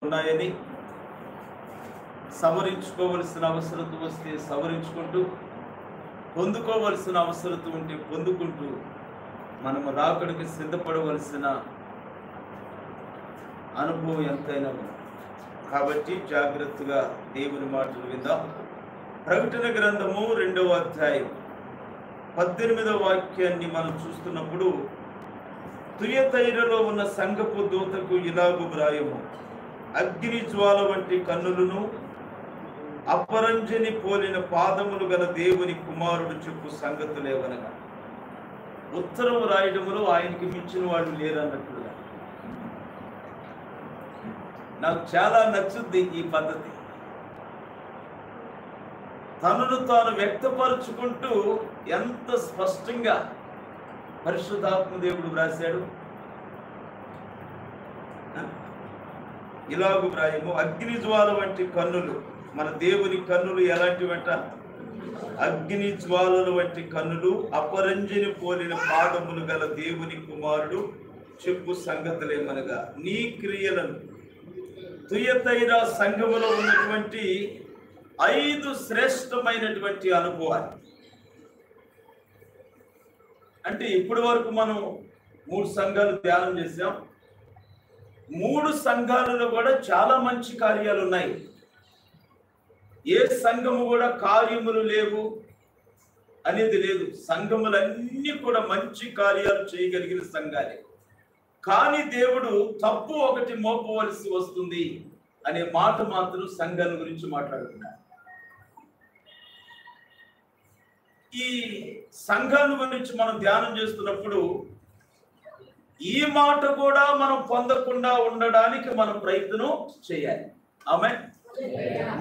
ఉన్నాయని సవరించుకోవలసిన అవసరం వస్తే సవరించుకుంటూ, పొందుకోవలసిన అవసరం ఉంటే పొందుకుంటూ మనము రాకడికి సిద్ధపడవలసిన అనుభవం ఎంతైనా ఉంది. కాబట్టి జాగ్రత్తగా దేవుని మాటలు విందాం. ప్రకటన గ్రంథము 2వ అధ్యాయం 18వ వాక్యాన్ని మనం చూస్తున్నప్పుడు, తుయతైరలో ఉన్న సంఘపు దూతకు ఇలాగు వ్రాయము, అగ్ని జ్వాల వంటి కన్నులను అపరంజని పోలిన పాదములు గల దేవుని కుమారుడు చెప్పు సంగతులేవనగా. ఉత్తరం రాయడములో ఆయనకి మించిన వాళ్ళు లేరన్నట్లుగా. నాకు చాలా నచ్చుద్ది ఈ పద్ధతి. తనను తాను వ్యక్తపరుచుకుంటూ ఎంత స్పష్టంగా పరిశుద్ధాత్మ దేవుడు వ్రాశాడు. ఇలాగు వ్రాయము, అగ్ని జ్వాల వంటి కన్నులు. మన దేవుని కన్నులు ఎలాంటివంట? అగ్ని జ్వాలలు వంటి కన్నులు, అపరంజని పోలిన పాదములు గల దేవుని కుమారుడు చెప్పు సంగతులేమనగా, నీ క్రియలను తుయతైర సంఘములో ఉన్నటువంటి 5 శ్రేష్టమైనటువంటి అనుభవాలు. అంటే ఇప్పటి వరకు మనం 3 సంఘాలు ధ్యానం చేసాం. 3 సంఘాలలో కూడా చాలా మంచి కార్యాలు ఉన్నాయి. ఏ సంఘము కూడా కార్యములు లేవు అనేది లేదు. సంఘములన్నీ కూడా మంచి కార్యాలు చేయగలిగిన సంఘాలే. కానీ దేవుడు తప్పు ఒకటి మోపవలసి వస్తుంది అనే మాట మాత్రం సంఘాల గురించి మాట్లాడుతున్నాడు. ఈ సంఘాల గురించి మనం ధ్యానం చేస్తున్నప్పుడు ఈ మాట కూడా మనం పొందకుండా ఉండడానికి మనం ప్రయత్నం చేయాలి. ఆమె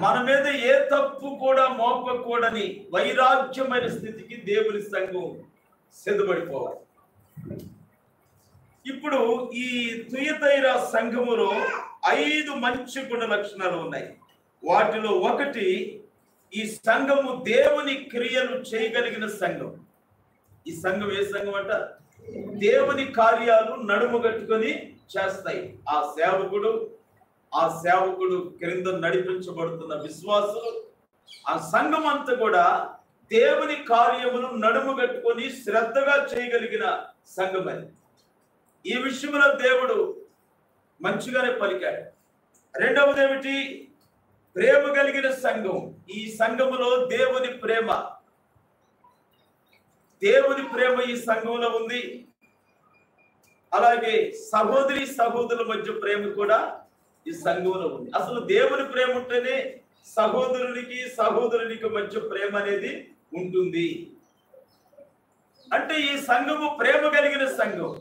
మన మీద ఏ తప్పు కూడా మోపకూడని వైరాగ్యమైన స్థితికి దేవుని సంఘం సిద్ధపడిపోవాలి. ఇప్పుడు ఈ తుయతైర సంఘములో 5 మంచి గుణ లక్షణాలు ఉన్నాయి. వాటిలో ఒకటి, ఈ సంఘము దేవుని క్రియలు చేయగలిగిన సంఘం. ఈ సంఘం ఏ సంఘం అంట? దేవుని కార్యాలు నడుము కట్టుకొని చేస్తాయి. ఆ సేవకుడు క్రింద నడిపించబడుతున్న విశ్వాసులు, ఆ సంఘం అంతా కూడా దేవుని కార్యములు నడుము కట్టుకొని శ్రద్ధగా చేయగలిగిన సంఘం అది. ఈ విషయంలో దేవుడు మంచిగానే పలికాడు. రెండవది ఏమిటి? ప్రేమ కలిగిన సంఘం. ఈ సంఘములో దేవుని ప్రేమ ఈ సంఘంలో ఉంది. అలాగే సహోదరుల మధ్య ప్రేమ కూడా ఈ సంఘంలో ఉంది. అసలు దేవుని ప్రేమ ఉంటేనే సహోదరునికి మధ్య ప్రేమ అనేది ఉంటుంది. అంటే ఈ సంఘము ప్రేమ కలిగిన సంఘం.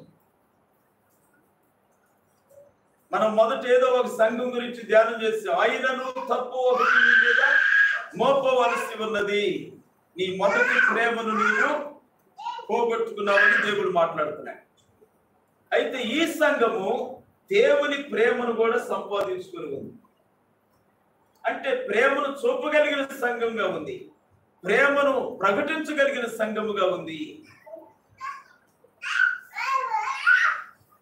మనం మొదట ఏదో ఒక సంఘం గురించి ధ్యానం చేసాం. అయినను తప్పు ఒకటి నీ మీద మోపవలసి ఉన్నది, నీ మొదటి ప్రేమను నీవు పోగొట్టుకున్నావని దేవుడు మాట్లాడుతున్నాడు. అయితే ఈ సంఘము దేవుని ప్రేమను కూడా సంపాదించుకుని ఉంది. అంటే ప్రేమను చూపగలిగిన సంఘంగా ఉంది, ప్రేమను ప్రకటించగలిగిన సంఘముగా ఉంది.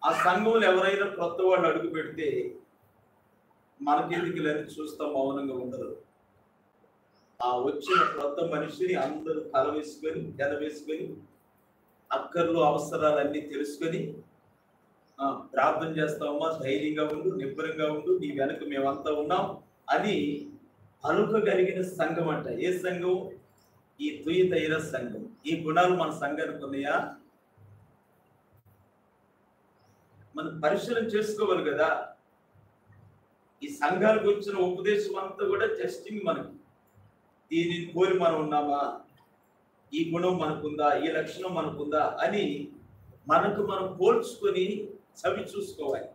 ఆ సంఘంలో ఎవరైనా కొత్త వాళ్ళు అడుగు పెడితే మనకెందుకు లేని చూస్తా మౌనంగా ఉండదు. ఆ వచ్చిన కొత్త మనిషిని అందరూ ఎదవేసుకొని అక్కర్లు అవసరాలన్నీ తెలుసుకొని, ప్రార్థన చేస్తామమ్మా, ధైర్యంగా ఉండు, నిబ్బరంగా ఉండు, నీ వెనక మేమంతా ఉన్నాం అని పలుకగలిగిన సంఘం అంట. ఏ సంఘం? ఈ తుయతైర సంఘం. ఈ గుణాలు మన సంఘానికి ఉన్నాయా? మనం పరిశీలన చేసుకోవాలి కదా. ఈ సంఘాలకు వచ్చిన ఉపదేశం అంతా కూడా టెస్టింగ్. మనకి దీనిని కోరి మనం ఉన్నామా, ఈ గుణం మనకుందా, ఈ లక్షణం మనకుందా అని మనకు మనం పోల్చుకొని సరి చూసుకోవాలి.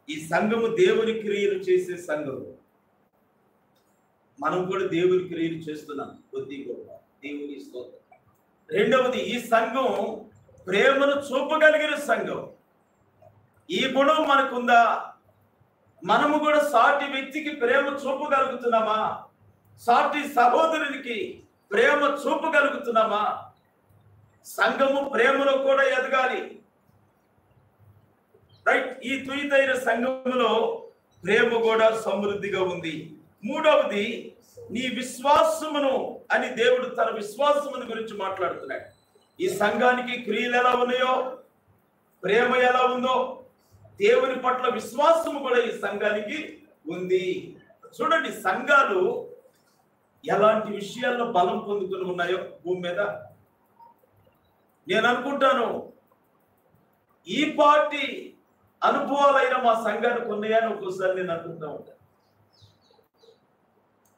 ఈ సంఘము దేవుని క్రియలు చేసే సంఘం. మనం కూడా దేవుని క్రియలు చేస్తున్నాం కొద్ది గొప్ప, దేవుని స్తోత్రం. రెండవది, ఈ సంఘం ప్రేమను చూపగలిగిన సంఘం. ఈ గుణం మనకుందా? మనము కూడా సాటి వ్యక్తికి ప్రేమ చూపగలుగుతున్నామా? సాటి సహోదరునికి ప్రేమ చూపగలుగుతున్నామా? సంఘము ప్రేమలో కూడా ఎదగాలి. రైట్. ఈ తుయితైన సంఘములో ప్రేమ కూడా సమృద్ధిగా ఉంది. మూడవది నీ విశ్వాసమును అని దేవుడు తన విశ్వాసమును గురించి మాట్లాడుతున్నాడు. ఈ సంఘానికి క్రియలు ఎలా ఉన్నాయో, ప్రేమ ఎలా ఉందో, దేవుని పట్ల విశ్వాసము కూడా ఈ సంఘానికి ఉంది. చూడండి, సంఘాలు ఎలాంటి విషయాల్లో బలం పొందుకుని ఉన్నాయో భూమి మీద. నేను అనుకుంటాను ఈ పార్టీ అనుభవాలైన మా సంఘానికి ఉన్నాయని ఒక్కోసారి నేను అనుకుంటా ఉంటాను.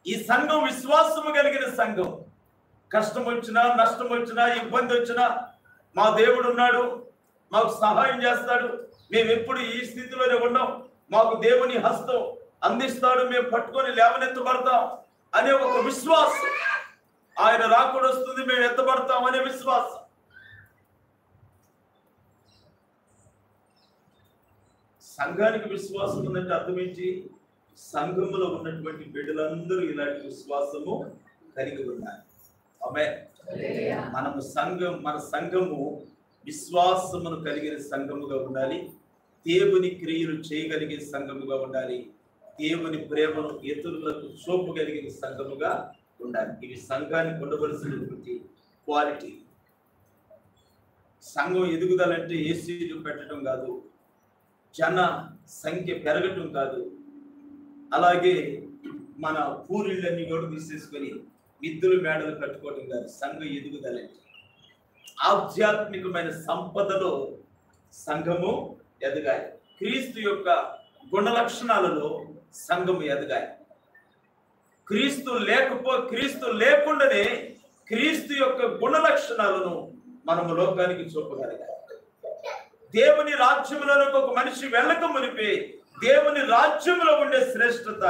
ఈ సంఘం విశ్వాసము కలిగిన సంఘం. కష్టం వచ్చినా, నష్టం వచ్చినా, ఇబ్బంది వచ్చినా మా దేవుడు ఉన్నాడు, మాకు సహాయం చేస్తాడు, మేము ఎప్పుడు ఈ స్థితిలోనే ఉన్నాం, మాకు దేవుని హస్తం అందిస్తాడు, మేము పట్టుకొని లేవనెత్తబడతాం అనే ఒక విశ్వాసం. ఆయన రాకుండా వస్తుంది, మేము ఎత్తబడతాం అనే విశ్వాసం. సంఘానికి విశ్వాసం ఉందంటే అర్థమించి సంఘములో ఉన్నటువంటి బిడ్డలందరూ ఇలాంటి విశ్వాసము కలిగి ఉన్నారు. ఆమేన్. మన సంఘము విశ్వాసమును కలిగిన సంఘముగా ఉండాలి. దేవుని క్రియలు చేయగలిగే సంఘముగా ఉండాలి. దేవుని ప్రేమను ఇతరులకు చూపగలిగిన సంఘముగా ఉండాలి. ఇవి సంఘానికి ఉండవలసినటువంటి క్వాలిటీ. సంఘం ఎదుగుదలంటే ఏసీలు పెట్టడం కాదు, జన సంఖ్య పెరగటం కాదు, అలాగే మన పూరిళ్ళన్నీ కూడా తీసేసుకొని మిద్దులు మేడలు కట్టుకోవడం కాదు. సంఘ ఎదుగుదలంటే ఆధ్యాత్మికమైన సంపదలో సంఘము ఎదగాలి. క్రీస్తు యొక్క గుణ లక్షణాలలో సంఘము ఎదగాలి. క్రీస్తు లేకుండానే క్రీస్తు యొక్క గుణ లక్షణాలను మనము లోకానికి చూపగలగాలి. దేవుని రాజ్యంలోకి ఒక మనిషి వెళ్ళక మునిపే దేవుని రాజ్యంలో ఉండే శ్రేష్టత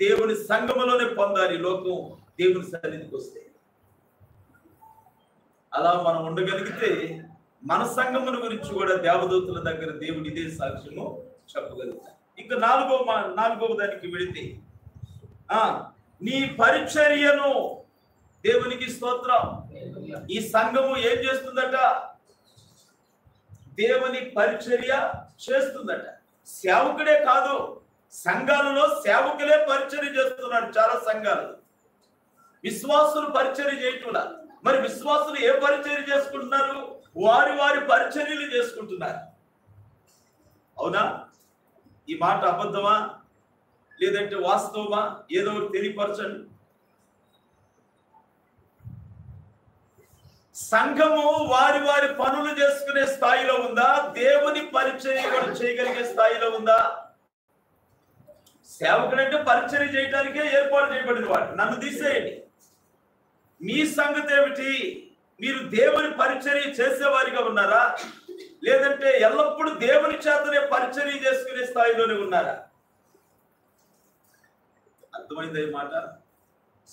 దేవుని సంఘములోనే పొందాలి. లోకం దేవుని సన్నిధికి వస్తే అలా మనం ఉండగలిగితే మన సంఘముల గురించి కూడా దేవదూతల దగ్గర దేవుడు ఇదే సాక్ష్యము చెప్పగలుగుతాడు. ఇంకా నాలుగవ దానికి వెళితే నీ పరిచర్యను, దేవునికి స్తోత్రం. ఈ సంఘము ఏం చేస్తుందట? దేవుని పరిచర్య చేస్తుందట. సేవకుడే కాదు, సంఘాలలో సేవకులే పరిచర్య చేస్తున్నారు. చాలా సంఘాలు విశ్వాసులు పరిచర్య చేయట్లా. మరి విశ్వాసులు ఏ పరిచర్య చేసుకుంటున్నారు? వారి పరిచర్యలు చేసుకుంటున్నారు. అవునా? ఈ మాట అబద్ధమా లేదంటే వాస్తవమా? ఏదో ఒకటి తెలియపరచండి. సంఘము వారి పనులు చేసుకునే స్థాయిలో ఉందా? దేవుని పరిచర్య కూడా చేయగలిగే స్థాయిలో ఉందా? సేవకుడంటే పరిచర్య చేయడానికే ఏర్పాటు చేయబడిన వాడు. నన్ను తీసేయండి. మీ సంగతి ఏమిటి? మీరు దేవుని పరిచర్య చేసేవారిగా ఉన్నారా, లేదంటే ఎల్లప్పుడూ దేవుని చేతనే పరిచర్య చేసుకునే స్థాయిలోనే ఉన్నారా? అర్థమైంది ఈ మాట?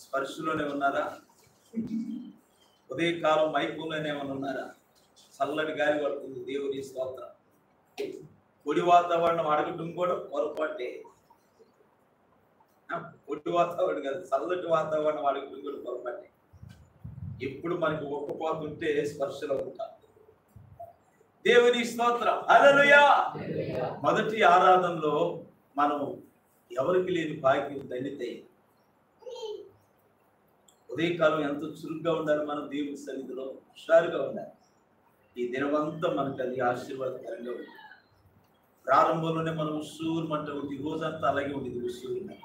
స్పర్శలోనే ఉన్నారా? ఉదయకాలం మైకంలోనే ఏమైనా ఉన్నారా? చల్లటి గాలి పడుతుంది, దేవుని స్తోత్రం. పొడి వాతావరణం అడగటం కూడా పొరపాటే. పొడి వాతావరణం కాదు, చల్లటి వాతావరణం అడగటం కూడా పొరపాటే. ఎప్పుడు మనకి ఒక్కపోతుంటే స్పర్శలో ఉంటాం. దేవుని స్తోత్రం. హల్లెలూయా. మొదటి ఆరాధనలో మనం ఎవరికి లేని భాగ్యం ధన్యతే. ఉదయకాలం ఎంతో చురుగ్గా ఉండాలి. మనం దేవుని సన్నిధిలో హుషారుగా ఉండాలి. ఈ దినమంతా మనకు అది ఆశీర్వాదకరంగా ఉంది. ప్రారంభంలోనే మనం ఉషూరుమంట ఉంది, రోజంతా అలాగే ఉండేది ఉషూరు.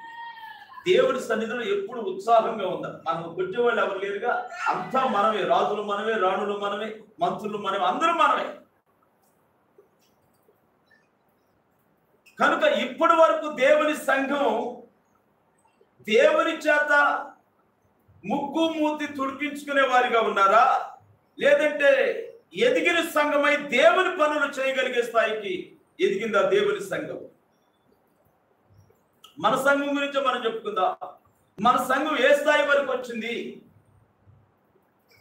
దేవుడి సన్నిధిలో ఎప్పుడు ఉత్సాహంగా ఉందాం. మనం కొట్టేవాళ్ళు ఎవరు లేరుగా, అంతా మనమే. రాజులు మనమే, రాణులు మనమే, మంత్రులు మనమే, అందరూ మనమే. కనుక ఇప్పటి వరకు దేవుని సంఘం దేవుని చేత ముక్కు మూతి తుడిపించుకునే వారిగా ఉన్నారా, లేదంటే ఎదిగిన సంఘమై దేవుని పనులు చేయగలిగే స్థాయికి ఎదిగిందా దేవుని సంఘం? మన సంఘం గురించి మనం చెప్పుకుందాం. మన సంఘం ఏ స్థాయి వరకు వచ్చింది?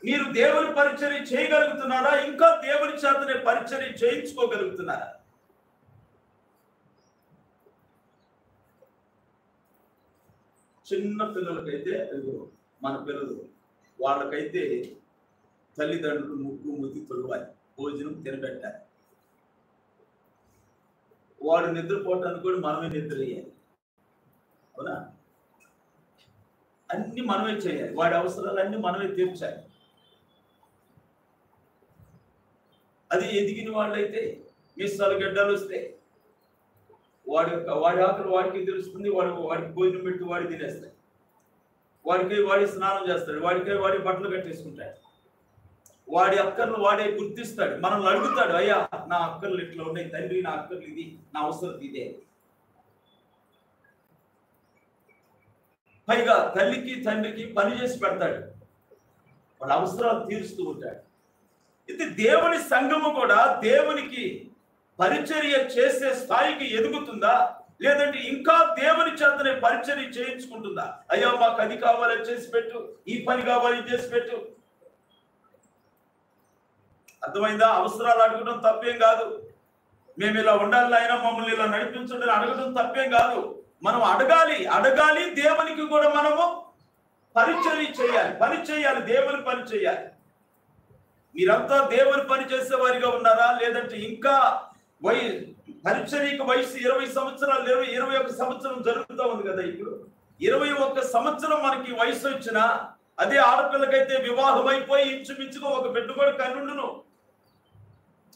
మీరు దేవుని పరిచర్య చేయగలుగుతున్నారా? ఇంకా దేవుని చేతనే పరిచర్య చేయించుకోగలుగుతున్నారా? చిన్న పిల్లలకైతే మన పిల్లలు, వాళ్ళకైతే తల్లిదండ్రులు ముక్కు ముతి తొలవాలి, భోజనం తినబెట్టాలి. వాడు నిద్రపోవటానికి కూడా మనమే నిద్ర అయ్యాలి. అవునా? అన్ని మనమే చేయాలి. వాడి అవసరాలన్నీ మనమే తీర్చాలి. అది ఎదిగిన వాళ్ళైతే మీసాలు గడ్డలు వస్తే వాడి ఆకలి వాడికి తెలుస్తుంది. వాడికి భోజనం పెట్టి వాడి తినేస్తాడు. వాడి స్నానం చేస్తాడు. వాడి బట్టలు కట్టేసుకుంటాడు. వాడి అక్కర్లు వాడే గుర్తిస్తాడు. మనల్ని అడుగుతాడు, అయ్యా నా అక్కర్లు ఇట్లా ఉన్నాయి తండ్రి, నా అక్కర్లు ఇది, నా అవసరం ఇదే. పైగా తల్లికి తండ్రికి పని చేసి పెడతాడు. వాళ్ళ అవసరాలు తీరుస్తూ ఉంటాడు. ఇది దేవుని సంఘము కూడా దేవునికి పరిచర్య చేసే స్థాయికి ఎదుగుతుందా, లేదంటే ఇంకా దేవుని చేతనే పరిచర్య చేయించుకుంటుందా? అయ్యో మాకు అది కావాలి చేసి పెట్టు, ఈ పని కావాలి చేసి పెట్టు. అర్థమైందా? అవసరాలు అడగడం తప్పేం కాదు. మేము ఇలా ఉండాలి అయినా మమ్మల్ని ఇలా నడిపించండి అడగడం తప్పేం కాదు. మనం అడగాలి. దేవునికి కూడా మనము పరిచర్య చేయాలి, పని చేయాలి, దేవుని పని చేయాలి. మీరంతా దేవుని పని చేసే వారిగా ఉన్నారా, లేదంటే ఇంకా పరిచర్యకు వయసు 20 సంవత్సరాలు 21 సంవత్సరం జరుగుతూ ఉంది కదా. ఇప్పుడు 21 సంవత్సరం మనకి వయసు వచ్చినా అదే ఆడపిల్లకైతే వివాహం అయిపోయి ఇంచుమించుగా ఒక బిడ్డ కూడా కన్నుండును.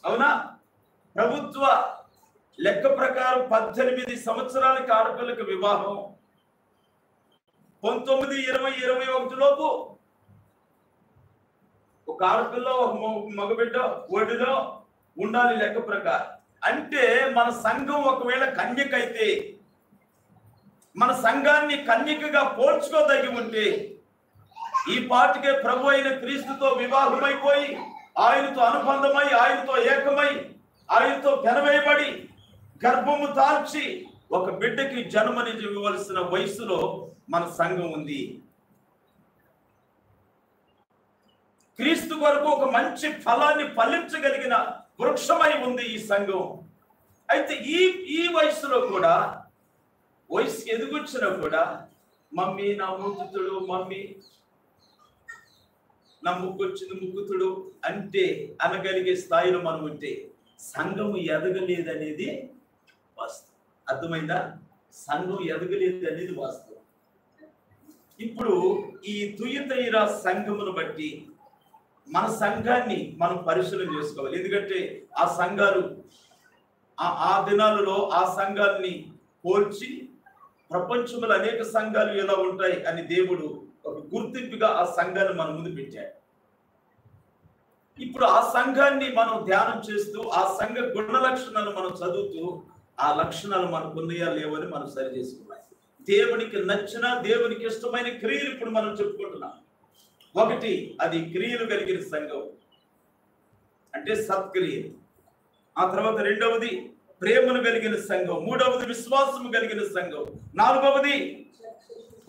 అవునా? ప్రభుత్వ లెక్క ప్రకారం 18 సంవత్సరాలకి ఆడపిల్లకి వివాహం, 19, 20, 21 లోపు ఒక ఆడపిల్ల ఒక మగబిడ్డ ఒడిలో ఉండాలి లెక్క ప్రకారం. అంటే మన సంఘం ఒకవేళ కన్యకైతే, మన సంఘాన్ని కన్యకగా పోల్చుకోదగి ఉంటే ఈ పాటికే ప్రభు అయిన క్రీస్తుతో వివాహమైపోయి ఆయనతో అనుబంధమై ఆయనతో ఏకమై ఆయనతో పెనవేయబడి గర్భము దాల్చి ఒక బిడ్డకి జన్మనివ్వవలసిన వయసులో మన సంఘం ఉంది. క్రీస్తు కొరకు ఒక మంచి ఫలాన్ని ఫలించగలిగిన వృక్షమై ఉంది ఈ సంఘం. అయితే ఈ వయసులో కూడా, వయసు ఎదుగుచ్చినా కూడా మమ్మీ నా ముక్కుతుడు, మమ్మీ నా ముక్కొచ్చింది ముక్కుతుడు అంటే అనగలిగే స్థాయిలో మనం ఉంటే సంఘము ఎదగలేదనేది వాస్తవం. అర్థమైందా? సంఘం ఎదగలేదు అనేది వాస్తవం. ఇప్పుడు ఈ తుయతైరా సంఘమును బట్టి మన సంఘాన్ని మనం పరిశీలన చేసుకోవాలి. ఎందుకంటే ఆ సంఘాలు ఆ దినాలలో ఆ సంఘాన్ని పోల్చి ప్రపంచంలో అనేక సంఘాలు ఎలా ఉంటాయి అని దేవుడు ఒక గుర్తింపుగా ఆ సంఘాన్ని మన ముందు పెట్టాడు. ఇప్పుడు ఆ సంఘాన్ని మనం ధ్యానం చేస్తూ ఆ సంఘ గుణ లక్షణాలు మనం చదువుతూ ఆ లక్షణాలు మనకు ఉన్నాయా లేవని మనం సరి చేసుకోవాలి. దేవునికి నచ్చిన దేవునికి ఇష్టమైన క్రియలు ఇప్పుడు మనం చెప్పుకుంటున్నాం. ఒకటి, అది క్రియలు కలిగిన సంఘం అంటే సత్క్రియలు. ఆ తర్వాత రెండవది ప్రేమను కలిగిన సంఘం. మూడవది విశ్వాసము కలిగిన సంఘం. నాలుగవది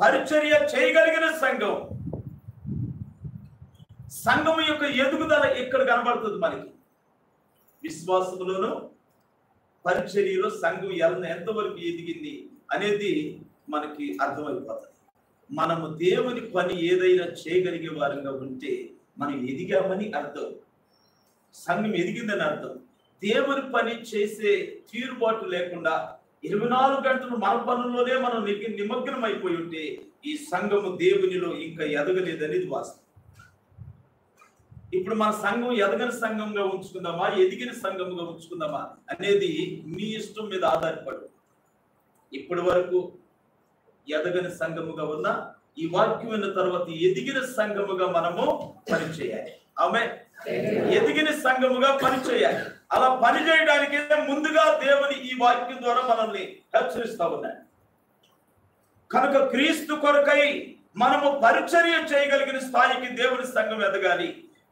పరిచర్య చేయగలిగిన సంఘం. సంఘం యొక్క ఎదుగుదల ఇక్కడ కనబడుతుంది మనకి. విశ్వాసములోను పరిచర్యలో సంఘం ఎంతవరకు ఎదిగింది అనేది మనకి అర్థమైపోతుంది. మనము దేవుని పని ఏదైనా చేయగలిగే వారంగా ఉంటే మనం ఎదిగామని అర్థం. సంఘం ఎదిగిందని అర్థం. దేవుని పని చేసే తీరుబాటు లేకుండా 24 గంటలు మన పనుల్లోనే మనం నిమగ్నం అయిపోయి ఉంటే ఈ సంఘము దేవునిలో ఇంకా ఎదగలేదనేది వాస్తవం. ఇప్పుడు మన సంఘం ఎదగని సంఘంగా ఉంచుకుందామా, ఎదిగిన సంఘంగా ఉంచుకుందామా అనేది మీ ఇష్టం మీద ఆధారపడు. ఇప్పటి వరకు ఎదగని సంఘముగా ఉన్న ఈ వాక్యం విన్న తర్వాత ఎదిగిన సంఘముగా మనము పనిచేయాలి. ఆమె ఎదిగిన సంఘముగా పనిచేయాలి. అలా పని చేయడానికి ముందుగా దేవుని ఈ వాక్యం ద్వారా మనల్ని హెచ్చరిస్తా ఉన్నాడు. కనుక క్రీస్తు కొరకై మనము పరిచర్య చేయగలిగిన స్థాయికి దేవుని సంఘం ఎదగాలి.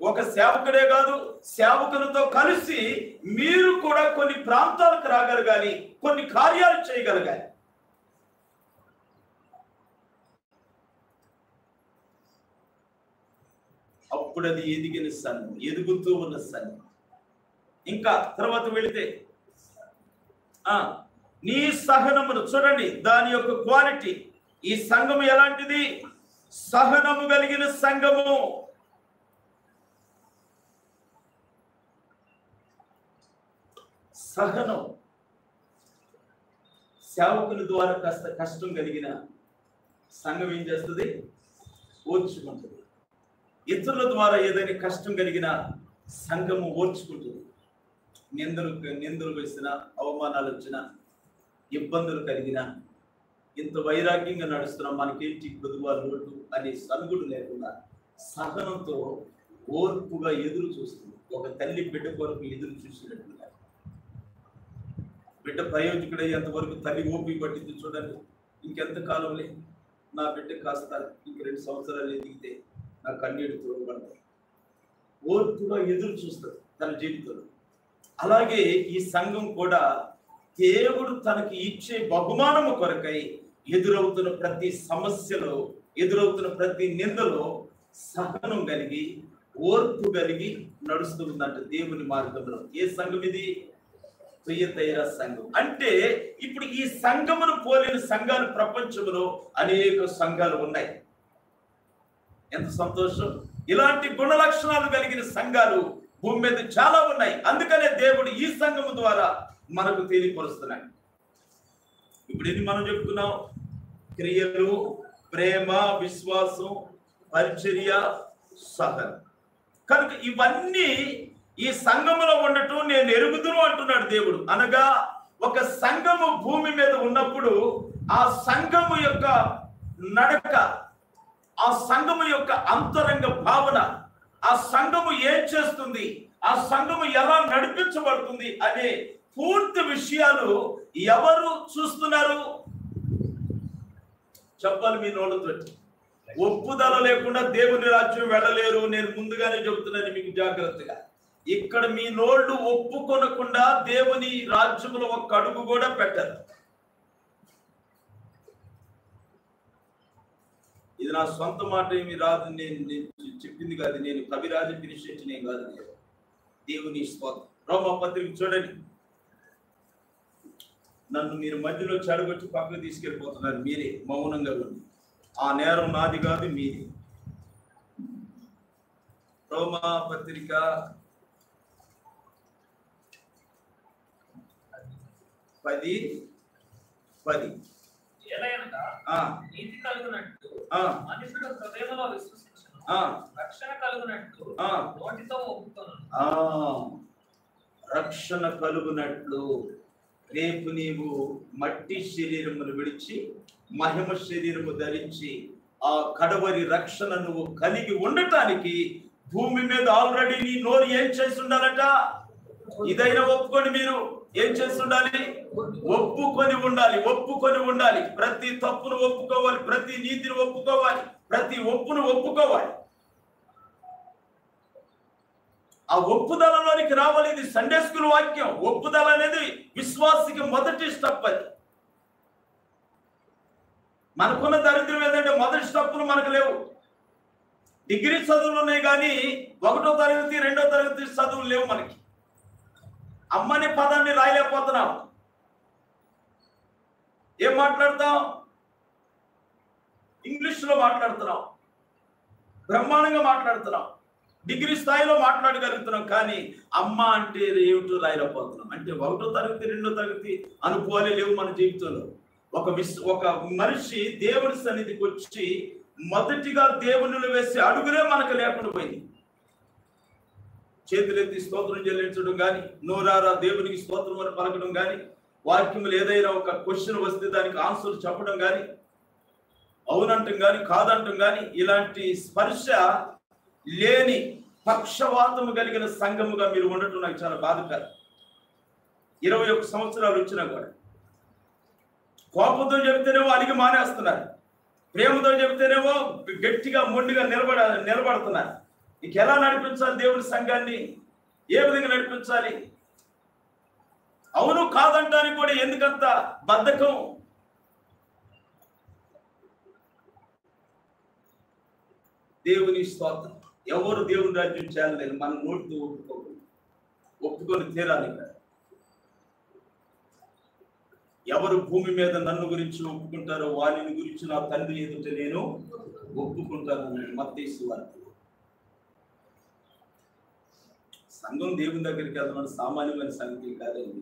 ఒక సేవకుడే కాదు, సేవకులతో కలిసి మీరు కూడా కొన్ని ప్రాంతాలకు రాగలగాలి, కొన్ని కార్యాలు చేయగలగాలి. అప్పుడు అది ఎదిగిన సంఘం, ఎదుగుతూ ఉన్న సంఘం. ఇంకా తర్వాత వెళితే నీ సహనమును చూడండి, దాని యొక్క క్వాలిటీ. ఈ సంఘము ఎలాంటిది? సహనము కలిగిన సంఘము. సహనం సేవకుని ద్వారా కాస్త కష్టం కలిగిన సంఘం ఏం చేస్తుంది? ఓర్చుకుంటుంది. ఇతరుల ద్వారా ఏదైనా కష్టం కలిగిన సంఘము ఓర్చుకుంటుంది. నిందలు వేసిన, అవమానాలు వచ్చిన, ఇబ్బందులు కలిగిన, ఇంత వైరాగ్యంగా నడుస్తున్నాం, మనకేంటి పొదువా లోటు అనే సనుగుడు లేకుండా సహనంతో ఓర్పుగా ఎదురు చూస్తుంది. ఒక తల్లి బిడ్డ కొరకు ఎదురు చూసినట్లుగా. బిడ్డ ప్రయోజకుడయ్యేంత వరకు తల్లి ఓపిక పట్టింది చూడండి. ఇంకెంత కాలంలే, నా బిడ్డ కాస్త ఇంక 2 సంవత్సరాలు ఎదిగితే నా కన్నీడు తోడబడతాయి. ఓర్పుగా ఎదురు చూస్తుంది తన జీవితంలో. అలాగే ఈ సంఘం కూడా దేవుడు తనకి ఇచ్చే బహుమానము కొరకై ఎదురవుతున్న ప్రతి సమస్యలో, ఎదురవుతున్న ప్రతి నిందలో సహనం కలిగి, ఓర్పు కలిగి నడుస్తుందంట దేవుని మార్గంలో. ఏ సంఘం ఇది? తుయతైరా సంఘం. అంటే ఇప్పుడు ఈ సంఘమును పోలిన సంఘాలు ప్రపంచంలో అనేక సంఘాలు ఉన్నాయి. ఎంత సంతోషం! ఇలాంటి గుణ లక్షణాలు కలిగిన సంఘాలు భూమి మీద చాలా ఉన్నాయి. అందుకనే దేవుడు ఈ సంఘము ద్వారా మనకు తెలియపరుస్తున్నాడు. ఇప్పుడు ఇది మనం చెప్పుకున్నాం: క్రియలు, ప్రేమ, విశ్వాసం, పరిచర్య, సహనం. కనుక ఇవన్నీ ఈ సంఘములో ఉండటం నేను ఎరుగుదును అంటున్నాడు దేవుడు. అనగా ఒక సంఘము భూమి మీద ఉన్నప్పుడు ఆ సంఘము యొక్క నడక, ఆ సంఘము యొక్క అంతరంగ భావన, ఆ సంఘము ఏం చేస్తుంది, ఆ సంఘము ఎలా నడిపించబడుతుంది అనే పూర్తి విషయాలు ఎవరు చూస్తున్నారు? చెప్పాలి మీ నోళ్ళతో. ఒప్పుదల లేకుండా దేవుని రాజ్యం వెళ్ళలేరు. నేను ముందుగానే చెబుతున్నాను మీకు జాగ్రత్తగా. ఇక్కడ మీ నోళ్ళు ఒప్పుకొనకుండా దేవుని రాజ్యంలో ఒక్క అడుగు కూడా పెట్టరు. ఇది నా సొంత మాట ఏమి రాదు, నేను చెప్పింది కాదు, నేను కవిరాజ పినిషెట్టి నేను కాదు. దేవుని స్తోత్రం. రోమా పత్రిక చూడండి. నన్ను మీరు మధ్యలో చెడగొట్టి పక్కకు తీసుకెళ్ళిపోతున్నారు మీరే, మౌనంగా ఉండి. ఆ నేరం నాది కాదు, మీది. రోమా పత్రిక 10:10. నీతి కలుగునట్టు మనుషుడు హృదయంలో విశ్వసించును, రక్షణ కలుగునట్టు నోటితో ఒప్పుకొనును. రక్షణ కలుగునట్లు రేపు నీవు మట్టి శరీరమును విడిచి మహిమ శరీరము ధరించి ఆ కడవరి రక్షణ నువ్వు కలిగి ఉండటానికి భూమి మీద ఆల్రెడీ నీ నోరు ఏం చేసి ఉండాలట? ఇదైనా ఒప్పుకొని మీరు ఏం చేసి ఉండాలి? ఒప్పుకొని ఉండాలి. ఒప్పుకొని ఉండాలి. ప్రతి తప్పును ఒప్పుకోవాలి, ప్రతి నీతిని ఒప్పుకోవాలి, ప్రతి ఒప్పును ఒప్పుకోవాలి. ఆ ఒప్పుదలలోనికి రావాలి. ఇది సండే స్కూల్ వాక్యం. ఒప్పుదల అనేది విశ్వాసికి మొదటి స్టెప్. అది మనకున్న దరిద్రం ఏంటంటే మొదటి స్టెప్పులు మనకు లేవు. డిగ్రీ చదువులు ఉన్నాయి కానీ 1వ తరగతి 2వ తరగతి చదువులు లేవు మనకి. అమ్మని పదాన్ని రాయలేకపోతున్నాం. ఏం మాట్లాడతాం? ఇంగ్లీష్లో మాట్లాడుతున్నాం, బ్రహ్మాండంగా మాట్లాడుతున్నాం, డిగ్రీ స్థాయిలో మాట్లాడగలుగుతున్నాం. కానీ అమ్మ అంటే ఏమిటో రాయలేకపోతున్నాం. అంటే 1వ తరగతి 2వ తరగతి అనుభవాలే లేవు మన జీవితంలో. ఒక మనిషి దేవుని సన్నిధికి వచ్చి మొదటిగా దేవునిలో వేసే అడుగులే మనకు లేకుండా పోయింది. చేతులెత్తి స్తోత్రం చెల్లించడం కానీ, నోరారా దేవునికి స్తోత్రం అని పలకడం కానీ, వాక్యములు ఏదైనా ఒక క్వశ్చన్ వస్తే దానికి ఆన్సర్ చెప్పడం కానీ, అవునంటం కానీ కాదంటం కానీ, ఇలాంటి స్పర్శ లేని పక్షవాతము కలిగిన సంఘముగా మీరు ఉండటం నాకు చాలా బాధకరం. 21 సంవత్సరాలు వచ్చినా కూడా కోపంతో చెబితేనేమో అలిగి మానేస్తున్నారు, ప్రేమతో చెబితేనేమో గట్టిగా మొండిగా నిలబడుతున్నారు. ఇక ఎలా నడిపించాలి దేవుని సంఘాన్ని? ఏ విధంగా నడిపించాలి? అవును కాదంటానికి కూడా ఎందుకంత బద్ధకం? దేవుని స్తోత్రం. ఎవరు దేవుని రాజ్యం చేయాలని మనం నోటితో ఒప్పుకొని తీరాలి. ఎవరు భూమి మీద నన్ను గురించి ఒప్పుకుంటారో వారిని గురించి నా తండ్రి ఎదుట నేను ఒప్పుకుంటాను అన్నాడు మత్తయి సువార్త. సంఘం దేవుని దగ్గరికి వెళ్దామని సామాన్యమైన సంగతి కాదండి.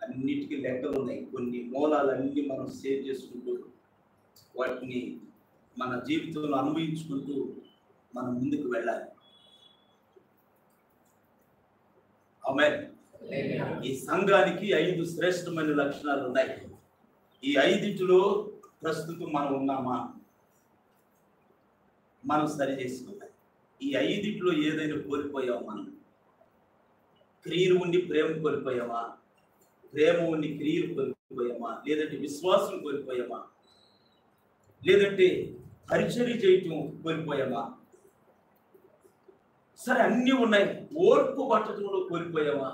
అన్నిటికీ లెక్కలు ఉన్నాయి. కొన్ని మూలాలన్నీ మనం సేవ్ చేసుకుంటూ వాటిని మన జీవితంలో అనుభవించుకుంటూ మనం ముందుకు వెళ్ళాలి. ఆమేన్. ఈ సంఘానికి 5 శ్రేష్టమైన లక్షణాలు ఉన్నాయి. ఈ 5లో ప్రస్తుతం మనం ఉన్నామా? మనం సరి చేసుకోవాలి. ఈ 5లో ఏదైనా కోల్పోయామా? మనం క్రియలు ఉండి ప్రేమ కోల్పోయామా? ప్రేమ ఉండి క్రియలు కోల్పోయామా? లేదంటే విశ్వాసం కోల్పోయామా? లేదంటే పరిచర్య చేయటం కోల్పోయామా? సరే, అన్నీ ఉన్నాయి. ఓర్పు పట్టడంలో కోల్పోయామా?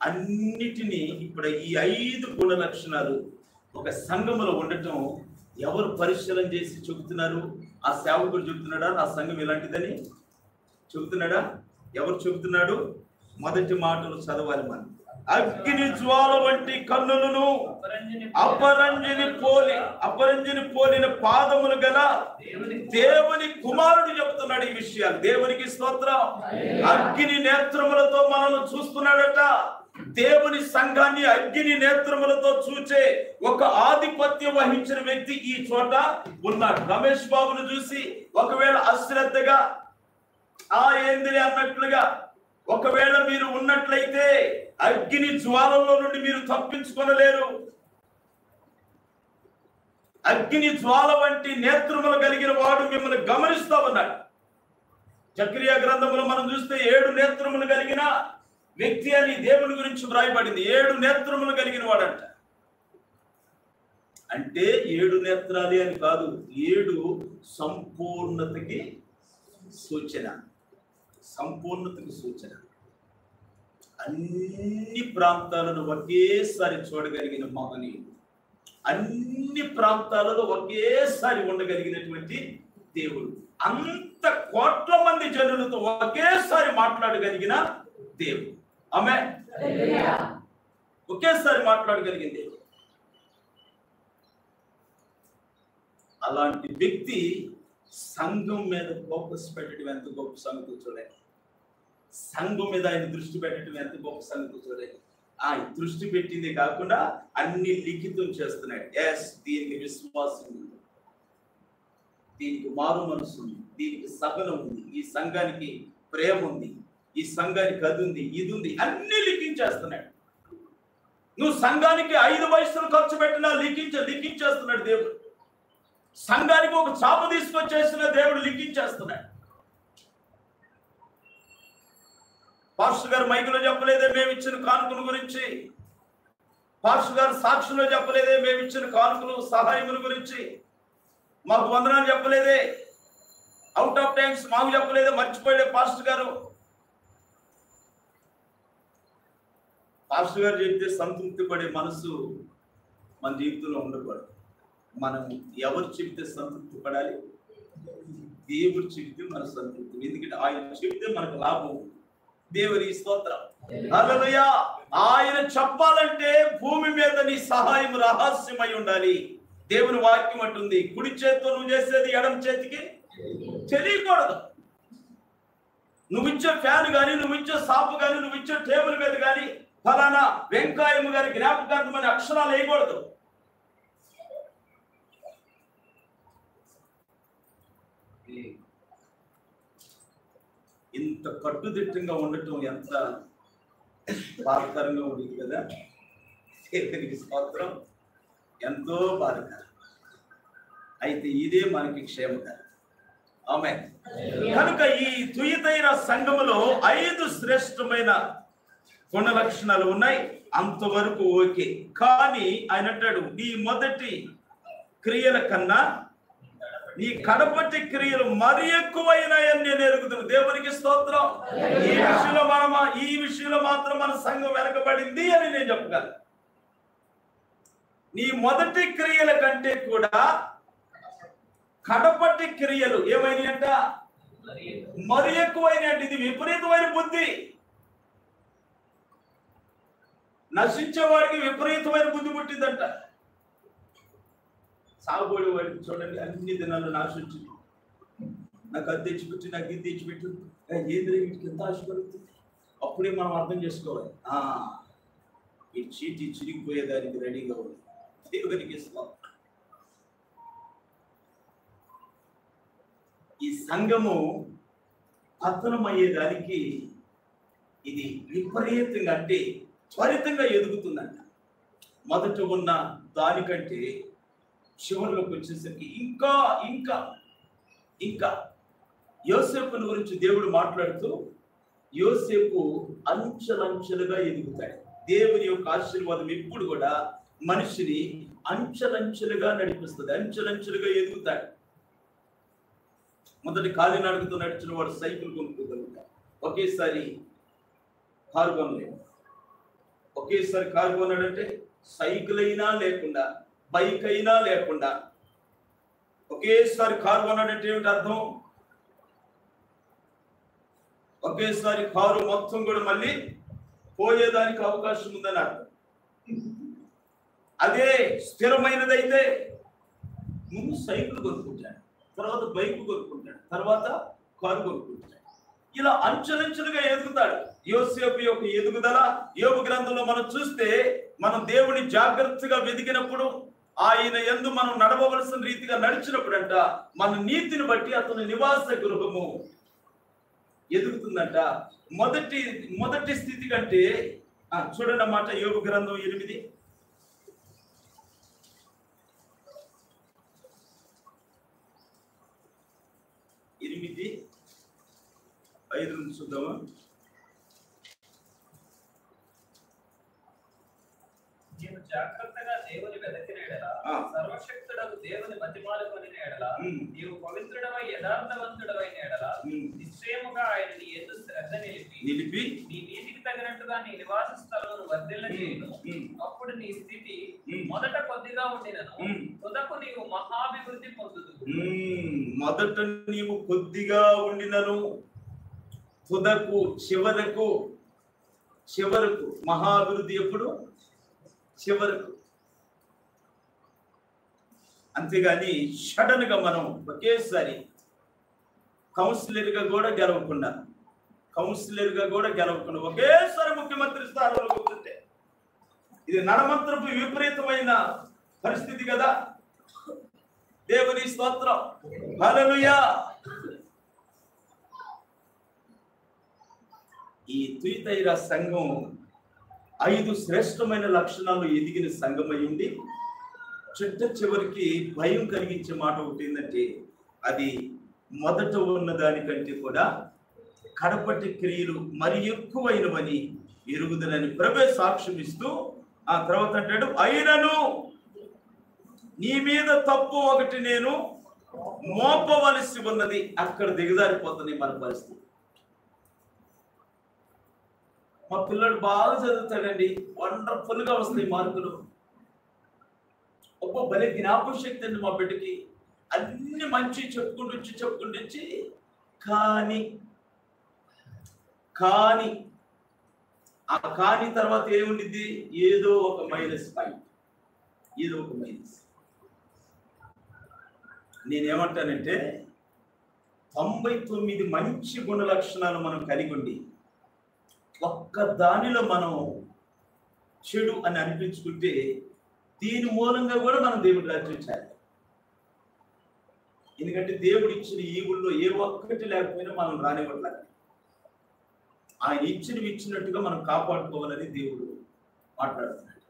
అన్నిటినీ ఇప్పుడు ఈ 5 గుణ లక్షణాలు ఒక సంఘములో ఉండటం ఎవరు పరిశీలన చేసి చెబుతున్నారు? ఆ సేవకుడు చెబుతున్నాడా నా సంఘం ఇలాంటిదని చెబుతున్నాడా? ఎవరు చెబుతున్నాడు? మొదటి మాటలు చదవాలి మనం. అగ్ని జ్వాల వంటి కన్నులను అపరంజిని పోలిన పాదములు గల దేవుని కుమారుడు చెబుతున్నాడు ఈ విషయాలు. దేవునికి స్తోత్రం. అగ్ని నేత్రములతో మనల్ని చూస్తున్నాడట. దేవుని సంఘాన్ని అగ్ని నేత్రములతో చూచే ఒక ఆధిపత్యం వహించిన వ్యక్తి ఈ చోట ఉన్నాడు. రమేష్ బాబును చూసి ఒకవేళ అశ్రద్ధగా ఏందిలే అన్నట్లుగా ఒకవేళ మీరు ఉన్నట్లయితే అగ్ని జ్వాలలో నుండి మీరు తప్పించుకొనలేరు. అగ్ని జ్వాల వంటి నేత్రములు కలిగిన వాడు మిమ్మల్ని గమనిస్తా ఉన్నాడు. జకరియా గ్రంథంలో మనం చూస్తే 7 నేత్రములు కలిగిన వ్యక్తి అని దేవుని గురించి వ్రాయబడింది. 7 నేత్రములు కలిగిన వాడంట. అంటే 7 నేత్రాలే అని కాదు, 7 సంపూర్ణతకి సూచన. సంపూర్ణతకు సూచన. అన్ని ప్రాంతాలను ఒకేసారి చూడగలిగిన మహనీయుడు, అన్ని ప్రాంతాలలో ఒకేసారి ఉండగలిగినటువంటి దేవుడు, అంత కోట్ల మంది జనులతో ఒకేసారి మాట్లాడగలిగిన దేవుడు. ఆమేన్. ఒకేసారి మాట్లాడగలిగిన దేవుడు. అలాంటి వ్యక్తి సంఘం మీద ఫోకస్ పెట్టడం ఎంత గొప్ప సంగతి చూడండి. సంఘం మీద ఆయన దృష్టి పెట్టడం ఎంత గొప్ప సంగతి చూడండి. ఆయన దృష్టి పెట్టింది కాకుండా అన్ని లిఖితం చేస్తున్నాడు. ఎస్, దీనికి విశ్వాసం ఉంది, దీనికి మారు మనసు ఉంది, దీనికి సహనం ఉంది, ఈ సంఘానికి ప్రేమ ఉంది, ఈ సంఘానికి అది ఉంది, ఇది ఉంది, అన్ని లిఖించేస్తున్నాడు. నువ్వు సంఘానికి 5 వయసులు ఖర్చు పెట్టినా లిఖించేస్తున్నాడు దేవుడు. సంఘానికి ఒక చాప తీసుకొచ్చేసిన దేవుడు లిఖించేస్తున్నాడు. పాస్టర్ గారు మైకులో చెప్పలేదే మేము ఇచ్చిన కానుకల గురించి, పాస్టర్ గారు సాక్షిలో చెప్పలేదే మేము ఇచ్చిన కానుకలు సహాయముల గురించి, మాకు వందనాలు చెప్పలేదే, అవుట్ ఆఫ్ థ్యాంక్స్ మాకు చెప్పలేదే, మర్చిపోయే పాస్టర్ గారు. పాస్టర్ గారు చెప్తే సంతృప్తి పడే మనసు మన జీవితంలో ఉండకూడదు. మనం ఎవరు చెబితే సంతృప్తి పడాలి? దేవుడు చెబితే మన సంతృప్తి. ఎందుకంటే ఆయన చెబితే మనకు లాభం. దేవుని స్తోత్రం. హల్లెలూయా. ఆయన చెప్పాలంటే భూమి మీద నీ సహాయం రహస్యమై ఉండాలి. దేవుని వాక్యం అంటుంది, కుడి చేతితో నువ్వు చేసేది ఎడమ చేతికి తెలియకూడదు. నువ్వు ఇచ్చే ఫ్యాన్ కానీ, నువ్వు ఇచ్చే సాపు కానీ, నువ్వు ఇచ్చే టేబుల్ మీద కానీ ఫలానా వెంకాయమ్మ గారి జ్ఞాపకార్థమైన అక్షరాలు వేయకూడదు. ఇంత కట్టుదిట్టంగా ఉండటం ఎంత బాధకరంగా ఉండేది కదా. దేవునికి స్తోత్రం. ఎంతో బాధకరం. అయితే ఇదే మనకి క్షేమకరం. ఆమేన్. కనుక ఈ తుయతైర సంఘములో 5 శ్రేష్టమైన గుణ లక్షణాలు ఉన్నాయి. అంతవరకు ఓకే. కానీ ఆయన అంటాడు, నీ మొదటి క్రియల కన్నా నీ కడపటి క్రియలు మరి ఎక్కువైనాయని నేను ఎరుగుతాను. దేవునికి స్తోత్రం. ఈ విషయంలో మాత్రం మన సంఘం వెనకబడింది అని నేను చెప్పగలను. నీ మొదటి క్రియల కంటే కూడా కడపటి క్రియలు ఏమైనాయంట? మరి ఎక్కువైనాయంట. ఇది విపరీతమైన బుద్ధి. నశించేవాడికి విపరీతమైన బుద్ధి పుట్టిందంట. సాగుబడి వాడికి చూడండి, అన్ని దినాలు నాశించింది. నాకు అది తెచ్చిపెట్టి, నాకు ఇది తెచ్చిపెట్టు, ఏది వీటికి ఎంత ఆశపడుతుంది. అప్పుడే మనం అర్థం చేసుకోవాలి, ఈ చీటి చిరిగిపోయేదానికి రెడీగా ఉంది. దేవునికి స్తోత్రం. ఈ సంఘము పతనమయ్యేదానికి ఇది విపరీతంగా, అంటే త్వరితంగా ఎదుగుతుందంట. మొదట ఉన్న దానికంటే చివరిలోకి వచ్చేసరికి ఇంకా ఇంకా ఇంకా యోసేపుని గురించి దేవుడు మాట్లాడుతూ, యోసేపు అంచెలంచెలుగా ఎదుగుతాడు. దేవుని యొక్క ఆశీర్వాదం ఎప్పుడు కూడా మనిషిని అంచెలంచెలుగా నడిపిస్తుంది, అంచెలంచెలుగా ఎదుగుతాడు. మొదటి కాలినడకతో నడిచిన వాడు సైకిల్ కొనుక్కోగలుగుతాడు, ఒకేసారి కారు కొనలేడు. ఒకేసారి కారు కొన్నాడంటే సైకిల్ అయినా లేకుండా, బైక్ అయినా లేకుండా ఒకేసారి కారు కొన్నాడంటే ఏమిటి అర్థం? ఒకేసారి కారు మొత్తం కూడా మళ్ళీ పోయేదానికి అవకాశం ఉందని అర్థం. అదే స్థిరమైనదైతే ముందు సైకిల్ కొనుక్కుంటాడు, తర్వాత బైక్ కొనుక్కుంటాడు, తర్వాత కారు కొనుక్కుంటాడు. ఇలా అంచెలంచెలుగా ఎదుగుతాడు. యోసేపు యొక్క ఎదుగుదల యోబు గ్రంథంలో మనం చూస్తే, మనం దేవుని జాగ్రత్తగా వెదికినప్పుడు, ఆయన యందు మనం నడవవలసిన రీతిగా నడిచినప్పుడంట, మన నీతిని బట్టి అతని నివాస గృహము ఎదుగుతుందంట. మొదటి స్థితి కంటే చూడండి అన్నమాట. యోబు గ్రంథం 8:5 నుంచి చూద్దామా. నేను జాగ్రత్తగా దేవుని వెదకిన ఎడల, సర్వశక్తుడకు దేవుని బతిమాలుకొని ఎడల, నీవు పవిత్రుడవై యథార్థవంతుడవైన ఎడల, నిశ్చయముగా ఆయన నీ యందు శ్రద్ధ నిలిపి నీ నీతికి తగినట్టుగా నీ నివాస స్థలమును వర్ధిల్లజేయును. అప్పుడు నీ స్థితి మొదట కొద్దిగా ఉండినను తుదకు నీవు మహాభివృద్ధి పొందుదువు. మొదట నీవు కొద్దిగా ఉండినను తుదకు చివరకు మహాభివృద్ధి. ఎప్పుడు? చివరకు. అంతేగాని సడన్ గా మనం ఒకేసారి కౌన్సిలర్గా కూడా గెలవకుండా ఒకేసారి ముఖ్యమంత్రి స్థానంలో కూర్చుంటే ఇది నడమంత్రపు విపరీతమైన పరిస్థితి కదా. దేవుని స్తోత్రం, హల్లెలూయా. ఈ తుయితైరా సంఘం 5 శ్రేష్టమైన లక్షణాలు ఎదిగిన సంఘం అయ్యింది. చివరికి భయం కలిగించే మాట ఒకటి ఏంటంటే, అది మొదట ఉన్న దానికంటే కూడా కడపటి క్రియలు మరి ఎక్కువైనవని ఎరుగుదనని ప్రభే సాక్ష్యం ఇస్తూ ఆ తర్వాత అంటాడు, అయినను నీ మీద తప్పు ఒకటి నేను మోపవలసి ఉన్నది. అక్కడ దిగజారిపోతుంది మన పరిస్థితి. మా పిల్లడు బాగా చదువుతాడండి, వండర్ఫుల్ గా వస్తాయి మార్కులు, భలే జ్ఞాపక శక్తి అండి మా బిడ్డకి, అన్ని మంచి చెప్పుకుంటూ వచ్చి కానీ ఆ కానీ తర్వాత ఏముండిద్ది? ఏదో ఒక మైనస్ పాయింట్. నేనేమంటానంటే 99 మంచి గుణ లక్షణాలు మనం కలిగి ఉండి ఒక్క దానిలో మనం చెడు అని అనిపించుకుంటే దీని మూలంగా కూడా మనం దేవుడి రాజ్యం చేయాలి. ఎందుకంటే దేవుడు ఇచ్చిన ఈవుల్లో ఏ ఒక్కటి లేకపోయినా మనం రానివ్వట్లేదు. ఆయన ఇచ్చినట్టుగా మనం కాపాడుకోవాలని దేవుడు మాట్లాడుతున్నాడు.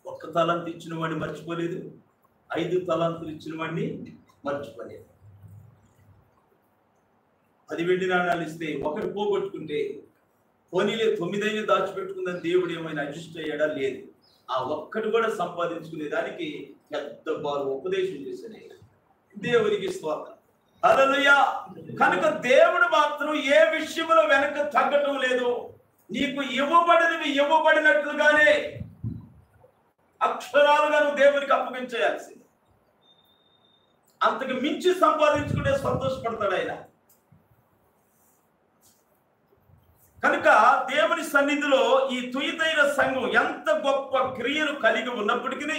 ఒక్క తలాంతు ఇచ్చిన వాడిని మర్చిపోలేదు, 5 తలాంతులు ఇచ్చిన వాడిని మర్చిపోలేదు. 10 వెండి నాణాలు ఇస్తే 1 పోగొట్టుకుంటే పోనీలే 9 దాచిపెట్టుకుందని దేవుడు ఏమైనా అడ్జస్ట్ అయ్యాడా? లేదు. ఆ ఒక్కటి కూడా సంపాదించుకునే దానికి పెద్ద బారు ఉపదేశం చేశాడు. దేవునికి స్తోత్రం, హల్లెలూయా. కనుక దేవుడు మాత్రం ఏ విషయంలో వెనక తగ్గటం లేదు. నీకు ఇవ్వబడినట్లుగానే అక్షరాలుగా నువ్వు దేవునికి అప్పగించేయాల్సింది. అంతకు మించి సంపాదించుకుంటే సంతోషపడతాడు ఆయన. కనుక దేవుని సన్నిధిలో ఈ తుయితైన సంఘం ఎంత గొప్ప క్రియలు కలిగి ఉన్నప్పటికీ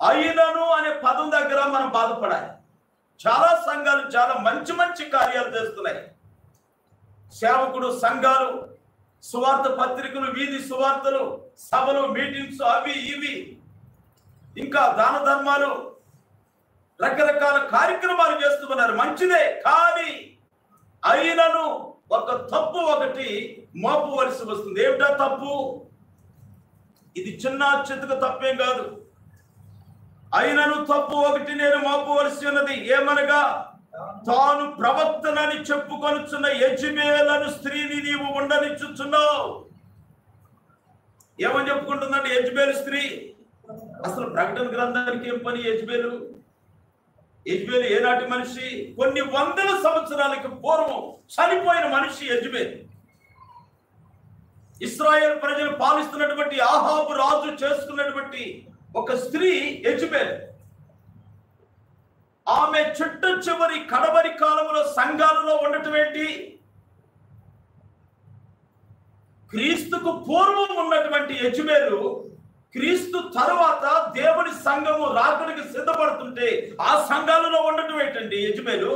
అయినను అనే పదం దగ్గర మనం బాధపడాలి. చాలా సంఘాలు చాలా మంచి కార్యాలు చేస్తున్నాయి, సేవకుడు, సంఘాలు, సువార్త పత్రికలు, వీధి సువార్తలు, సభలు, మీటింగ్స్, అవి ఇవి, ఇంకా దాన ధర్మాలు, రకరకాల కార్యక్రమాలు చేస్తున్నారు. మంచిదే. కానీ అయినను ఒక తప్పు ఒకటి మోపవలసి వస్తుంది. ఏమిటా తప్పు? ఇది చిన్న చితక తప్పేం కాదు. అయినను తప్పు ఒకటి నేను మోపవలసి ఉన్నది. ఏమనగా, తాను ప్రవక్తనని చెప్పుకొనుచున్న యెజబెలను స్త్రీని నీవు ఉండనిచ్చుచున్నావు. ఏమని చెప్పుకుంటుందంటే యెజబెలు స్త్రీ. అసలు ప్రకటన గ్రంథానికి ఏం పని యెజబెలు? యెజబెలు ఏనాటి మనిషి? కొన్ని వందల సంవత్సరాలకు పూర్వం చనిపోయిన మనిషి యెజబెలు. ఇశ్రాయేలు ప్రజలు పాలిస్తున్నటువంటి ఆహాబు రాజు చేసుకున్నటువంటి ఒక స్త్రీ యెజబెలు. ఆమె చిట్ట చివరి కడవరి కాలంలో సంఘాలలో ఉండటం ఏంటి? క్రీస్తుకు పూర్వం ఉన్నటువంటి యెజబెలు క్రీస్తు తరువాత దేవుని సంఘము రాకడికి సిద్ధపడుతుంటే ఆ సంఘాలలో ఉండటం ఏంటండి యెజబెలు?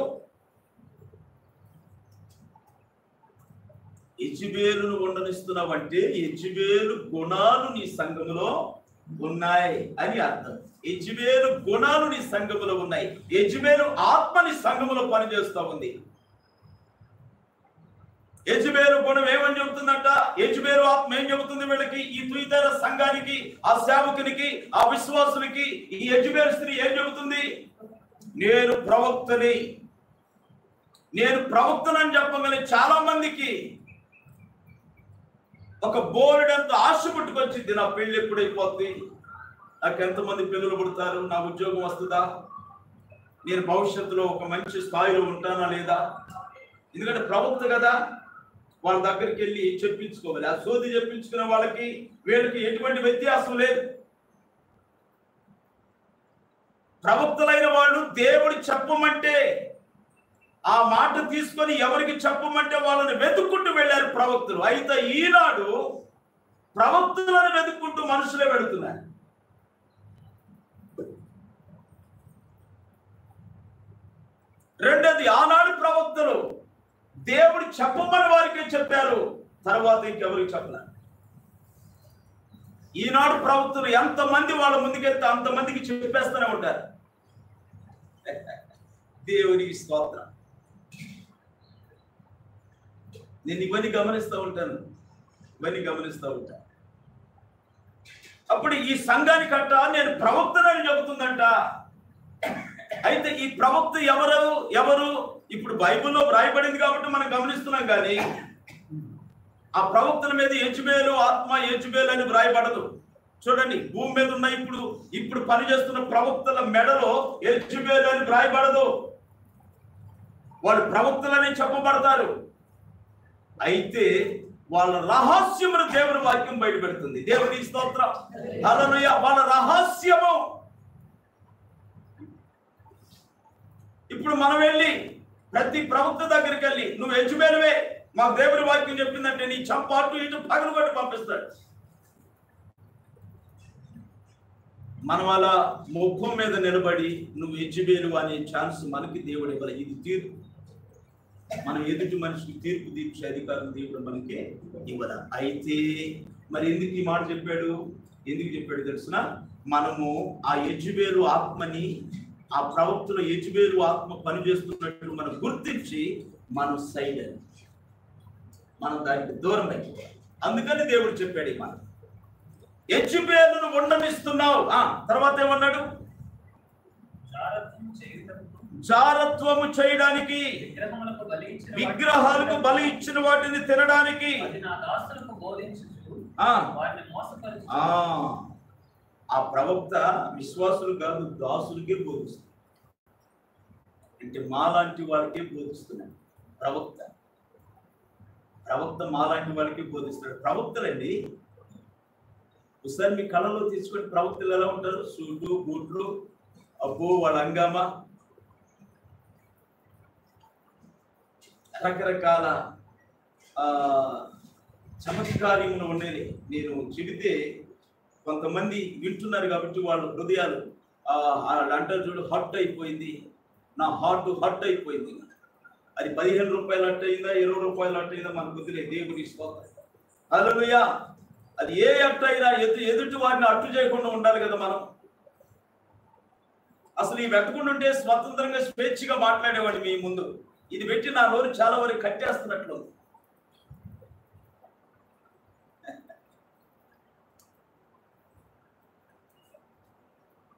యెజబెలును ఉండనిస్తున్నావంటే యెజబెలు గుణాలు నీ సంఘములో ఉన్నాయి అని అర్థం. యెజబెలు గుణాలు నీ సంఘములో ఉన్నాయి. యెజబెలు ఆత్మ నీ సంఘములో పనిచేస్తూ ఉంది. యెజబెలు గుణం ఏమని చెబుతుందంట? యెజబెలు ఆత్మ ఏం చెబుతుంది వీళ్ళకి? ఈ తుయితైన సంఘానికి, ఆ సేవకునికి, ఆ విశ్వాసులకి ఈ యెజబెలు స్త్రీ ఏం చెబుతుంది? నేను ప్రవక్తని, నేను ప్రవక్తనని చెప్పగానే చాలా మందికి ఒక బోర్డంత ఆశ పుట్టుకొచ్చింది. నా పెళ్లి ఎప్పుడైపోద్ది, నాకు ఎంతమంది పిల్లలు పుడతారు, నా ఉద్యోగం వస్తుందా, నేను భవిష్యత్తులో ఒక మంచి స్థాయిలో ఉంటానా లేదా? ఎందుకంటే ప్రవక్త కదా, వాళ్ళ దగ్గరికి వెళ్ళి చెప్పించుకోవాలి. ఆ సోది చెప్పించుకునే వాళ్ళకి వీళ్ళకి ఎటువంటి వ్యత్యాసం లేదు. ప్రవక్తలైన వాళ్ళు దేవుడు చెప్పమంటే ఆ మాట తీసుకొని ఎవరికి చెప్పమంటే వాళ్ళని వెతుక్కుంటూ వెళ్ళారు ప్రవక్తలు. అయితే ఈనాడు ప్రవక్తలను వెతుక్కుంటూ మనుషులే వెళుతున్నారు. రెండోది, ఆనాడు ప్రవక్తలు దేవుడు చెప్పమని వారికే చెప్పారు, తర్వాత ఇంకెవరికి చెప్పలేదు. ఈనాడు ప్రవక్తలు ఎంతమంది వాళ్ళ ముందుకెళ్తే అంతమందికి చెప్పేస్తూనే ఉంటారు. దేవునికి స్తోత్రం. నేను ఇవన్నీ గమనిస్తూ ఉంటాను. అప్పుడు ఈ సంఘానికంట నేను ప్రవక్తనని చెబుతుందంట. అయితే ఈ ప్రవక్త ఎవరు? ఇప్పుడు బైబిల్లో వ్రాయబడింది కాబట్టి మనం గమనిస్తున్నాం. కానీ ఆ ప్రవక్తల మీద యెజబెలు ఆత్మ, యెజబెలు అని వ్రాయబడదు. చూడండి, భూమి మీద ఉన్న ఇప్పుడు పనిచేస్తున్న ప్రవక్తల మెడలో యెజబెలు అని వ్రాయబడదు. వాళ్ళు ప్రవక్తలని చెప్పబడతారు. అయితే వాళ్ళ రహస్యమును దేవుని వాక్యం బయటపెడుతుంది. దేవునికి స్తోత్రం. హల్లెలూయా. వాళ్ళ రహస్యము. ఇప్పుడు మనం వెళ్ళి ప్రతి ప్రవక్త దగ్గరికి వెళ్ళి నువ్వు యెజబెలువే, మాకు దేవుని వాక్యం చెప్పిందంటే నీ చంపాటు ఇటు పగలగొట్టి పంపిస్తాడు. మనం అలా ముఖం మీద నిలబడి నువ్వు యెజబెలు అనే ఛాన్స్ మనకి దేవుడు ఇవ్వాలి. ఇది తీర్పు. మనం ఎదుటి మనిషికి తీర్పు తీర్చే అధికారం దేవుడు మనకి ఇవ్వదా? అయితే మరి ఎందుకు ఈ మాట చెప్పాడు? తెలుసిన? మనము ఆ యెజబెలు ఆత్మని, ఆ ప్రవక్తలో యెజబెలు ఆత్మ పనిచేస్తున్నట్టు మనం గుర్తించి మనం సైలెంట్, మనం దానికి దూరం అయిపోవాలి. అందుకని దేవుడు చెప్పాడు ఈ మాట. యెజబెలును ఉండనిస్తున్నావు. తర్వాత ఏమన్నాడు? జారత్వము చేయడానికి, విగ్రహాలకు బలి ఇచ్చిన వాటిని తినడానికి. ఆ ప్రవక్త విశ్వాసులు కాదు, దాసులకే బోధిస్తుంది. అంటే మాలాంటి వాళ్ళకే బోధిస్తున్నాడు ప్రవక్త మాలాంటి వాళ్ళకే బోధిస్తున్నాడు. ప్రవక్తలండి ఒకసారి మీ కళ్ళలో తీసుకొని ప్రవక్తలు ఎలా ఉంటారు? సూటు, బూట్లు, అబ్బో వాళ్ళ హంగామా, రకరకాల చమత్కార్యములు ఉండేది. నేను చెబితే కొంతమంది వింటున్నారు కాబట్టి వాళ్ళ హృదయాలు అంటారు చూడు, హర్ట్ అయిపోయింది, నా హార్ట్ హర్ట్ అయిపోయింది. అది 15 రూపాయలు అట్టయిందా 20 రూపాయలు అట్టయిందా మనకు గుర్తులేదు. దేవుని స్తోత్రం. హల్లెలూయా. అది ఏ అట్టయినా ఎదుటి వారిని అట్టు చేయకుండా ఉండాలి కదా మనం. అసలు ఈ వెతకుండా ఉంటే స్వతంత్రంగా స్వేచ్ఛగా మాట్లాడేవాడిని మీ ముందు. ఇది పెట్టి నా నోరు చాలా వరకు కట్టేస్తున్నట్లు.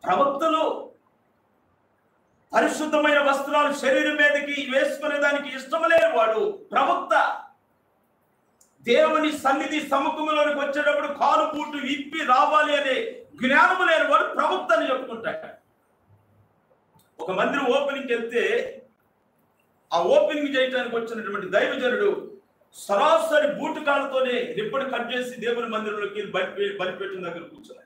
ప్రవక్తలు పరిశుద్ధమైన వస్త్రాలు శరీరం మీదకి వేసుకునే దానికి ఇష్టం లేని వాడు ప్రవక్త. దేవుని సన్నిధి సముఖంలోనికి వచ్చేటప్పుడు కాలు బూటు విప్పి రావాలి అనే జ్ఞానము లేని వాడు ప్రవక్త అని చెప్పుకుంటాడు. ఒక మందిరం ఓపెనింగ్కి వెళ్తే ఆ ఓపెనింగ్ చేయడానికి వచ్చినటువంటి దైవజనుడు సరాసరి బూటు కాళ్ళతోనే రిబ్బన్ కట్ చేసి దేవుని మందిరంలోకి బలిపెట్టిన దగ్గర కూర్చున్నాడు.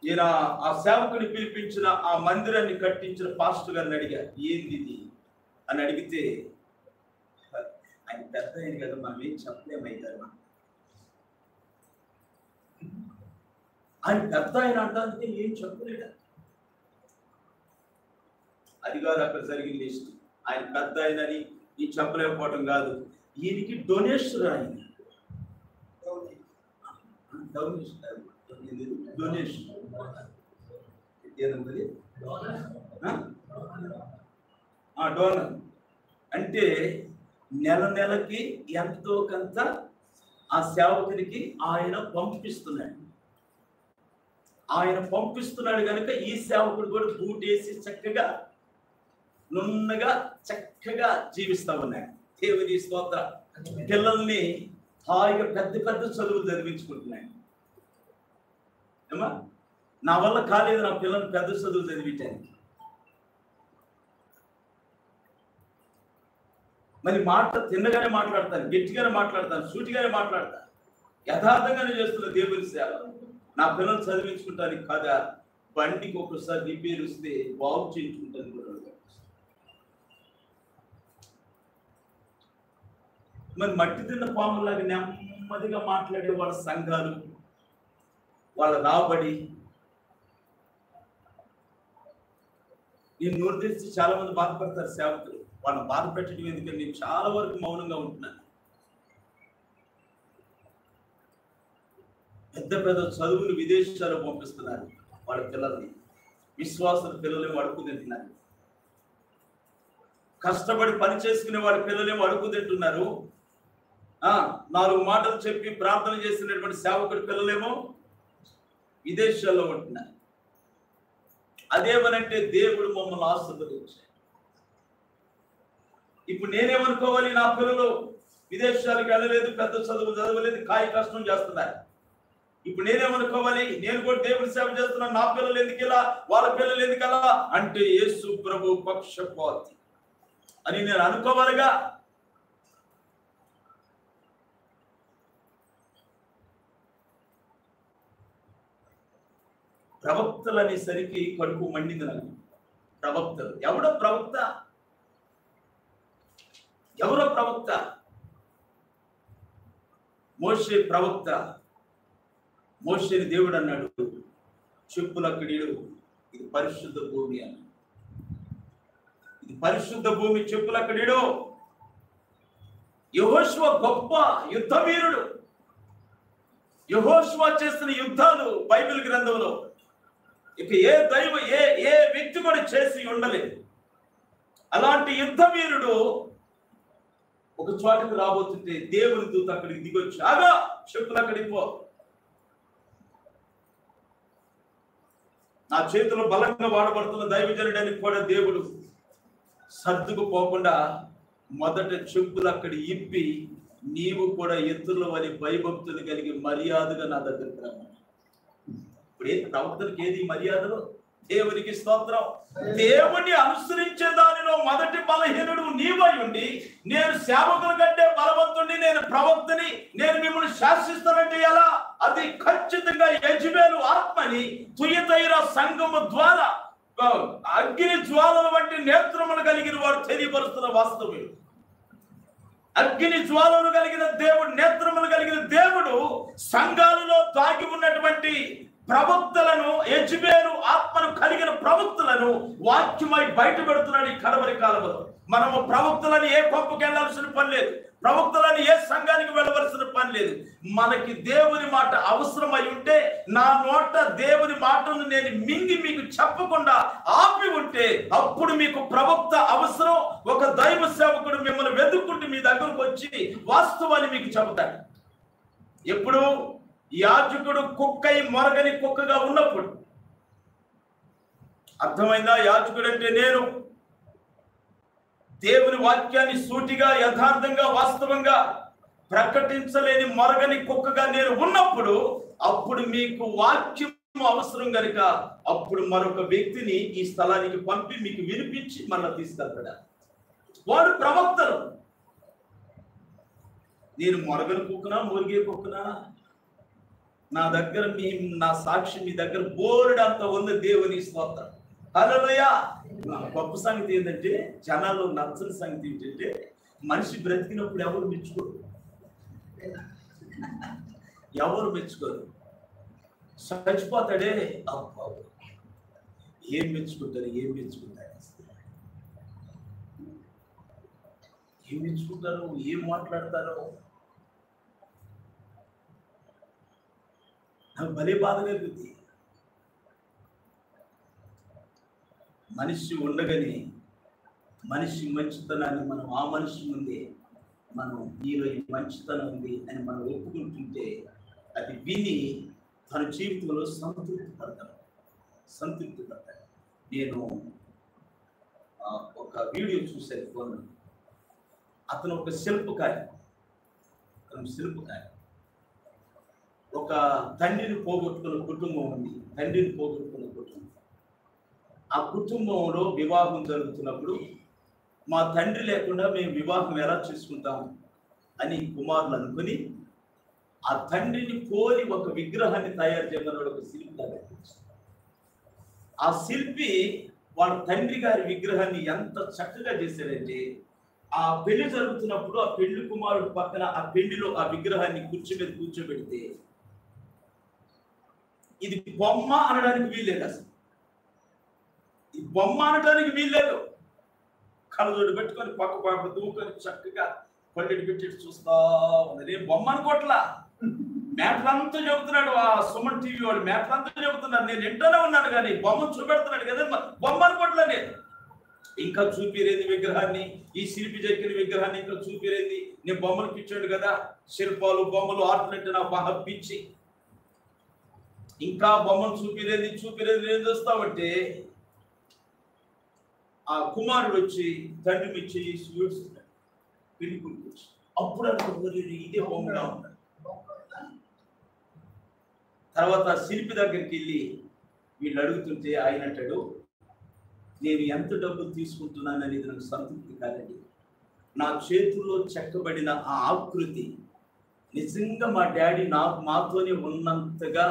ఈయన ఆ సేవకుని పిలిపించిన ఆ మందిరాన్ని కట్టించిన పాస్టర్ గారిని అడిగా, ఏంది ఇది అని అడిగితే, ఆయన పెద్ద ఆయన కదా మనం ఏం చెప్పలేమయ్యారు. ఆయన పెద్ద ఆయన అంటే ఏం చెప్పలేడు. అది కాదు అక్కడ జరిగింది ఇష్టం. ఆయన పెద్ద ఆయనని ఈ చెప్పలేకపోవటం కాదు, ఈయనకి డొనేషన్ ఆయన డొనేషన్ డోనర్ అంటే నెల నెలకి ఎంతో కొంత ఆ సేవకునికి ఆయన పంపిస్తున్నాడు. ఆయన పంపిస్తున్నాడు కనుక ఈ సేవకుడు కూడా బూటేసి చక్కగా నున్నగా చక్కగా జీవిస్తా ఉన్నాడు. దేవుని స్తోత్రం. పిల్లల్ని హాయిగా పెద్ద పెద్ద చదువులు చదివించుకుంటున్నాడు. ఏమా నా వల్ల కాలేదు నా పిల్లల్ని పెద్ద చదువులు చదివించాను. మరి మాట తిన్నగానే మాట్లాడతాను, గట్టిగానే మాట్లాడతాను, సూటిగానే మాట్లాడతాను, యథార్థంగానే చేస్తున్న దేవుని సేవ. నా పిల్లలు చదివించుకుంటానికి కదా, బండికి ఒకసారి రిపేర్ వస్తే బాగు చేయించుకుంటాను కూడా. మరి మట్టి తిన్న పాములాగా నెమ్మదిగా మాట్లాడే వాళ్ళ సంఘాలు, వాళ్ళ రాబడి, నేను నోరు తెరిచి చాలా మంది బాధపడతారు సేవకులు. వాళ్ళని బాధ పెట్టడం ఎందుకంటే నేను చాలా వరకు మౌనంగా ఉంటున్నాను. పెద్ద పెద్ద చదువులు విదేశాలు పంపిస్తున్నారు వాళ్ళ పిల్లల్ని, విశ్వాసుల పిల్లలేమో అడుగు తింటున్నారు. కష్టపడి పని చేసుకునే వాళ్ళ పిల్లలేమో అడుగు తింటున్నారు. 4 మాటలు చెప్పి ప్రార్థన చేసినటువంటి సేవకుడి పిల్లలేమో విదేశాల్లో ఉంటున్నారు. అదేమనంటే దేవుడు మమ్మల్ని ఆశీర్వదించాడు. ఇప్పుడు నేనేమనుకోవాలి, నా పిల్లలు విదేశాలకు వెళ్ళలేదు, పెద్ద చదువు చదవలేదు, కాయ కష్టం చేస్తున్నారు. ఇప్పుడు నేనేమనుకోవాలి, నేను కూడా దేవుని సేవ చేస్తున్నాను, నా పిల్లలు ఎందుకు ఇలా, వాళ్ళ పిల్లలు ఎందుకు అలా అంటే యేసు ప్రభు పక్షపాతి అని నేను అనుకోవాలిగా. ప్రవక్తలు అనేసరికి కడుపు మండింది నాకు. ప్రవక్తలు ఎవడో ప్రవక్త, ఎవరో ప్రవక్త? మోషే ప్రవక్త. మోషేని దేవుడు అన్నాడు, చెప్పులక్కడీడు, ఇది పరిశుద్ధ భూమి అన్నాడు. ఇది పరిశుద్ధ భూమి, చెప్పులక్కడీడు. యెహోషువ గొప్ప యుద్ధ వీరుడు. యెహోషువ చేసిన యుద్ధాలు బైబిల్ గ్రంథంలో ఇక ఏ దైవ ఏ వ్యక్తి కూడా చేసి ఉండలేదు. అలాంటి యుద్ధ వీరుడు ఒక చోటకు రాబోతుంటే దేవుని దూత అక్కడికి దిగొచ్చు, ఆగా చెప్పులు అక్కడికి పో, నా చేతిలో బలంగా వాడబడుతున్న దైవజనుడానికి కూడా దేవుడు సర్దుకుపోకుండా మొదట చెప్పులు అక్కడ ఇప్పి, నీవు కూడా ఎత్తుల వని భయభక్తులు కలిగి మర్యాదగా నా దగ్గరికి రా. ఇప్పుడు ప్రవక్తలకు ఏది మర్యాదలు? దేవునికి స్తోత్రం. దేవుని అనుసరించే దానిలో మొదటి బలహీనుడు నీవై ఉండి, నేను సేవకుల కంటే బలవంతుడిని, నేను ప్రవక్తని, నేను మిమ్మల్ని శాసిస్తానంటే ఎలా? అది ఖచ్చితంగా యెజబెలు ఆత్మని తుయతైర సంఘము ద్వారా అగ్ని జ్వాలల వంటి నేత్రములు కలిగిన వాడు తెలియపరుస్తున్న వాస్తవం. అగ్ని జ్వాలలు కలిగిన దేవుడు, నేత్రములు కలిగిన దేవుడు సంఘాలలో దాగి ఉన్నటువంటి ప్రవక్తలను, యెజబెలు ఆత్మను కలిగిన ప్రవక్తలను వాక్యమై బయట పెడుతున్నాడు ఈ కడవరి కాలంలో. మనము ప్రవక్తలను ఏ కొంపకి వెళ్ళాల్సిన పని లేదు, ప్రవక్తలను ఏ సంఘానికి వెళ్ళవలసిన పని లేదు. మనకి దేవుని మాట అవసరమై ఉంటే, నా నోట దేవుని మాటను నేను మింగి మీకు చెప్పకుండా ఆపి ఉంటే, అప్పుడు మీకు ప్రవక్త అవసరం. ఒక దైవ సేవకుడు మిమ్మల్ని వెతుక్కుంటూ మీ దగ్గరకు వచ్చి వాస్తవాన్ని మీకు చెబుతాడు. ఎప్పుడు యాజకుడు కుక్కై మొరగని కుక్కగా ఉన్నప్పుడు. అర్థమైందా? యాజకుడు అంటే నేను దేవుని వాక్యాన్ని సూటిగా, యథార్థంగా, వాస్తవంగా ప్రకటించలేని మొరగని కుక్కగా నేను ఉన్నప్పుడు, అప్పుడు మీకు వాక్యం అవసరం కనుక అప్పుడు మరొక వ్యక్తిని ఈ స్థలానికి పంపి మీకు వినిపించి మళ్ళీ తీసుకెళ్తాడు. వాడు ప్రవక్తలు. నేను మొరగని కుక్కనా, మురిగే కుక్కనా? నా దగ్గర నా సాక్షి మీ దగ్గర బోర్డు అంత ఉంది. దేవుని స్తోత్రం. హల్లెలూయా. గొప్ప సంగతి ఏంటంటే, జనాలు నచ్చని సంగతి ఏంటంటే, మనిషి బ్రతికినప్పుడు ఎవరు మెచ్చుకోరు, ఎవరు మెచ్చుకోరు. చచ్చిపోతాడే, అబ్బా ఏం మెచ్చుకుంటారు, ఏం మెచ్చుకుంటారు, ఏం మెచ్చుకుంటారు, ఏం మాట్లాడతారో. నాకు భలే బాధ కలుగుతుంది. మనిషి ఉండగానే మనిషి మంచితనాన్ని మనం ఆ మనిషి ముందే మనం నీలో ఈ మంచితనం ఉంది అని మనం ఒప్పుకుంటుంటే, అది విని తన జీవితంలో సంతృప్తి పడతాడు. నేను ఒక వీడియో చూశాను ఫోన్. అతను ఒక శిల్పకారి. ఒక తండ్రిని పోగొట్టుకున్న కుటుంబం ఉంది. ఆ కుటుంబంలో వివాహం జరుగుతున్నప్పుడు, మా తండ్రి లేకుండా మేము వివాహం ఎలా చేసుకుంటాం అని కుమారులు అనుకుని, ఆ తండ్రిని పోలి ఒక విగ్రహాన్ని తయారు చేయమన్నాడు ఒక శిల్పి దగ్గర. ఆ శిల్పి వాళ్ళ తండ్రి గారి విగ్రహాన్ని ఎంత చక్కగా చేశాడంటే, ఆ పెళ్లి జరుగుతున్నప్పుడు ఆ పెళ్లి కుమారుడు పక్కన ఆ పెళ్లిలో ఆ విగ్రహాన్ని కూర్చోబెడితే, ఇది బొమ్మ అనడానికి వీల్లేదు. అసలు ఈ బొమ్మ అనడానికి వీల్లేదు. కళ్ళజోడు పెట్టుకొని పక్క దూకొని చక్కగా పల్లెటి పెట్టి చూస్తా ఉన్నది. బొమ్మ అనుకోట్లా, మేటలంతా చెబుతున్నాడు. ఆ సుమన్ టీవీ వాడు మేటలంతా చెబుతున్నాడు. నేను ఇంట్లోనే ఉన్నాను కానీ బొమ్మ చూపెడుతున్నాడు కదా, బొమ్మ అనుకోట్లా. నేను ఇంకా చూపిరేది విగ్రహాన్ని, ఈ శిల్పి చెక్కిన విగ్రహాన్ని ఇంకా చూపిరేది. నేను బొమ్మలు పిచ్చాడు కదా, శిల్పాలు బొమ్మలు ఆర్ట్లు అంటే నాకు బాగా పిచ్చి. ఇంకా బొమ్మను చూపిరేది ఏం చూస్తామంటే, ఆ కుమారుడు వచ్చి తండ్రి మిచ్చి స్వీట్స్ పెళ్లి కొడుకు. అప్పుడు అనుకుంటున్నారు ఇదే బొమ్మగా ఉంటాడు. తర్వాత శిల్పి దగ్గరికి వెళ్ళి వీళ్ళు అడుగుతుంటే ఆయన అంటాడు, నేను ఎంత డబ్బులు తీసుకుంటున్నాను అనేది నాకు సంతృప్తి కాదండి. నా చేతుల్లో చెక్కబడిన ఆ ఆకృతి నిజంగా మా డాడీ మాతోనే ఉన్నంతగా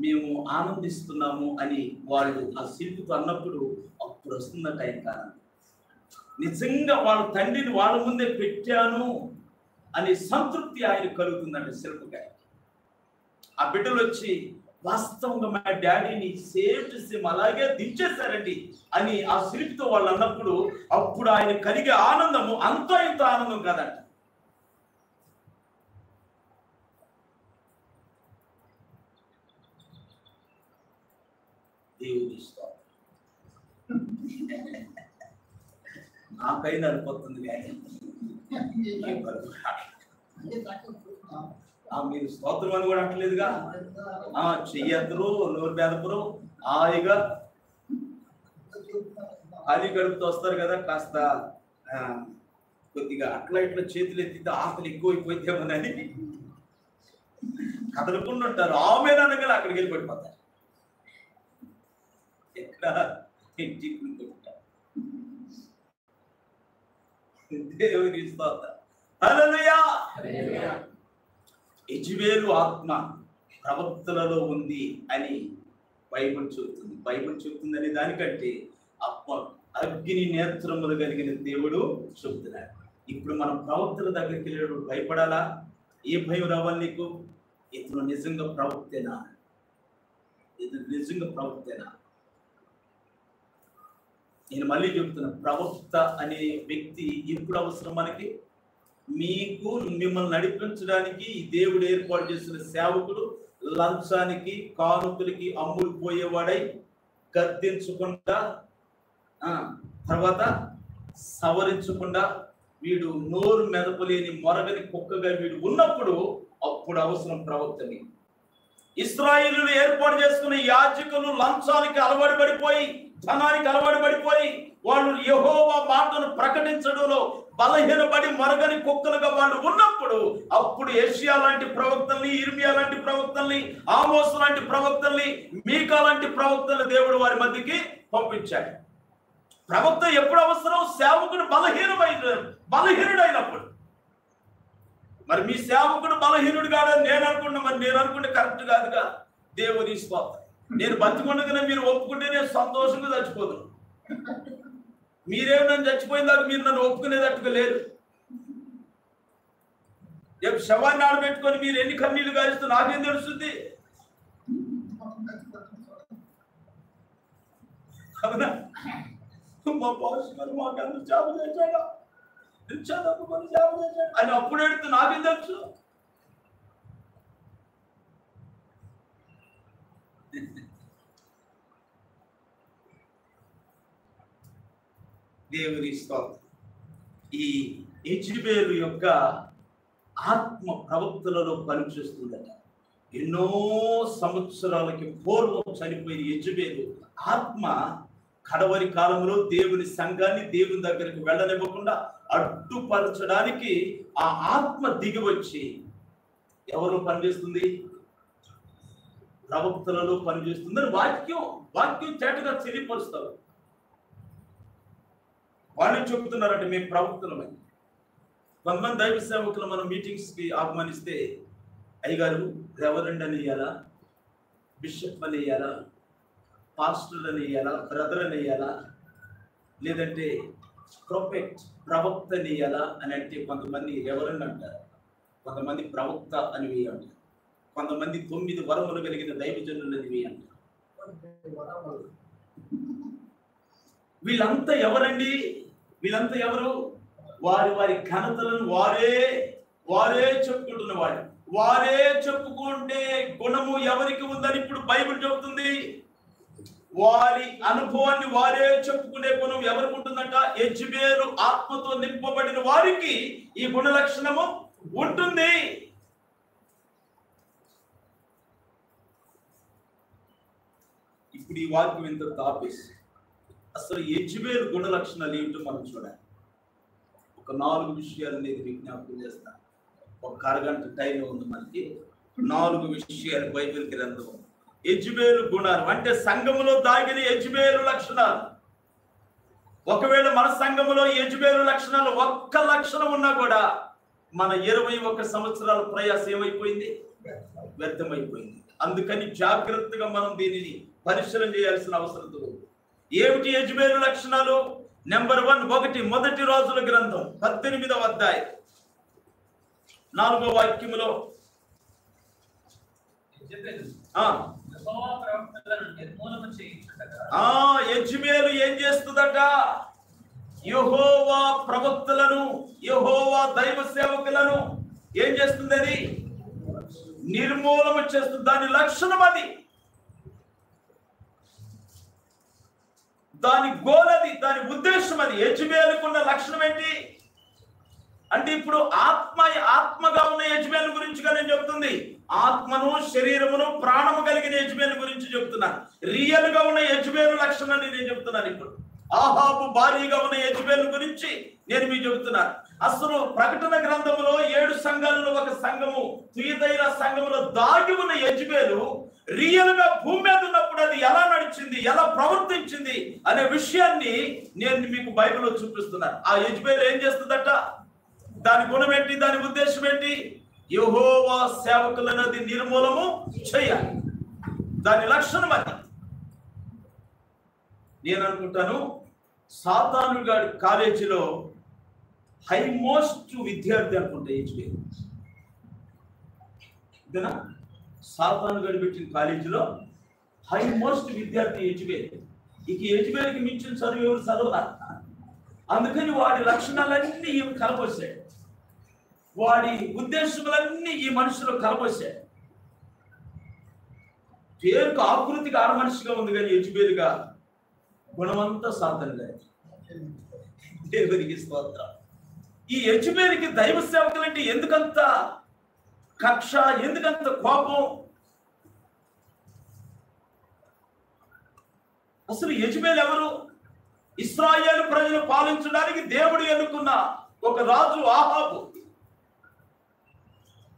మేము ఆనందిస్తున్నాము అని వాళ్ళు ఆ శిల్పితో అన్నప్పుడు, అప్పుడు వస్తుందట ఆయన కారణం. నిజంగా వాళ్ళ తండ్రిని వాళ్ళ ముందే పెట్టాను అనే సంతృప్తి ఆయన కలుగుతుందంట శిల్పకాయ. ఆ బిడ్డలు వచ్చి వాస్తవంగా మా డాడీని సేమ్ అలాగే దించేశారండి అని ఆ శిల్పితో వాళ్ళు అన్నప్పుడు, అప్పుడు ఆయన కలిగే ఆనందము అంత ఇంత ఆనందం కాదంట. దేవుని స్తోత్రం. నాకైనా అనిపోతుంది కానీ మీరు స్తోత్రం అని కూడా అంటలేదుగా. చెయ్యద్దరు, నోరు బెదపరు, హాయిగా ఖాళీ గడుపుతూ వస్తారు కదా, కాస్త కొద్దిగా అట్లా ఇట్లా చేతులు ఎత్తితే ఆకలి ఎక్కువైపోతేమోనని కదలకుండా ఉంటారు. ఆమె అనగా అక్కడికి వెళ్ళి పడిపోతారు. దేవుని స్తోత్రం. హల్లెలూయా. యెజబెలు ఆత్మ ప్రవక్తలలో ఉంది అని బైబిల్ చెబుతుంది అనే దానికంటే అగ్ని నేత్రములు కలిగిన దేవుడు చెబుతున్నాడు. ఇప్పుడు మనం ప్రవక్తల దగ్గరికి వెళ్ళేటప్పుడు భయపడాలా? ఏ భయం రావాలి నీకు? ఇతను నిజంగా ప్రవక్తేనా? ఇది నిజంగా ప్రవక్తేనా? నేను మళ్ళీ చెప్తున్నా, ప్రవక్త అనే వ్యక్తి ఎప్పుడు అవసరం మనకి? మీకు మిమ్మల్ని నడిపించడానికి ఈ దేవుడు ఏర్పాటు చేసిన సేవకుడు లంచానికి కానుకలకి అమ్ముడు పోయేవాడై గద్దించకుండా తర్వాత సవరించకుండా వీడు నోరు మెదపలేని మొరగని కుక్కగా వీడు ఉన్నప్పుడు అప్పుడు అవసరం ప్రవక్తని. ఇశ్రాయేలును ఏర్పాటు చేసుకున్న యాజకులు లంచానికి అలవాటు పడిపోయి, ధనానికి అలవాటు పడిపోయి, వాళ్ళు యెహోవా మాటను ప్రకటించడంలో బలహీనపడి మొరగని కుక్కలుగా వాళ్ళు ఉన్నప్పుడు అప్పుడు యెషయా లాంటి ప్రవక్తల్ని, ఇర్మియా లాంటి ప్రవక్తల్ని, ఆమోసు లాంటి ప్రవక్తల్ని, మీకా లాంటి ప్రవక్తల్ని దేవుడు వారి మధ్యకి పంపించాడు. ప్రవక్త ఎప్పుడు అవసరం? సేవకుడు బలహీనుడైనప్పుడు. మరి మీ సేవకుడు బలహీనుడు కాదని నేను అనుకున్నా, మరి నేను అనుకుంటే కరెక్ట్ కాదుగా. దేవుని స్తోత్రం. నేను బతికొండగానే మీరు ఒప్పుకుంటే నేను సంతోషంగా చచ్చిపోదు. మీరేమి నన్ను చచ్చిపోయిన దాకా మీరు నన్ను ఒప్పుకునేటట్టుగా లేదు. రేపు శవాన్ని ఆడబెట్టుకొని మీరు ఎన్ని కన్నీళ్లు గారిస్తూ నాకేం తెలుస్తుంది? అవునా? మా బాస్ గారు మాకు జాబు తెచ్చాడా, చదువుకొని జాబు తెచ్చాడు అని అప్పుడు ఎడుతూ నాకేం తెలుసు? దేవుని స్తోత్రం. ఈ యెజెబెలు యొక్క ఆత్మ ప్రవక్తలలో పనిచేస్తుందట. ఎన్నో సంవత్సరాలకి పూర్వం చనిపోయిన యెజెబెలు ఆత్మ కడవరి కాలంలో దేవుని సంఘాన్ని దేవుని దగ్గరికి వెళ్ళనివ్వకుండా అడ్డుపరచడానికి ఆ ఆత్మ దిగి వచ్చి ఎవరు పనిచేస్తుంది? ప్రవక్తలలో పనిచేస్తుందని వాక్యం చేటగా తెలియపరుస్తారు. వాళ్ళు చెబుతున్నారంటే మేము ప్రవక్తలమని. కొంతమంది దైవ సేవకులు మనం మీటింగ్స్కి ఆహ్వానిస్తే అయ్యగారు రెవరెండ్ అని వేయాలా, బిషప్ అని వేయాలా, పాస్టర్ అని వేయాలా, బ్రదర్ అని వేయాలా, లేదంటే ప్రొఫెట్ ప్రవక్త అని వేయాలా అని అంటే కొంతమంది రెవరెండ్ అంటారు, కొంతమంది ప్రవక్త అని వేయంటారు, కొంతమంది 9 వరములు కలిగిన దైవజనులు అని వేయంటారు. వీళ్ళంతా ఎవరండి? వీళ్ళంతా ఎవరు? వారి ఘనతలను వారే చెప్పుకుంటున్న వారే చెప్పుకుంటే గుణము ఎవరికి ఉందని ఇప్పుడు బైబిల్ చెబుతుంది. వారి అనుభవాన్ని వారే చెప్పుకునే గుణం ఎవరికి ఉంటుందంట? యెజెబెలు ఆత్మతో నింపబడిన వారికి ఈ గుణ లక్షణము ఉంటుంది. ఇప్పుడు ఈ వాక్యం ఎంత తాపేసి అసలు యెజెబెలు గుణ లక్షణాలు ఏమిటో మనం చూడాలి. ఒక 4 విషయాలు నేను విజ్ఞాపనం చేస్తాను. ఒక అరగంట టైం ఉంది మనకి. 4 విషయాలు బైబిల్ గ్రంథం. యెజెబెలు గుణాలు అంటే సంఘములో దాగిన యెజెబెలు లక్షణాలు. ఒకవేళ మన సంఘములో యెజెబెలు లక్షణాలు ఒక్క లక్షణం ఉన్నా కూడా మన 21 సంవత్సరాల ప్రయాసం ఏమైపోయింది? వ్యర్థమైపోయింది. అందుకని జాగ్రత్తగా మనం దీనిని పరిశీలన చేయాల్సిన అవసరం ఉంది. ఏమిటి యెజెబెలు లక్షణాలు? నెంబర్ 1 మొదటి రాజుల గ్రంథం 18వ అధ్యాయం 4వ వాక్యములో యెజెబెలు ఏం చేస్తుందట? యెహోవా ప్రవక్తలను, యెహోవా దైవ సేవకులను ఏం చేస్తుంది? అది నిర్మూలన చేస్తుంది. దాని లక్షణం అది, దాని గోల్ అది, దాని ఉద్దేశం అది. యెజెబెలుకున్న లక్షణం ఏంటి అంటే ఇప్పుడు ఆత్మగా ఉన్న యెజెబెలు గురించి నేను చెప్తుంది. ఆత్మను, శరీరమును, ప్రాణము కలిగిన యెజెబెలు గురించి చెప్తున్నాను. రియల్ గా ఉన్న యెజెబెలు లక్షణాన్ని నేను చెప్తున్నాను. ఇప్పుడు ఆహాబు భార్యగా ఉన్న యెజెబెలు గురించి నేను మీకు చెబుతున్నాను. అసలు ప్రకటన గ్రంథంలో 7 సంఘాలలో ఒక సంఘము, తుయతైర సంఘములో దాగి ఉన్న యెజెబెలు రియల్ గా భూమి మీద ఉన్నప్పుడు అది ఎలా నడిచింది, ఎలా ప్రవర్తించింది అనే విషయాన్ని నేను మీకు బైబిల్లో చూపిస్తున్నాను. ఆ యెజెబెలు ఏం చేస్తుందట? దాని గుణం ఏంటి? దాని ఉద్దేశం ఏంటి? యెహోవా సేవకులను అది నిర్మూలము చేయాలి. దాని లక్షణం అది. నేను అనుకుంటాను సాతాను గారి కాలేజీలో హైమోస్ట్ విద్యార్థి అనుకుంటా యెజెబెలు. ఇదేనా? సాతాను గారు పెట్టిన కాలేజీలో హై మోస్ట్ విద్యార్థి యెజబెల్. ఇక యెజబెల్కి మించిన చదువు ఎవరు చదవరా? అందుకని వాడి లక్షణాలన్నీ ఈమె కలబోసాడు, వాడి ఉద్దేశములన్నీ ఈ మనుషులు కలబోసాడు. పేరుకు ఆకృతికి ఆడ మనిషిగా ఉంది కానీ యెజబెలుగా గుణమంతా సాధనగా. దేవునికి స్తోత్రం. ఈ యెజబెలుకి దైవ సేవకులంటే ఎందుకంత కక్ష, ఎందుకంత కోపం? అసలు యెజబెల్ ఎవరు? ఇశ్రాయేలు ప్రజలు పాలించడానికి దేవుడు ఎన్నుకున్న ఒక రాజు ఆహాబు.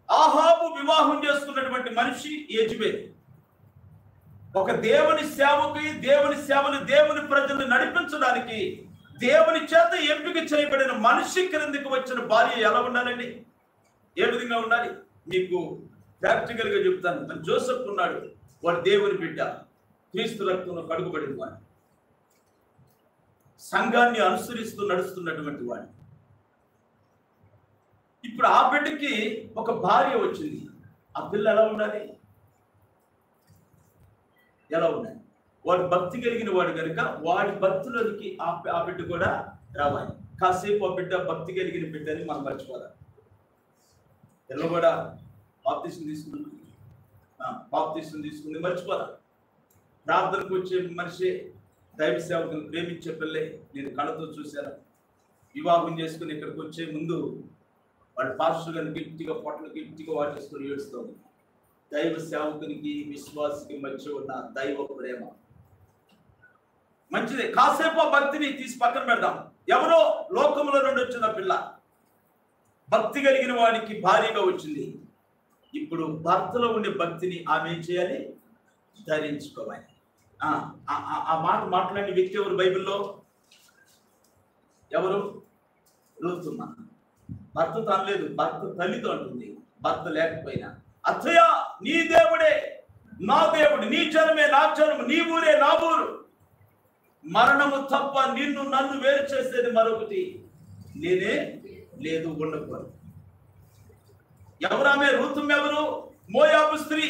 ఆహాబు వివాహం చేసుకున్నటువంటి మనిషి యెజబెల్. ఒక దేవుని సేవకి, దేవుని సేవను, దేవుని ప్రజలను నడిపించడానికి దేవుని చేత ఎంపిక చేయబడిన మనిషి క్రిందికి వచ్చిన భార్య ఎలా ఉండాలండి? ఏ విధంగా ఉండాలి? మీకు ప్రాక్టికల్ గా చెప్తాను. మరి జోసెఫ్ ఉన్నాడు, వాడు దేవుని బిడ్డ, క్రీస్తు రక్తంలో కడుగుబడిన వాడు, సంఘాన్ని అనుసరిస్తూ నడుస్తున్నటువంటి వాడు. ఇప్పుడు ఆ బిడ్డకి ఒక భార్య వచ్చింది. ఆ పిల్ల ఎలా ఉండాలి? ఎలా ఉండాలి? వాడు భక్తి కలిగిన వాడు కనుక వాడి భక్తులకి ఆ బిడ్డ కూడా రావాలి. కాసేపు ఆ బిడ్డ భక్తి కలిగిన బిడ్డని మనం మర్చిపోదాం. పిల్ల కూడా బాప్తిసం తీసుకుంది మర్చిపోదాం. ప్రార్థనకు వచ్చే మనిషి, దైవ సేవకుని ప్రేమించే పిల్లే నేను కళ్ళతో చూశాను. వివాహం చేసుకుని ఇక్కడికి వచ్చే ముందు వాడు పాస్టర్ గారిని గట్టిగా పొట్టలు గట్టిగా వాటేసుకుని ఏడుస్తుంది. దైవ సేవకునికి విశ్వాసకి మధ్య ఉన్న దైవ ప్రేమ మంచిదే. కాసేపు ఆ భక్తిని తీసి పక్కన పెడదాం. ఎవరో లోకంలో నుండి వచ్చిన పిల్ల భక్తి కలిగిన వాడికి భార్యగా వచ్చింది. ఇప్పుడు భర్తలో ఉండే భక్తిని ఆమె ఏం చేయాలి? ధరించుకోవాలి. ఆ మాట మాట్లాడిన వ్యక్తి ఎవరు బైబిల్లో? ఎవరు? రూతమ్మ. భర్తతో అనలేదు, భర్త తల్లితో అంటుంది. భర్త లేకపోయినా, అత్తయ్య నీ దేవుడే నా దేవుడు, నీ జనమే నా జనము, నీ ఊరే నా ఊరు, మరణము తప్ప నిన్ను నన్ను వేరు చేసేది మరొకటి నేనే లేదు, ఉండకూడదు. ఎవరామె? రూతమ్మ ఎవరు? మోయాబు స్త్రీ,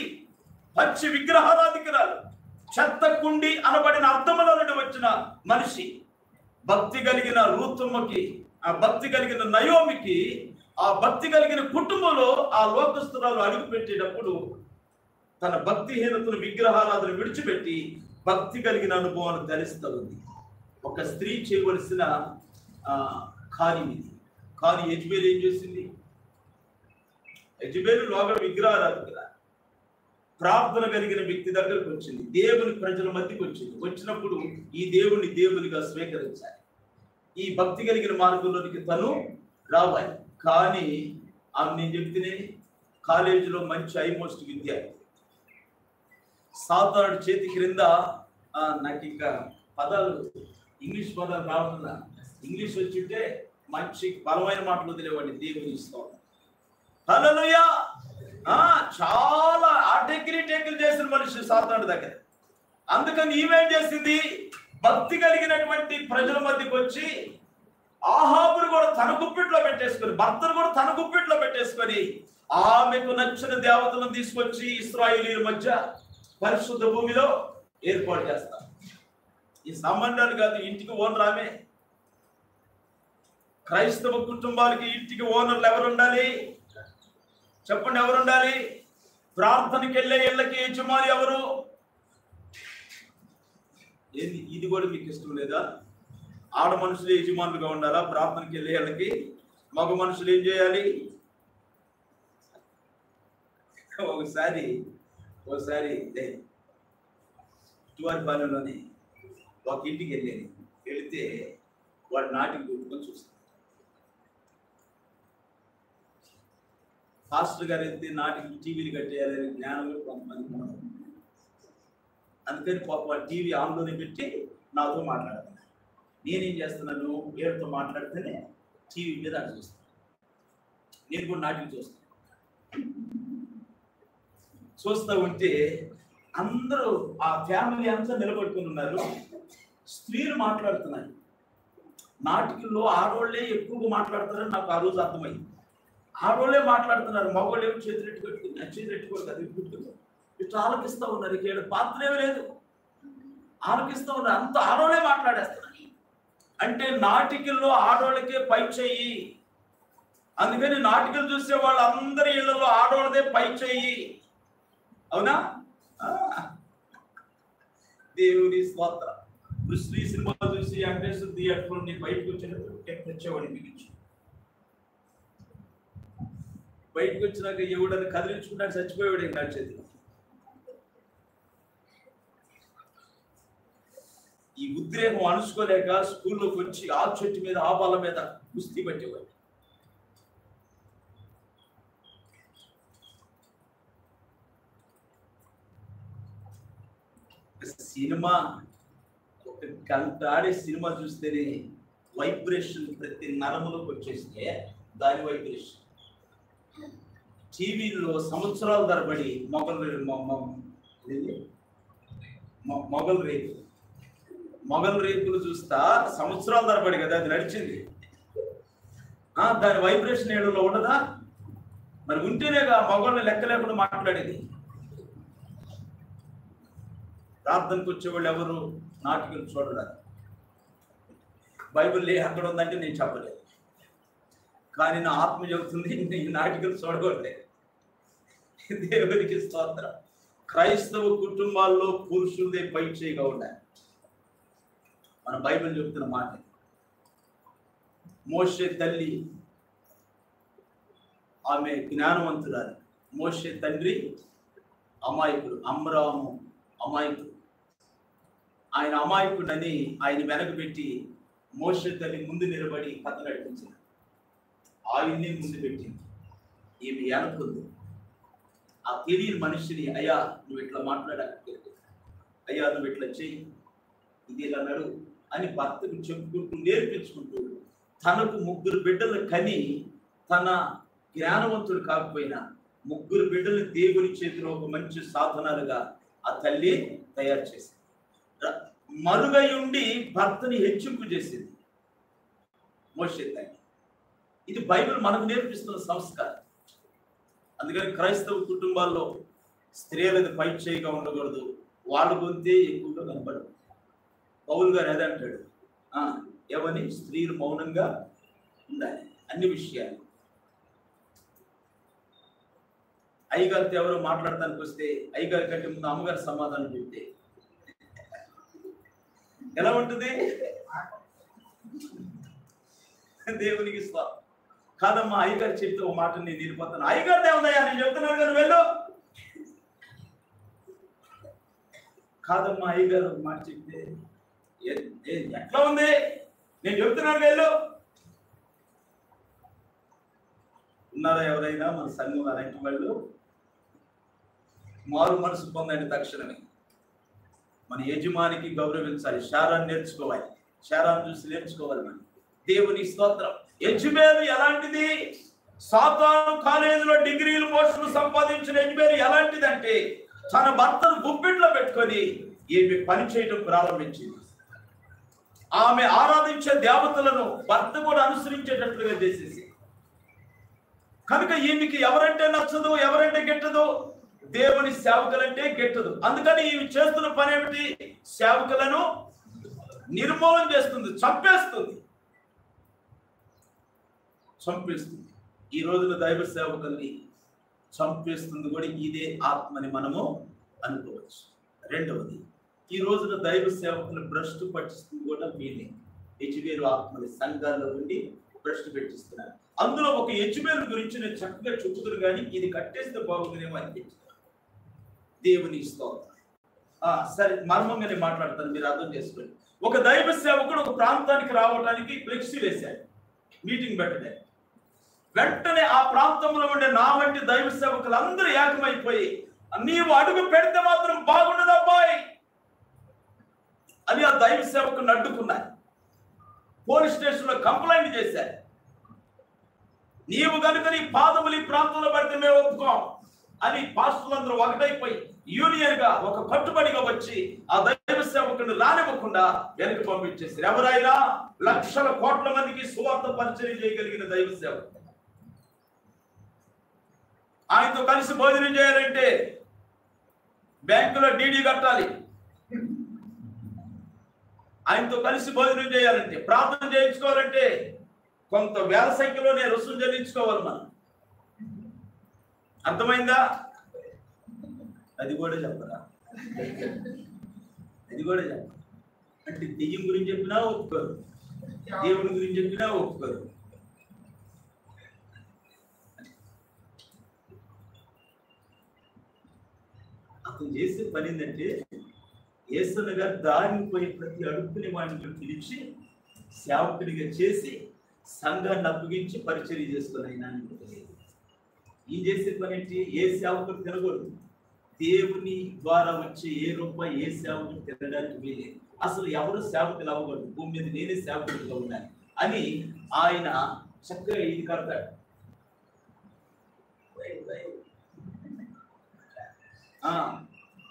పచ్చి విగ్రహారాధికురాలు, చెత్త కుండి అనబడిన అర్థములో నుండి వచ్చిన మనిషి. భక్తి కలిగిన రూతమ్మకి, ఆ భక్తి కలిగిన నయోమికి, ఆ భక్తి కలిగిన కుటుంబంలో ఆ లోకస్తురాలు అడుగు పెట్టేటప్పుడు తన భక్తిహీనతను, విగ్రహారాధన విడిచిపెట్టి భక్తి కలిగిన అనుభవాన్ని ధరిస్తూ ఉంది. ఒక స్త్రీ చేయవలసిన కార్యం ఇది. కానీ యెజబెల్ ఏం చేసింది? యెజబెల్ లోక విగ్రహారాధకుల, ప్రార్థన కలిగిన వ్యక్తి దగ్గరకు వచ్చింది, దేవుని ప్రజల మధ్యకి వచ్చింది. వచ్చినప్పుడు ఈ దేవుని దేవునిగా స్వీకరించాలి, ఈ భక్తి కలిగిన మార్గంలోనికి తను రావాలి. కానీ ఆమె నేను చెప్తేనే కాలేజీలో మంచి హైమోస్ట్ విద్యార్థి, సాతానుడి చేతి క్రింద, నాకు ఇంకా పదాలు ఇంగ్లీష్ పదాలు రావట్లా, ఇంగ్లీష్ వచ్చింటే మంచి బలమైన మాటలు వదిలేవాడిని. దేవుని ఇస్తాం. హల్లెలూయా. చాలా టెక్నికల్ చేసిన మనిషి సాతానుడి దగ్గర. అందుకని ఈమెం చేసింది? భక్తి కలిగినటువంటి ప్రజల మధ్యకి వచ్చి ఆహాబును కూడా తన గుప్పిట్లో పెట్టేసుకొని, భర్తను కూడా తన గుప్పిట్లో పెట్టేసుకొని, ఆమెకు నచ్చిన దేవతలను తీసుకొచ్చి ఇశ్రాయేలీయుల మధ్య పరిశుద్ధ భూమిలో ఏర్పాటు చేస్తారు. ఈ సంబంధాలు కాదు, ఇంటికి ఓనర్ ఆమె. క్రైస్తవ కుటుంబాలకి ఇంటికి ఓనర్లు ఎవరు ఉండాలి? చెప్పండి, ఎవరు ఉండాలి? ప్రార్థనకి వెళ్ళే ఇళ్ళకి యజమాని ఎవరు? ఇది కూడా మీకు ఇష్టం లేదా? ఆడ మనుషులు యజమానులుగా ఉండాలా? ప్రార్థనకి వెళ్ళే వాళ్ళకి మగ మనుషులు ఏం చేయాలి? ఒకసారి టువారిపాలెంలోని ఒక ఇంటికి వెళితే వాడు నాటికి కొట్టుకొని చూస్తాడు. పాస్టర్ గారు వెళ్తే నాటికి టీవీలు కట్టేయాలని జ్ఞానం కూడా కొంతమంది. అందుకని పాప టీవీ ఆన్లోనే పెట్టి నాతో మాట్లాడుతున్నాను. నేనేం చేస్తున్నాను? వీళ్ళతో మాట్లాడితేనే టీవీ మీద అటు చూస్తాను. నేను కూడా నాటికి చూస్తూ ఉంటే అందరూ ఆ ఫ్యామిలీ అంతా నిలబడుకుని ఉన్నారు. స్త్రీలు మాట్లాడుతున్నారు. నాటికల్లో ఆడవాళ్లే ఎక్కువగా మాట్లాడతారని నాకు ఆ రోజు అర్థమైంది. ఆడవాళ్లే మాట్లాడుతున్నారు, మగవాళ్ళు ఏమో చేతులెట్టు పెట్టుకుని, చేతులెట్టుకోరు కదా, పెట్టుకుంటారు. ఇట్లా ఆలోకిస్తూ ఉన్నారు. ఇక్కడ పాత్ర ఏమీ లేదు, ఆలోకిస్తూ ఉన్నారు. అంత ఆడోళ్ళే మాట్లాడేస్తున్నారు. అంటే నాటికల్లో ఆడోళ్ళకే పై చెయ్యి. అందుకని నాటికలు చూసే వాళ్ళందరి ఇళ్లలో ఆడోళ్ళదే పై చెయ్యి. అవునా? దేవుని స్తోత్రం. శ్రీ సినిమా చూసి వెంకటేశ్వర థియేటర్ నీ బయటకు వచ్చినప్పుడు తెచ్చేవాడిని బిగించు. బయటకు వచ్చినాక ఎవడని కదిలించుకుంటాడు, చచ్చిపోయేవాడు ఏం నడిచేది. ఈ ఉద్రేకం అణుచుకోలేక స్కూల్లోకి వచ్చి ఆ చెట్టు మీద ఆ బాల మీద కుస్తీ పట్టేవాడు. సినిమా ఒక గంట ఆడే సినిమా చూస్తేనే వైబ్రేషన్ ప్రతి నరములోకి వచ్చేస్తే దాని వైబ్రేషన్. టీవీలో సంవత్సరాల తరబడి మొగల్ రేపులు చూస్తా సంవత్సరాల తరబడి కదా అది నడిచింది. దాని వైబ్రేషన్ ఏడులో ఉండదా? మరి ఉంటేనేగా మొగల్ని లెక్క లేకుండా మాట్లాడేది. ప్రార్థనకు వచ్చేవాళ్ళు ఎవరు నాటికలు చూడరు. బైబిల్ అక్కడ ఉందంటే నేను చెప్పలేదు, కానీ నా ఆత్మ చెబుతుంది నేను నాటికలు చూడకూడలే. దేవునికి స్తోత్రం. క్రైస్తవ కుటుంబాల్లో పురుషులదే పై చేయగా ఉండాలి. మన బైబిల్ చెబుతున్న మాట. మోషే తల్లి ఆమె జ్ఞానవంతురాలు, మోషే తండ్రి అమాయకుడు, అమ్రాము అమాయకుడు. ఆయన అమాయకుడని ఆయన వెనకబెట్టి మోషే తల్లి ముందు నిలబడి కథ నడిపించింది. ఆయన్ని ముందు పెట్టింది, ఈమె వెనకుంది. ఆ తెలియని మనిషిని, అయ్యా నువ్వు ఇట్లా మాట్లాడాలి, అయ్యా నువ్వు ఇట్లా చెయ్యి, ఇది ఇలా నడు అని భర్తకు చెప్పుకుంటూ నేర్పించుకుంటూ తనకు 3 బిడ్డలు కని, తన జ్ఞానవంతుడు కాకపోయినా 3 బిడ్డలు దేవుని చేతిలో ఒక మంచి సాధనాలుగా ఆ తల్లి తయారు చేసింది. మరుగై ఉండి భర్తని హెచ్చింపు చేసింది మోషే తల్లి. ఇది బైబిల్ మనకు నేర్పిస్తున్న సంస్కారం. అందుకని క్రైస్తవ కుటుంబాల్లో స్త్రీలది పై చేయిగా ఉండకూడదు, వాళ్ళ గొంతే ఎక్కువగా కనపడదు. పౌలు గారు అదే అంటాడు, ఏమని? స్త్రీలు మౌనంగా ఉండాలి అన్ని విషయాలు. అయ్యగారితో ఎవరో మాట్లాడటానికి వస్తే అయ్యగారి కంటే ముందు అమ్మగారు సమాధానం చెప్తే ఎలా ఉంటుంది? దేవునికి కాదమ్మా, అయ్యగారు చెప్తే ఒక మాట నేను వెళ్ళిపోతాను. అయ్యగారు ఏమన్నాయా నేను చెప్తున్నాను కానీ వెళ్ళు. కాదమ్మా, అయ్యగారు ఒక మాట చెప్తే ఎట్లా ఉంది నేను చెప్తున్నాను వెళ్ళు. ఉన్నారా ఎవరైనా మన సంఘం అలాంటి వాళ్ళు? మారు మనసు పొందండి తక్షణమే. మన యజమానికి గౌరవించాలి, శారాన్ని నేర్చుకోవాలి, శారాన్ని చూసి నేర్చుకోవాలి. మనం దేవుని స్తోత్రం. యజమేలు ఎలాంటిది? సాతాను కాలేజీలో డిగ్రీలు పోస్టులు సంపాదించిన యజమేలు ఎలాంటిదంటే తన భర్తను గుప్పిట్లో పెట్టుకొని ఈమె పని చేయడం ప్రారంభించింది. ఆమె ఆరాధించే దేవతలను భర్త కూడా అనుసరించేటట్లుగా చేసేసి, కనుక ఈమెకి ఎవరంటే నచ్చదు, ఎవరంటే గిట్టదు, దేవుని సేవకులంటే గిట్టదు. అందుకని ఈమె చేస్తున్న పని ఏమిటి? సేవకులను నిర్మూలన చేస్తుంది, చంపేస్తుంది. ఈ రోజున దైవ సేవకుల్ని చంపేస్తుంది కూడా ఇదే ఆత్మని మనము అనుకోవచ్చు. రెండవది, ఈ రోజున దైవ సేవకులు భ్రష్టు పట్టిస్తుంది కూడా వీళ్ళే. యెజబేలు ఆత్మని సంఘాల్లో ఉండి భ్రష్టు పెట్టిస్తున్నారు. అందులో ఒక యెజబేలు గురించి నేను చక్కగా చెబుతున్నా కానీ ఇది కట్టేస్తే బాగుంటుందేమో అనిపించింది. దేవుని స్తోత్రం. సరే, మర్మంగానే మాట్లాడతాను, మీరు అర్థం చేసుకోండి. ఒక దైవ సేవకుడు ఒక ప్రాంతానికి రావడానికి ఫ్లెక్సీ వేశాడు, మీటింగ్ పెట్టడే. వెంటనే ఆ ప్రాంతంలో ఉండే నా వంటి దైవ సేవకులు అందరూ ఏకమైపోయి, నీవు అడుగు పెడితే మాత్రం బాగుండదు అబ్బాయి అని ఆ దైవ సేవకుని అడ్డుకున్నారు. పోలీస్ స్టేషన్లో కంప్లైంట్ చేశారు. నీవు కనుక నీ పాదములు ఈ ప్రాంతంలో పడితే మేము ఒప్పుకోం అని పాస్టర్లందరూ ఒకటైపోయి యూనియన్ గా ఒక కట్టుబడిగా వచ్చి ఆ దైవ సేవకుని రానివ్వకుండా వెనక్కి పంపించేశారు. ఎవరైనా లక్షల కోట్ల మందికి సువార్త పరిచయం చేయగలిగిన దైవ సేవకుడు, ఆయనతో కలిసి భోజనం చేయాలంటే బ్యాంకులో డీడీ కట్టాలి, ఆయనతో కలిసి భోజనం చేయాలంటే, ప్రార్థన చేయించుకోవాలంటే కొంత వేల సంఖ్యలోనే రుసుము చెల్లించుకోవాలి మనం. అర్థమైందా? అది కూడా చెప్పరా? అది కూడా చెప్పరా? అంటే దెయ్యం గురించి చెప్పినా ఒప్పుకోరు, దేవుడి గురించి చెప్పినా ఒప్పుకోరు. అతను చేసే పని ఏంటంటే, యేసన్న గారు దారిని పోయి ప్రతి అడుక్కునే వాడిని పిలిచి సేవకుడిగా చేసి సంఘాన్ని అప్పగించి పరిచర్య చేసుకుని ఆయన ఈయన చేసే పని ఏంటి? ఏ సేవకుడు తినకూడదు, దేవుని ద్వారా వచ్చే ఏ రూపాయి ఏ సేవకుడు తినడానికి వీలేదు. అసలు ఎవరు సేవకులు అవ్వకూడదు, భూమి మీద నేనే సేవకుడిగా ఉండాలి అని ఆయన చక్కగా ఇది కడతాడు.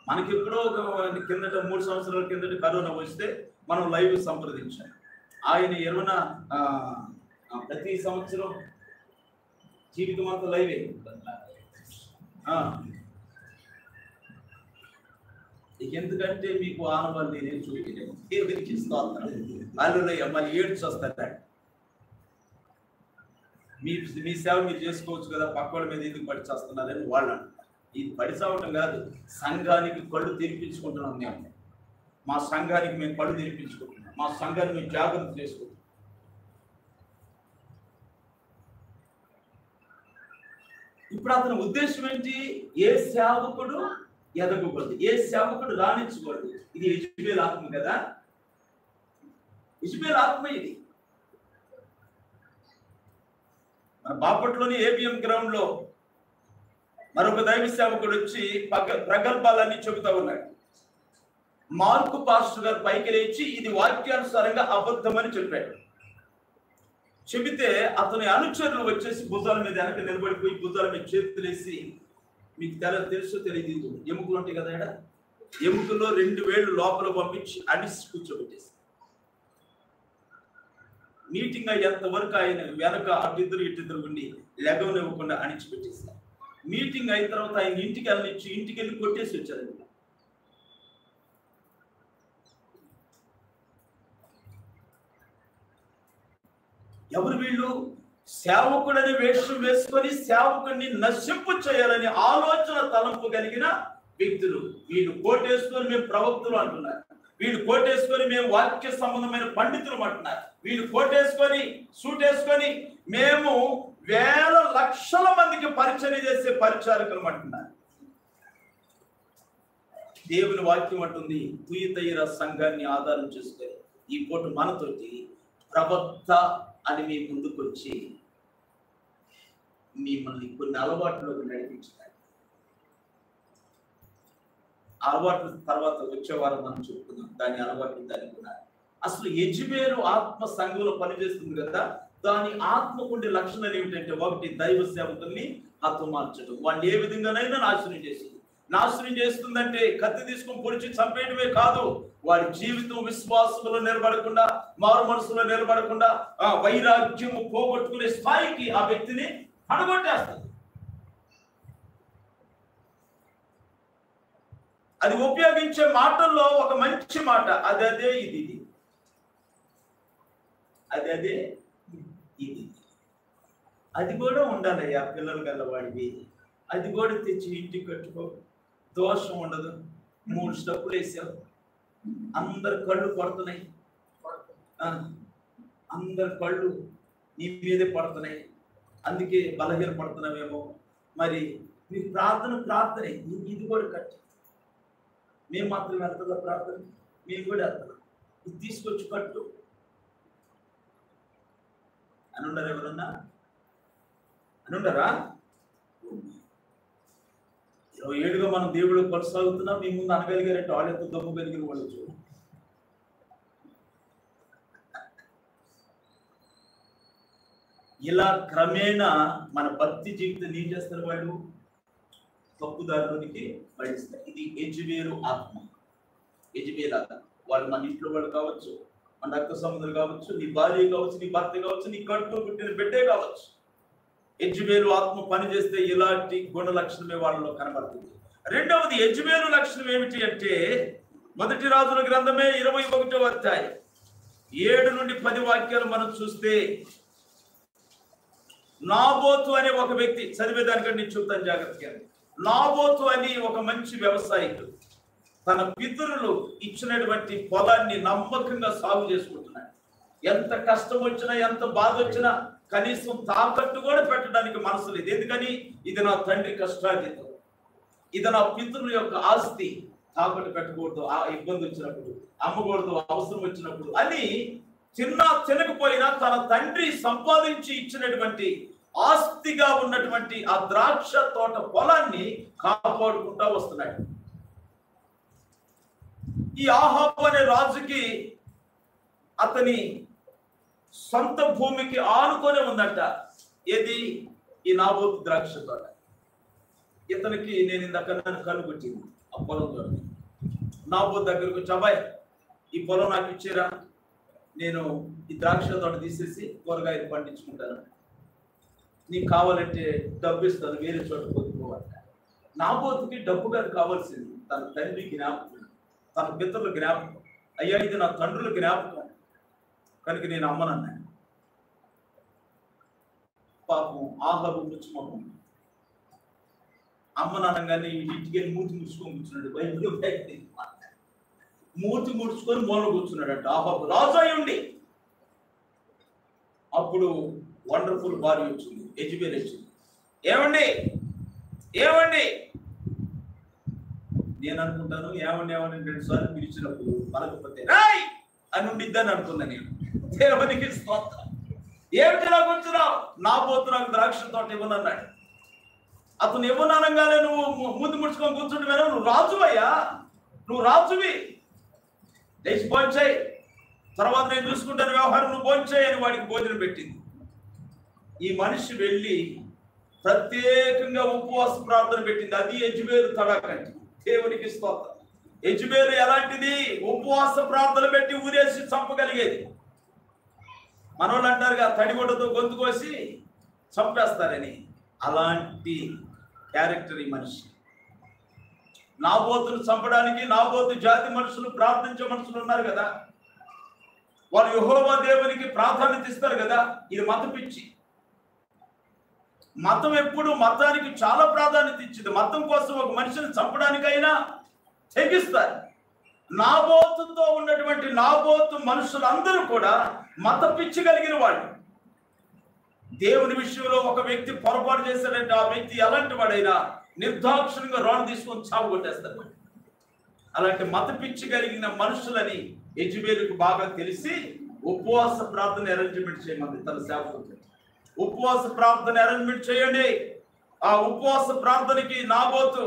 మనకి ఎప్పుడో కిందట 3 సంవత్సరాల కిందట కరోనా వస్తే మనం లైవ్ సంప్రదించాం. ఆయన ఎరువున ప్రతి సంవత్సరం జీవితం అంతా లైవే. ఎందుకంటే మీకు ఆనవాళ్ళు నేనేం చూపించలేము, దేవుడికి ఇస్తాను అల్లులయ్య మళ్ళీ ఏడ్చి వస్తాడు. మీ సేవ మీరు చేసుకోవచ్చు కదా, పక్కవాళ్ళ మీద ఎందుకు పడి చేస్తున్నారని వాళ్ళు అంటారు. ఇది పడి చావటం కాదు, సంఘానికి కళ్ళు తెరిపించుకుంటున్నాం మేము. మా సంఘానికి మేము కళ్ళు తెరిపించుకుంటున్నాం, మా సంఘాన్ని మేము జాగ్రత్త చేసుకుంటున్నాం. ఇప్పుడు అతని ఉద్దేశం ఏంటి? ఏ సేవకుడు ఎదగకూడదు, ఏ సేవకుడు రాణించకూడదు. ఇది యెజబెల్ ఆత్మ కదా, యెజబెల్ ఆత్మ ఇది. మన బాపట్లోని ఏబిఎం గ్రౌండ్ లో మరొక దైవ సేవకుడు వచ్చి ప్రగల్భాలన్నీ చెబుతా ఉన్నాడు. మార్కు పాస్టర్ గారు పైకి లేచి ఇది వాక్యానుసారంగా అబద్ధమని చెప్పాడు. చెబితే అతని అనుచరులు వచ్చేసి భుజాల మీద వెనక నిలబడిపోయి భుజాల మీద చేతులేసి, మీకు తెలుసో తెలియదు, ఎముకలు ఉంటాయి కదా, ఇక్కడ ఎముకల్లో 2 వేళ్ళు లోపల పంపించి అడిసి కూర్చోబెట్టేసి మీటింగ్ అయ్యేంత వరకు ఆయన వెనక అటుద్దరు ఇటుద్దరు ఉండి లెగవనివ్వకుండా అణిచిపెట్టేస్తారు. మీటింగ్ అయిన తర్వాత ఆయన ఇంటికి వెళ్ళి కొట్టేసి వచ్చారు. ఎవరు వీళ్ళు? సేవకుడని వేషం వేసుకొని సేవకుడిని నశింపు చేయాలని ఆలోచన తలంపు కలిగిన వ్యక్తులు. వీళ్ళు కోటేసుకొని మేము ప్రవక్తులు అంటున్నారు, వీళ్ళు కోటేసుకొని మేము వాక్య సంబంధమైన పండితులు అంటున్నారు, వీళ్ళు కోటేసుకొని సూట్ వేసుకొని మేము వేల లక్షల మందికి పరిచర్య చేసే పరిచారకులు అంటున్నారు. దేవుని వాక్యం అంటుంది, తుయతైర సంఘాన్ని ఆధారం చేసుకొని ఈ పూట మనతోటి ప్రవక్త అని మీ ముందుకు వచ్చి మిమ్మల్ని కొన్ని అలవాట్లోకి నడిపించాలి. అలవాట్ల తర్వాత వచ్చేవారం మనం చెప్పుకుందాం దాని అలవాట్లు దానికి ఉన్నాయి. అసలు యెజబెలు ఆత్మ సంఘంలో పనిచేస్తుంది కదా, దాని ఆత్మకుండే లక్షణాలు ఏమిటంటే, ఒకటి దైవ సేవకుల్ని హతమార్చడం. వాళ్ళు ఏ విధంగానైనా నాశనం చేస్తుందంటే కత్తి తీసుకొని పొడిచి చంపేయడమే కాదు, వాడి జీవితం విశ్వాసంలో నిలబడకుండా, మారు మనసులో నిలబడకుండా, వైరాగ్యము పోగొట్టుకునే స్థాయికి ఆ వ్యక్తిని పడగొట్టేస్తుంది. అది ఉపయోగించే మాటల్లో ఒక మంచి మాట అదే ఇది, అదే ఇది. అది కూడా ఉండాలయ్యా పిల్లలు గల్లవాడివి, అది కూడా తెచ్చి ఇంటికి కట్టుకో, దోషం ఉండదు. 3 స్టెప్పులు వేసావు, అందరు కళ్ళు పడుతున్నాయి, అందరు కళ్ళు నీ మీదే పడుతున్నాయి, అందుకే బలహీన పడుతున్నావేమో. మరి నీ ప్రార్థనే ఇది కూడా కట్టు. మేము మాత్రం వెళ్తుందా ప్రార్థన? మేము కూడా వెళ్తున్నాం, ఇది తీసుకొచ్చి కట్టు అని ఉండరు. ఎవరన్నా అని ఉండరా? 20 ఏళ్ళుగా మనం దేవుడు కొనసాగుతున్నాం. మీ ముందు అనగలిగారంటే వాళ్ళు ఎంత దమ్ము కలిగిన వాళ్ళు చూడు. ఇలా క్రమేణా మన భక్తి జీవితం ఏం చేస్తారు? వాళ్ళు తప్పుదారులోనికి పడిస్తారు. ఇది యెజబెలు ఆత్మ, యెజబెలు ఆత్మ. వాళ్ళు మన ఇంట్లో వాళ్ళు కావచ్చు, మన రక్త సంబంధులు కావచ్చు, నీ భార్య కావచ్చు, నీ భర్త కావచ్చు, నీ కడుపులో పుట్టిన బిడ్డే కావచ్చు. యెజబెలు ఆత్మ పనిచేస్తే ఇలాంటి గుణ లక్షణమే వాళ్ళలో కనబడుతుంది. రెండవది యెజబెలు లక్షణం ఏమిటి అంటే, మొదటి రాజుల గ్రంథమే 21వ అధ్యాయం 7 నుండి 10 వాక్యాలు మనం చూస్తే, నాబోతు అనే ఒక వ్యక్తి, చదివేదానికంటే నేను చూద్దాం జాగ్రత్తగా. నాబోతు అని ఒక మంచి వ్యవసాయకుడు తన పితరులు ఇచ్చినటువంటి పొలాన్ని నమ్మకంగా సాగు చేసుకుంటున్నాడు. ఎంత కష్టం వచ్చినా, ఎంత బాధ వచ్చినా కనీసం తాకట్టు కూడా పెట్టడానికి మనసు లేదు. ఎందుకని? ఇది నా తండ్రి కష్టార్జితం, ఇది నా పితరుల యొక్క ఆస్తి, తాకట్టు పెట్టకూడదు, ఆ ఇబ్బంది వచ్చినప్పుడు, అమ్మకూడదు అవసరం వచ్చినప్పుడు అని తినకపోయినా తన తండ్రి సంపాదించి ఇచ్చినటువంటి ఆస్తిగా ఉన్నటువంటి ఆ ద్రాక్ష తోట పొలాన్ని కాపాడుకుంటా వస్తున్నాడు. ఈ ఆహాబు అనే రాజుకి అతని సొంత భూమికి ఆనుతోనే ఉందంట. ఏది? ఈ నాబోతు ద్రాక్ష తోట. ఇతనికి నేను ఇందాక కనుగొట్టింది ఆ పొలం తోట. నాబోతు దగ్గరకు వచ్చి, అబ్బాయి ఈ పొలం నాకు ఇచ్చారా, నేను ఈ ద్రాక్ష తోట తీసేసి కూరగాయలు పండించుకుంటాను, నీకు కావాలంటే డబ్బు ఇస్తాను, వేరే చోట కొనుక్కోవాలంట. నాబోతుకి డబ్బు కాదు కావాల్సింది, తన తండ్రి జ్ఞాపకం, తన పితరుల జ్ఞాపకం. అయ్యా ఇది నా తండ్రుల జ్ఞాపకం కనుక నేను అమ్మనన్నాను. పాపం ఆహాబు ముచ్చుమొహం, అమ్మననగానే ఇంటికి మూతి ముడుచుకొని కూర్చున్నాడు. బయట మూతి ముడుచుకొని మూల కూర్చున్నాడట ఆహాబు, రాజు అయి ఉండి. అప్పుడు వండర్ఫుల్ భార్య వచ్చింది, యెజబెలు వచ్చింది. ఏమండి ఏమండి, నేను అనుకుంటాను ఏమండి 2 సార్లు పిలిచినప్పుడు పలకపోతే రాయ్ అని ఉండిద్దని అనుకున్నా నేను. దేవునికి స్తోత్రం. ఏమిటి ఇలా కూర్చున్నావు? నాబోతు నాకు ద్రాక్ష తోట ఇవ్వనన్నాడు. అతను ఇవ్వననగానే నువ్వు మూతి ముడుచుకొని కూర్చుంటే నువ్వు రాజువయ్యా, నువ్వు రాజువి, లేచి భోంచేయి, తర్వాత నేను చూసుకుంటాను వ్యవహారం, నువ్వు భోంచేయి అని వాడికి భోజనం పెట్టింది. ఈ మనిషి వెళ్ళి ప్రత్యేకంగా ఉపవాస ప్రార్థన పెట్టింది. అది యెజబెలు తడాకంటి. దేవునికి స్తోత్రం. యెజబెలు ఎలాంటిది? ఉపవాస ప్రార్థన పెట్టి ఊరేసి చంపగలిగేది. మనోళ్ళు అంటారుగా తడిగొడ్డతో గొంతు కోసి చంపేస్తారని. అలాంటి క్యారెక్టర్ ఈ మనిషి. నాబోతును చంపడానికి నాబోతు జాతి మనుషులు, ప్రార్థించే మనుషులు ఉన్నారు కదా, వాళ్ళు యెహోవా దేవునికి ప్రాధాన్యత ఇస్తారు కదా. ఇది మత పిచ్చి. మతం ఎప్పుడు మతానికి చాలా ప్రాధాన్యత ఇచ్చింది. మతం కోసం ఒక మనిషిని చంపడానికైనా తెగిస్తారు. నాబోతుతో ఉన్నటువంటి నాబోతు మనుషులందరూ కూడా మత పిచ్చి కలిగిన వాళ్ళు. దేవుని విషయంలో ఒక వ్యక్తి పొరపాటు చేశాడంటే ఆ వ్యక్తి ఎలాంటి వాడైనా నిర్దాక్షిణ్యంగా రాళ్ళు తీసుకొని చావు కొట్టేస్తాడు. అలాంటి మత పిచ్చి కలిగిన మనుషులని యెజబెలుకు బాగా తెలిసి ఉపవాస ప్రార్థన అరేంజ్మెంట్ చేయమంది తన సేవకులతో. ఉపవాస ప్రార్థన అరేంజ్మెంట్ చేయండి. ఆ ఉపవాస ప్రార్థనకి నాబోతు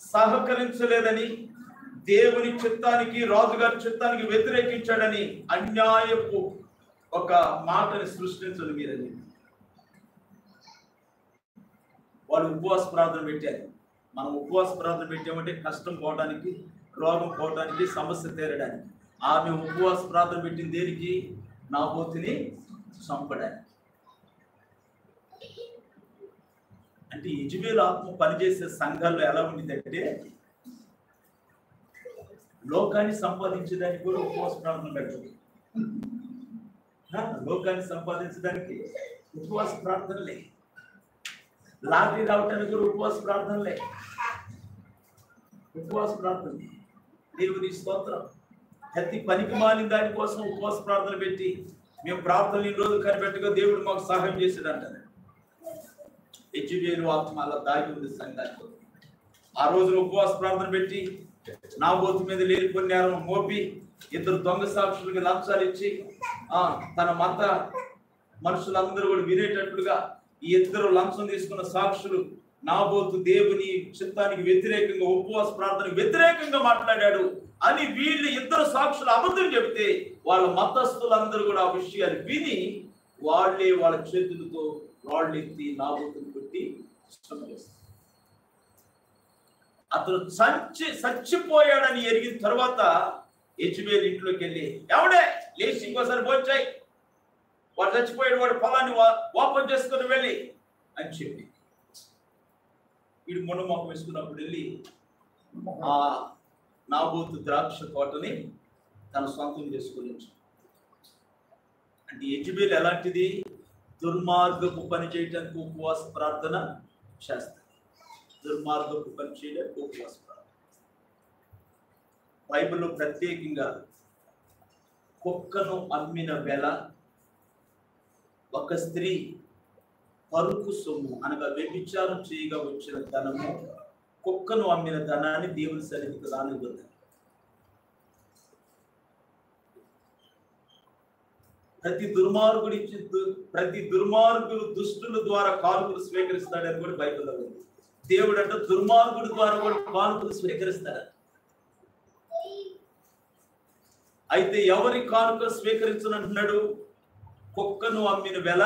సహకరించలేదని, దేవుని చిత్తానికి, రాజుగారి చిత్తానికి వ్యతిరేకించాడని అన్యాయపు ఒక మాటని సృష్టించదు మీరని వాళ్ళు ఉపవాస ప్రార్థన పెట్టారు. మనం ఉపవాస ప్రార్థన పెట్టామంటే కష్టం పోవడానికి, రోగం పోవడానికి, సమస్య తీరడానికి. ఆమె ఉపవాస ప్రార్థన పెట్టింది దేనికి? నాబోతుని చంపడానికి. అంటే యెజబెలు ఆత్మ పనిచేసే సంఘాల్లో ఎలా ఉండిందంటే, లోకాన్ని సంపాదించడానికి కూడా ఉపవాస ప్రార్థన పెట్టదు. లోకాన్ని సంపాదించడానికి ఉపవాస ప్రార్థనలే, లాటరీ రావటానికి కూడా ఉపవాస ప్రార్థనలే, ఉపవాస ప్రార్థన. దేవుని స్తోత్రం. ప్రతి పనికి మాలిన దానికోసం ఉపవాస ప్రార్థన పెట్టి మేము ప్రార్థనలు ఈ రోజు కనిపెట్టుగా దేవుడు మాకు సహాయం చేశాడు అంటారు. యెజబెలు ఆత్మ అలా దాగి ఉంది సంఘానికి. ఆ రోజున ఉపవాస ప్రార్థన పెట్టి నాబోతు మీద లేనిపోయిన నేరం మోపి 2 దొంగ సాక్షులకి లంచాలు ఇచ్చి తన మత మనుషులందరూ కూడా వినేటట్లుగా ఈ 2 లంచం తీసుకున్న సాక్షులు నాబోతు దేవుని చిత్తానికి వ్యతిరేకంగా, ఉపవాస ప్రార్థనకు వ్యతిరేకంగా మాట్లాడాడు అని వీళ్ళు 2 సాక్షులు అబద్ధం చెబితే వాళ్ళ మతస్థులందరూ కూడా ఆ విషయాన్ని విని వాళ్ళే వాళ్ళ చేతులతో రాళ్ళు ఎత్తి నాబోతుని కొట్టి చంపేస్తారు. అతను చచ్చిపోయాడని ఎరిగిన తర్వాత యెజబెలు ఇంట్లోకి వెళ్ళి, ఎవడే లేచి ఇంకోసారి భోంచేయి, వాడు చచ్చిపోయాడు, వాడు పొలాన్ని ఓపెన్ చేసుకుని వెళ్ళి అని చెప్పి వీడు మొన్న మొక్క వేసుకున్నప్పుడు వెళ్ళి ఆ నాబోతు ద్రాక్ష తోటని తన సొంతం చేసుకుని అంటే యెజెబెల్ ఎలాంటిది? దుర్మార్గపు పని చేయడానికి ఉపవాస ప్రార్థన చేస్తారు. దుర్మార్గపు పని చేయడానికి ఉపవాస ప్రార్థన. బైబిల్లో ప్రత్యేకంగా కుక్కను అమ్మిన వేళ ఒక స్త్రీ పరుకు సొమ్ము అనగా వ్యభిచారం చేయగా వచ్చిన ధనము, కుక్కను అమ్మిన ధనాన్ని దేవుని సన్నిధికి రానివ్వదు. ప్రతి దుర్మార్గులు దుష్టుల ద్వారా కానుకలు స్వీకరిస్తాడని కూడా బైబిల్లో ఉంది. దేవుడు అంటే దుర్మార్గుడి ద్వారా కూడా కానుకలు స్వీకరిస్తాడు. అయితే ఎవరి కానుక స్వీకరించనంటున్నాడు? కుక్కను అమ్మిన వేళ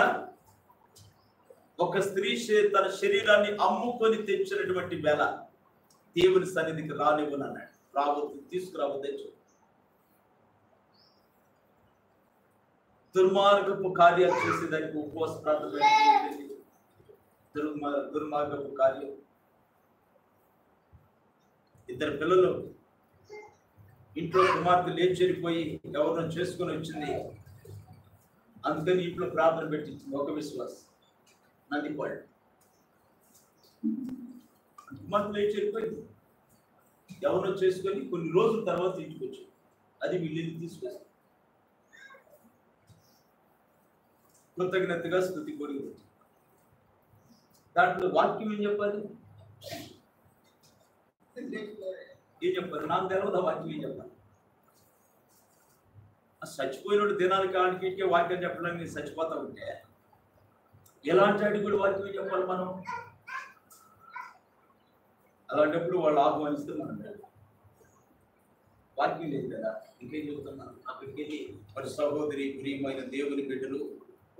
ఒక స్త్రీ తన శరీరాన్ని అమ్ముకొని తెచ్చినటువంటి వేళ దేవుని సన్నిధికి రానివ్వనన్నాడు. రావద్దు, తీసుకురావద్దని చెప్పు. దుర్మార్గపు కార్యాలు చేసేదానికి ఉపవాస ప్రార్థన. దుర్మార్గపు కార్యం. ఇద్దరు పిల్లలు ఇంట్లో కుమార్తె లేచేరిపోయి ఎవరినో చేసుకొని వచ్చింది. అందుకని ఇంట్లో ప్రార్థన పెట్టించింది ఒక విశ్వాసం. నందిపాడు కుమార్తె లేచేరిపోయింది, ఎవరినో చేసుకొని కొన్ని రోజుల తర్వాత ఇంటికి వచ్చింది. అది వీళ్ళని తీసుకొచ్చింది. కృతజ్ఞతగా స్తుతి కొరి దాంట్లో వాక్యం ఏం చెప్పాలి? ఏం చెప్పాలి? నాకు తెలియదు. వాక్యం ఏం చెప్పాలి? చచ్చిపోయినోడు దినానికి ఆడికి వాక్యం చెప్పడానికి నేను చచ్చిపోతా ఉంటే ఎలాంటి ఆడికి కూడా వాక్యం ఏం చెప్పాలి మనం? అలాంటప్పుడు వాళ్ళు ఆహ్వానిస్తే మనం వాక్యం లేదు కదా. ఇంకేం చెబుతున్నాను? అక్కడికి వెళ్ళి వారి సహోదరి ప్రియమైన దేవుని బిడ్డలు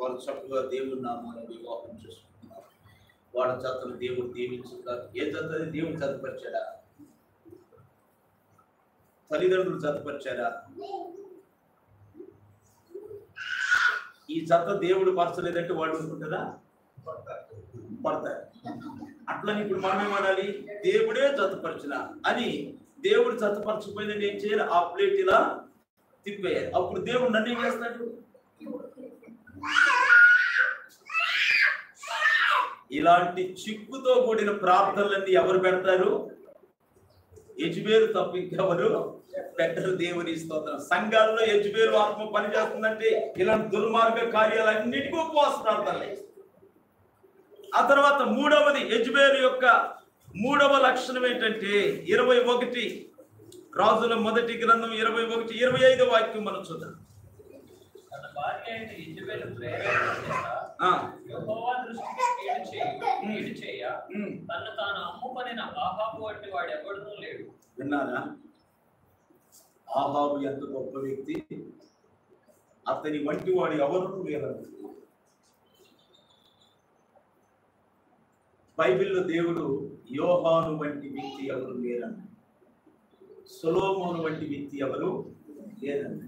వాళ్ళు చక్కగా దేవుని నామాన్ని వివాహం చేసుకుంటున్నారు. వాళ్ళ జతను దేవుడు దీవించుతారు. ఏ జతని దేవుడు జతపరిచాడా? తల్లిదండ్రులు జతపరిచారా? ఈ జత దేవుడు పరచలేదంటే వాళ్ళు అనుకుంటారా? పడతారు. అట్లని ఇప్పుడు మనం ఏమనాలి? దేవుడే జతపరచిన అని. దేవుడు జతపరచకపోయినా ఏం చేయాలి? ఆ ప్లేట్ ఇలా తిప్పేయాలి. అప్పుడు దేవుడు నన్ను ఏం చేస్తాడు? ఇలాంటి చిక్కుతో కూడిన ప్రార్థనలన్నీ ఎవరు పెడతారు? యెజెబెలు తప్ప ఇంకెవరు పెట్టరు. దేవుని స్తోత్రం. సంఘాల్లో యెజెబెలు ఆత్మ పనిచేస్తుందంటే ఇలాంటి దుర్మార్గ కార్యాలన్నిటికీ ఉపవాస ప్రార్థనలే. ఆ తర్వాత మూడవది, యెజెబెలు యొక్క మూడవ లక్షణం ఏంటంటే 21 రాజుల మొదటి గ్రంథం 21:25 వాక్యం మనం చూద్దాం. విన్నారా? ఆహాబు ఎంత గొప్ప వ్యక్తి, అతని వంటి వాడు ఎవరు లేరు. బైబిల్లో దేవుడు యోహాను వంటి వ్యక్తి ఎవరు లేరన్న, సొలొమోను వంటి వ్యక్తి ఎవరు లేరన్న,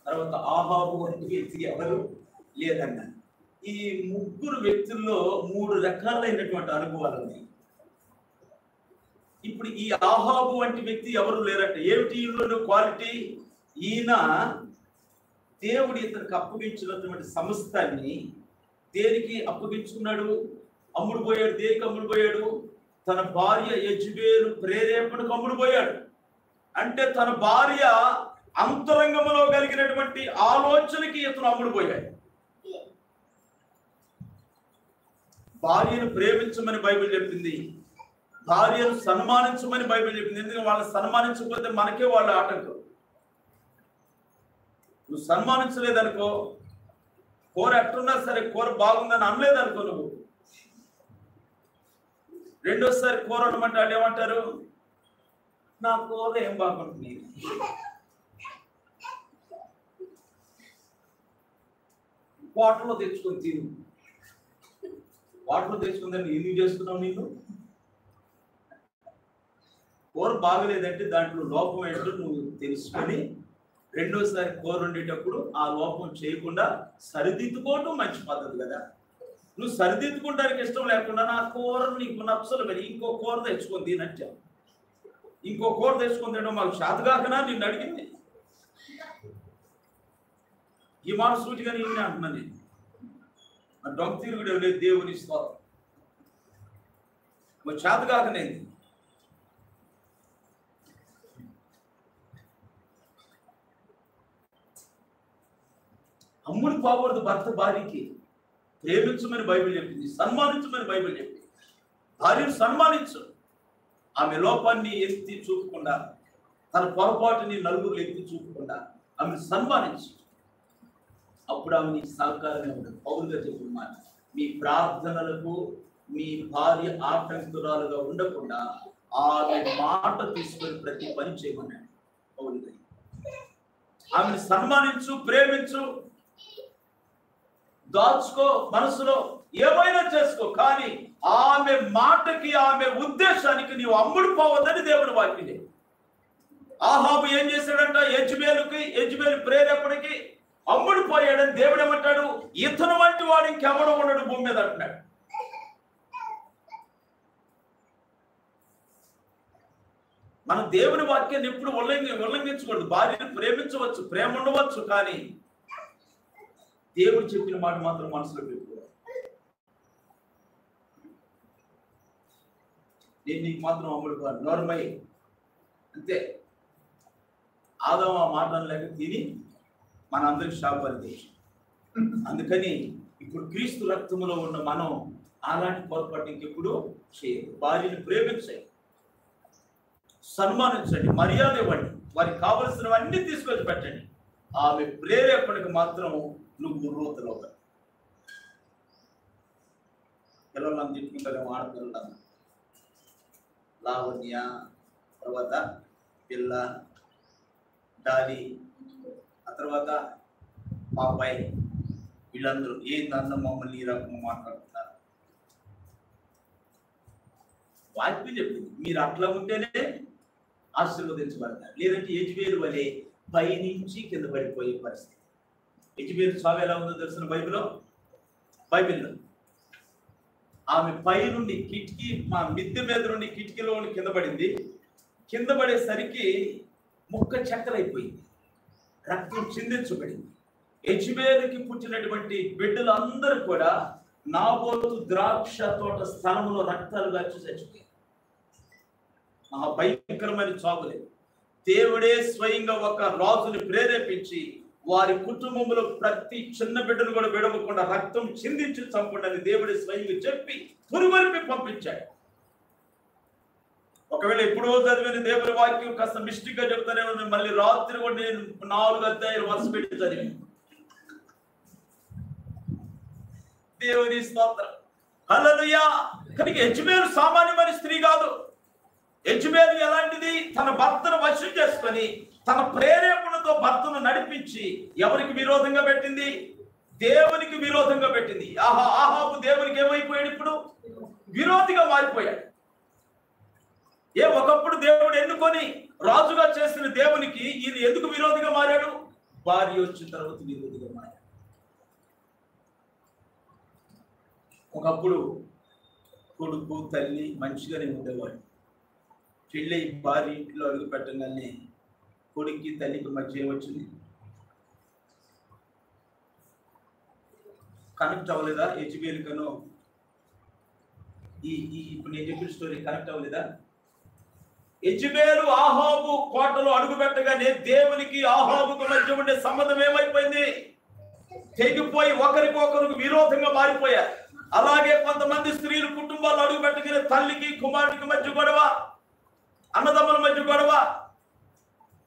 తర్వాత ఆహాబు వంటి వ్యక్తి ఎవరు లేదన్న. ఈ ముగ్గురు వ్యక్తుల్లో 3 రకాలైనటువంటి అనుభవాలు ఉన్నాయి. ఇప్పుడు ఈ ఆహాబు వంటి వ్యక్తి ఎవరు లేరంటే ఏమిటి ఈయనలో క్వాలిటీ? ఈయన దేవుడు ఇతనికి అప్పగించినటువంటి సంస్థని దేనికి అప్పగించుకున్నాడు? అమ్ముడు పోయాడు. దేనికి అమ్ముడు పోయాడు? తన భార్య యెజెబెలు ప్రేరేపణకు అమ్ముడు పోయాడు. అంటే తన భార్య అంతరంగంలో కలిగినటువంటి ఆలోచనకి ఇతను అమ్ముడు పోయాడు. భార్యను ప్రేమించమని బైబిల్ చెప్పింది, భార్యను సన్మానించమని బైబిల్ చెప్పింది. ఎందుకంటే వాళ్ళని సన్మానించకపోతే మనకే వాళ్ళ ఆటంకం. నువ్వు సన్మానించలేదనుకో, కూర ఎట్టున్నా సరే కూర బాగుందని అనలేదనుకో, నువ్వు రెండోసారి కూర అనమంటే వాళ్ళు ఏమంటారు? నా కూర ఏం బాగుంటుంది, వాటర్లో తెచ్చుకొని తిను. వాటర్లో తెచ్చుకుందని ఎందుకు చేస్తున్నావు? నీకు కూర బాగలేదంటే దాంట్లో లోపం ఏంటో నువ్వు తెలుసుకొని రెండోసారి కూర వండేటప్పుడు ఆ లోపం చేయకుండా సరిదిద్దుకోవటం మంచి పద్ధతి కదా. నువ్వు సరిదిద్దుకుంటానికి ఇష్టం లేకుండా నా కూర నీకు నచ్చలు మరి ఇంకో కూర తెచ్చుకొని తినట్టు, ఇంకో కూర తెచ్చుకొని తినడం మాకు శాతగాకనా నిన్ను అడిగింది. ఈ మాట సూటిగా నేను అంటున్నాను. నేను ఆ దొంగ తిరుగుడు లేదు, దేవుని స్తోత్రం. మరి శాతగాకనేది అమ్ముడు పోకూడదు. భర్త భార్యకి ప్రేమించమని బైబిల్ చెప్పింది, సన్మానించమని బైబిల్ చెప్పింది. భార్యను సన్మానించు, ఆమె లోపాన్ని ఎత్తి చూపకుండా, తన పొరపాటుని నలుగురు ఎత్తి చూపకుండా ఆమెను సన్మానించు. అప్పుడు ఆమె నీకు సహకారంగా ఉండదు. పౌరుగా చెప్పిన మాట, మీ ప్రార్థనలకు మీ భార్య ఆటంకురాలుగా ఉండకుండా ఆమె మాట తీసుకొని ప్రతి పని చేయమన్నాడు పౌరుగా. ఆమెను సన్మానించు, ప్రేమించు, దాచుకో, మనసులో ఏమైనా చేసుకో, కానీ ఆమె మాటకి ఆమె ఉద్దేశానికి నీవు అమ్ముడు పోవద్దని దేవుని వాక్యం. ఆహాబు ఏం చేశాడంట? యెజబేలు ప్రేరేపణకి అమ్ముడు పోయాడని దేవుడు ఏమంటాడు? ఇతను వంటి వాడు ఇంకెవడో ఉండడు భూమి మీద అంటున్నాడు. మనం దేవుని వాక్యాన్ని ఎప్పుడు ఉల్లంఘించకూడదు. భార్యను ప్రేమించవచ్చు, ప్రేమ ఉండవచ్చు, కానీ దేవుడు చెప్పిన మాట మాత్రం మనసులో పెట్టుకోవాలి. నేను నీకు మాత్రం అమ్ముడు కాదు, నోర్మై అంతే. ఆదాము ఆ మాట లేక తిని మన అందరికి శాపాలు తెచ్చి, అందుకని ఇప్పుడు క్రీస్తు రక్తములో ఉన్న మనం అలాంటి పొరపాటు ఇంకెప్పుడు చేయదు. భార్యను ప్రేమించండి, సన్మానించండి, మర్యాద ఇవ్వండి, వారికి కావలసినవన్నీ తీసుకొచ్చి పెట్టండి. ఆమె ప్రేరేపణకు మాత్రం నువ్వు రోతలో పిల్లలను తిట్టుకుంటారు. ఆడపిల్లలు లావణ్య, తర్వాత పిల్ల, డాలి, ఆ తర్వాత పాపాయి, వీళ్ళందరూ ఏందన్న మమ్మల్ని ఈ రకంగా మాట్లాడుతున్నారు. వాక్యం చెప్పింది మీరు అట్లా ఉంటేనే ఆశీర్వదించబడతారు, లేదంటే యెజబేలు వలె పైనుంచి కింద పడిపోయే పరిస్థితి. యెజబేలు చావు ఎలా ఉందో తెలిసిన బైబిల్లో ఆమె పై నుండి కిటికీ, మా మిద్దె మీద నుండి కిటికీలో కింద పడింది. కింద పడేసరికి ముక్క చెక్కలైపోయింది, రక్తం చిందించబడింది. యెజబేలుకి పుట్టినటువంటి బిడ్డలందరూ కూడా నాబోతు ద్రాక్ష తోట స్థలంలో రక్తాలు గార్చి చచ్చిపోయారు. మహా భయంకరమైన చావులేదు. దేవుడే స్వయంగా ఒక రాజుని ప్రేరేపించి వారి కుటుంబంలో ప్రతి చిన్న బిడ్డను కూడా విడవకుండా రక్తం చిందించి చంపండి దేవుడే స్వయంగా చెప్పి పురుగొలిపి పంపించాడు. ఒకవేళ ఎప్పుడో చదివిన దేవుని వాక్యం కాస్త మిస్టేక్ గా చెప్తానే ఉంది, మళ్ళీ రాత్రి కూడా నేను 4 అధ్యాయాలు వరుస పెట్టి చదివాను. దేవుని స్తోత్రం, హల్లెలూయా. కనుక యెజబేలు సామాన్యమైన స్త్రీ కాదు. యెజబేలు ఎలాంటిది? తన భర్తను వశం చేసుకొని తన ప్రేరేపణతో భర్తను నడిపించి ఎవరికి విరోధంగా పెట్టింది? దేవునికి విరోధంగా పెట్టింది. ఆహాబు దేవునికి ఏమైపోయాడు? ఇప్పుడు విరోధిగా మారిపోయాడు. ఒకప్పుడు దేవుడు ఎన్నుకొని రాజుగా చేసిన దేవునికి ఈయన ఎందుకు విరోధిగా మారాడు? భార్య వచ్చిన తర్వాత విరోధిగా మారాడు. ఒకప్పుడు కొడుకు తల్లి మంచిగానే ఉండేవాడు. పెళ్ళై భార్య ఇంట్లో అడుగు పెట్టగానే కొడుక్కి తల్లికి మధ్య ఏమొచ్చింది? కనెక్ట్ అవ్వలేదా? యెజబేలుకను ఇప్పుడు నేను చెప్పిన స్టోరీ కనెక్ట్ అవ్వలేదా? యెజబేలు ఆహాబు కోటలో అడుగు పెట్టగానే దేవునికి ఆహాబుకు మధ్య ఉండే సంబంధం ఏమైపోయింది? తెగిపోయి ఒకరికొకరికి విరోధంగా మారిపోయారు. అలాగే కొంతమంది స్త్రీలు కుటుంబాలు అడుగు పెట్టగానే తల్లికి కుమారుడికి మధ్య గొడవ, అన్నదమ్ముల మధ్య గొడవ,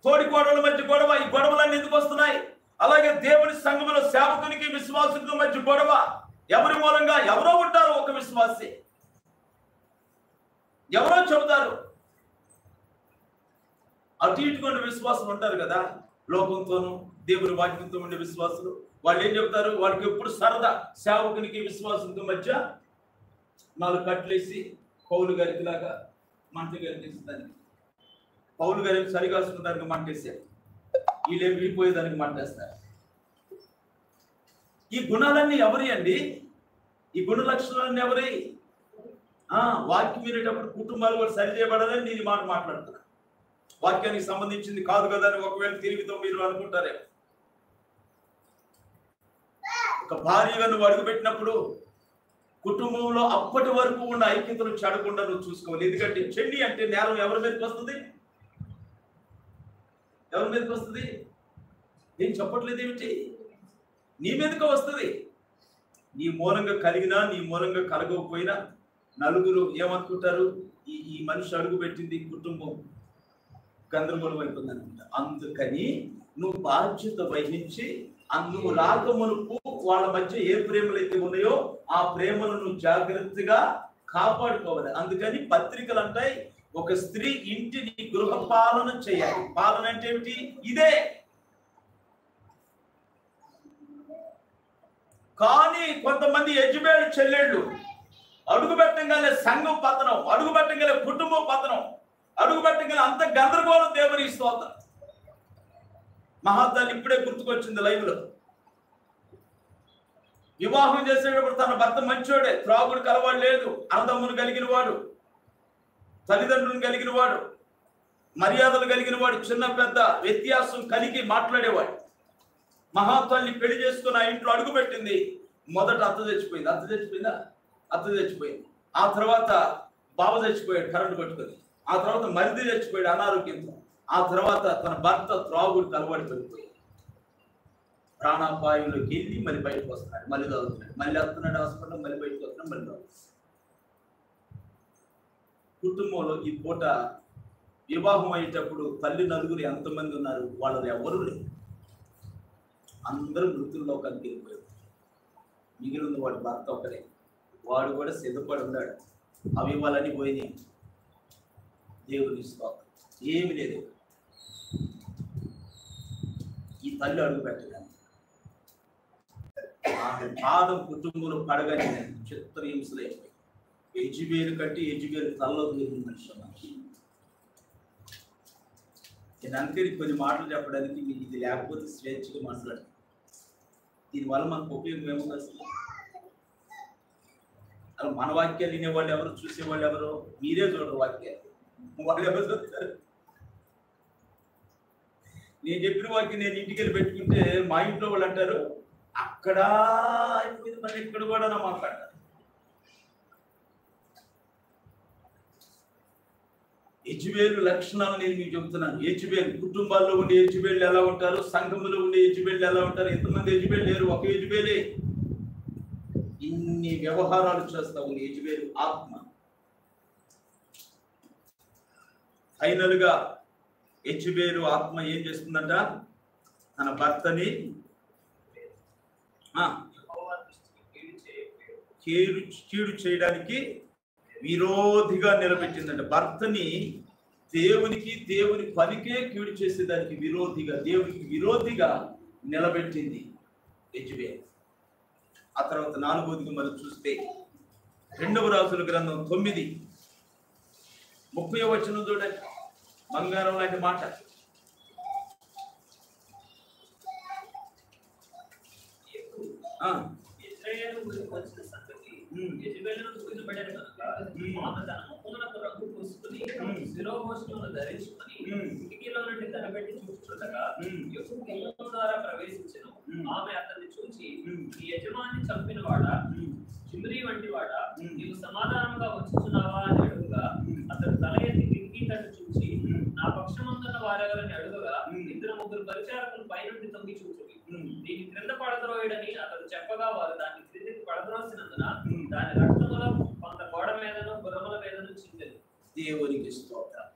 తోడి కోడల మధ్య గొడవ. ఈ గొడవలన్నీ ఎందుకు వస్తున్నాయి? అలాగే దేవుని సంఘంలో సేవకునికి విశ్వాసులకు మధ్య గొడవ. ఎవరి మూలంగా? ఎవరో ఉంటారు, ఒక విశ్వాసి ఎవరో చెబుతారు. అటు ఇటుకొని విశ్వాసులు ఉంటారు కదా, లోకంతోనూ దేవుని వాక్యంతో ఉండే విశ్వాసులు. వాళ్ళు ఏం చెప్తారు? వాళ్ళకి ఎప్పుడు సరదా. సేవకునికి విశ్వాసులకు మధ్య 4 కట్లేసి పౌలు గారికి లాగా మంట కలిగిస్తుంది. పౌలు గారికి సరిగాసుకున్న దానికి మంటేసారు, వీళ్ళే విడిపోయేదానికి మంటేస్తారు. ఈ గుణాలన్నీ ఎవరి అండి? ఈ గుణ లక్షణాలను ఎవరి వాక్యం వినేటప్పుడు కుటుంబాలు కూడా సరి చేయబడాలని నేను ఈ మాట మాట్లాడుతున్నా. వాక్యానికి సంబంధించింది కాదు కదా అని ఒకవేళ తిరిగితో మీరు అనుకుంటారే. ఒక భార్యగా నువ్వు అడుగుపెట్టినప్పుడు కుటుంబంలో అప్పటి వరకు ఉన్న ఐక్యతను చెడకుండా నువ్వు చూసుకోవాలి. ఎందుకంటే చెడ్డి అంటే నేరం ఎవరి మీదకి వస్తుంది? ఎవరి మీదకి వస్తుంది? నేను చెప్పట్లేదు ఏమిటి, నీ మీదకి వస్తుంది. నీ మూలంగా కలిగినా నీ మూలంగా కలగకపోయినా నలుగురు ఏమనుకుంటారు? ఈ మనిషి అడుగు పెట్టింది కుటుంబం గందరగోళం అయిపోయింది అనుకుంటా. అందుకని నువ్వు బాధ్యత వహించి నువ్వు రాకమునుపు వాళ్ళ మధ్య ఏ ప్రేమలు అయితే ఉన్నాయో ఆ ప్రేమను నువ్వు జాగ్రత్తగా కాపాడుకోవాలి. అందుకని పత్రికలు అంటాయి ఒక స్త్రీ ఇంటిని గృహ పాలన చేయాలి. పాలన అంటే ఏమిటి? ఇదే. కానీ కొంతమంది యజమాని చెల్లెళ్ళు అడుగు పెట్టగానే సంఘం పతనం, అడుగు పెట్టగానే కుటుంబం పతనం, అడుగు పెట్టగానే అంత గందరగోళం. దేవుని స్తోత్రం. మహాత్మాలు ఇప్పుడే గుర్తుకొచ్చింది లైవ్ లో. వివాహం చేసేటప్పుడు తన భర్త మంచోడే, త్రాగుడు కలవాడు లేదు, అన్నదమ్మును కలిగిన వాడు, తల్లిదండ్రులను కలిగిన వాడు, మర్యాదలు కలిగిన వాడు, చిన్న పెద్ద వ్యత్యాసం కలిగి మాట్లాడేవాడు. మహాత్మాల్ని పెళ్లి చేసుకుని ఆ ఇంట్లో అడుగు పెట్టింది. మొదట అత్త చచ్చిపోయింది. అత్త చచ్చిపోయింది. ఆ తర్వాత బావ చచ్చిపోయాడు కరెంటు పట్టుకొని. ఆ తర్వాత మరిది చచ్చిపోయాడు అనారోగ్యంతో. ఆ తర్వాత తన భర్త త్రాగుడు అలవాటు పడిపోయాడు. ప్రాణాపాయంలోకి వెళ్ళి మళ్ళీ బయటకు వస్తున్నాడు, మళ్ళీ తాగుతున్నాడు, మళ్ళీ వస్తున్నాడు హాస్పిటల్, మళ్ళీ బయటకు వస్తున్నాడు, మళ్ళీ తాగుతున్నాడు. కుటుంబంలో ఈ పూట వివాహం అయ్యేటప్పుడు తల్లి నలుగురు ఎంతమంది ఉన్నారు? వాళ్ళు ఎవరు లేరు, అందరూ మృతుల్లో కలిగిపోయారు. మిగిలిన వాడు భర్త ఒకరే, వాడు కూడా సిద్ధపడి ఉన్నాడు. అవి వాళ్ళని పోయినాయి. దేవుని స్తోత్రం. ఏమి లేదు. ఈ తల్లి అడుగు పెట్టగానే ఆమె పాదం కుటుంబంలో పడగానే చిత్రహింసలైపోయి యెజబెలు కట్టి యెజబెలు తలలో దూరిన మనిషి. నేను అందుకని కొన్ని మాటలు చెప్పడానికి మీకు ఇది లేకపోతే స్వేచ్ఛగా మాట్లాడు. దీనివల్ల మనకు ఉపయోగం ఏమో అసలు. అలా మన వాక్యాలు వినేవాళ్ళు ఎవరు, చూసేవాళ్ళు ఎవరు? మీరే చూడరు వాక్యాలు, వాళ్ళు ఎవరు చూస్తారు? నేను చెప్పిన వాక్యం నేను ఇంటికి వెళ్ళి పెట్టుకుంటే మా ఇంట్లో వాళ్ళు అంటారు అక్కడ అయిపోయింది, మరి ఇక్కడ కూడా నా మాట్లాడతారు. యెజబెలు లక్షణాలు నేను మీకు చెబుతున్నాను. యెజబెలు కుటుంబాల్లో ఉండే యెజబెలు ఎలా ఉంటారు, సంఘంలో ఉండే యెజబెలు ఎలా ఉంటారు? ఎంతమంది యెజబెలు లేరు, ఒక యెజబెలే ఇన్ని వ్యవహారాలు చేస్తా ఉంది. యెజబెలు ఆత్మ. ఫైనల్ గా యెజబెలు ఆత్మ ఏం చేస్తుందంట? తన భర్తని కీడు చేయడానికి విరోధిగా నిలబెట్టిందంట. భర్తని దేవునికి దేవుని పనికే కీడు చేసేదానికి విరోధిగా, దేవునికి విరోధిగా నిలబెట్టింది యెజబెలు. ఆ తర్వాత నాలుగోదిగా మనం చూస్తే 2వ రాజుల గ్రంథం 9:30 వచనం చూడండి. బంగారం లాంటి మాట. ఆమె అతన్ని చూచి, నీ యజమాని చంపిన వాడా, చిమ్రీ వంటి వాడా, నీవు సమాధానంగా వచ్చుచున్నావా అని అడుగుగా, అతడు తల ఎత్తి కిటికీ తట్టు చూచి నా పక్షమందున్న వారెవరని అడుగగా, 2-3 పరిచారకులు పైనుండి తొంగి చూచువి. దీని క్రింద పడద్రోయడని అతడు చెప్పగా, వారు దాన్ని క్రిందికి పడద్రోసినందున దాని రక్తములో కొంత గోడ మీదను గుర్రముల మీదను చిందెను. దేవునికి స్తోత్రం.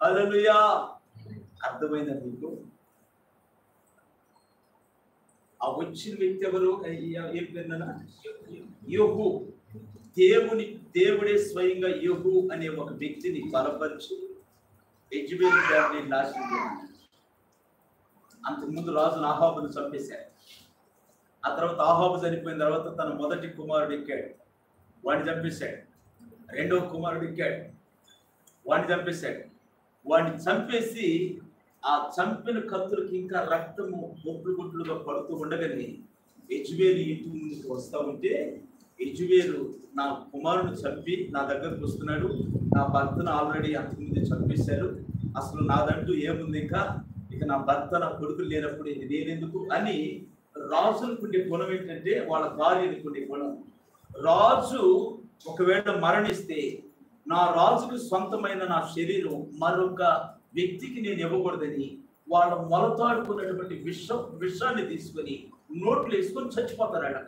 హల్లెలూయా. అర్థమైందా మీకు? ఆ వచ్చిన వ్యక్తి ఎవరు? ఏం పేరునా? యోహు. దేవుడే స్వయంగా యోహు అనే ఒక వ్యక్తిని బలపరిచి యెజబెలు గారిని నాశనం చేశాడు. అంతకుముందు రాజు ఆహాబును చంపేశాడు. ఆ తర్వాత ఆహాబు చనిపోయిన తర్వాత తన మొదటి కుమారుడు ఎక్కాడు, వాడిని చంపేశాడు. 2వ కుమారుడు ఎక్కాడు, వాడిని చంపేశాడు. వాడిని చంపేసి ఆ చంపిన కత్తులకి ఇంకా రక్తము గుట్లు గుట్లుగా పడుతూ ఉండగానే యెజబెలు ఇంటి ముందుకు వస్తూ ఉంటే యెజుబేలు నా కుమారుని చంపి నా దగ్గరకు వస్తున్నాడు, నా భర్తను ఆల్రెడీ అంతకుముందు చంపేశారు, అసలు నాదంటూ ఏముంది, ఇక నా భర్త నా కొడుకులు లేనప్పుడు ఇది నేనెందుకు అని రాజులకు ఉండే గుణం ఏంటంటే వాళ్ళ భార్యలకు ఉండే గుణం. రాజు ఒకవేళ మరణిస్తే నా రాజుకు సొంతమైన నా శరీరం మరొక వ్యక్తికి నేను ఇవ్వకూడదని వాళ్ళ మొలతాడుకున్నటువంటి విషాన్ని తీసుకొని నోట్లు వేసుకొని చచ్చిపోతారు.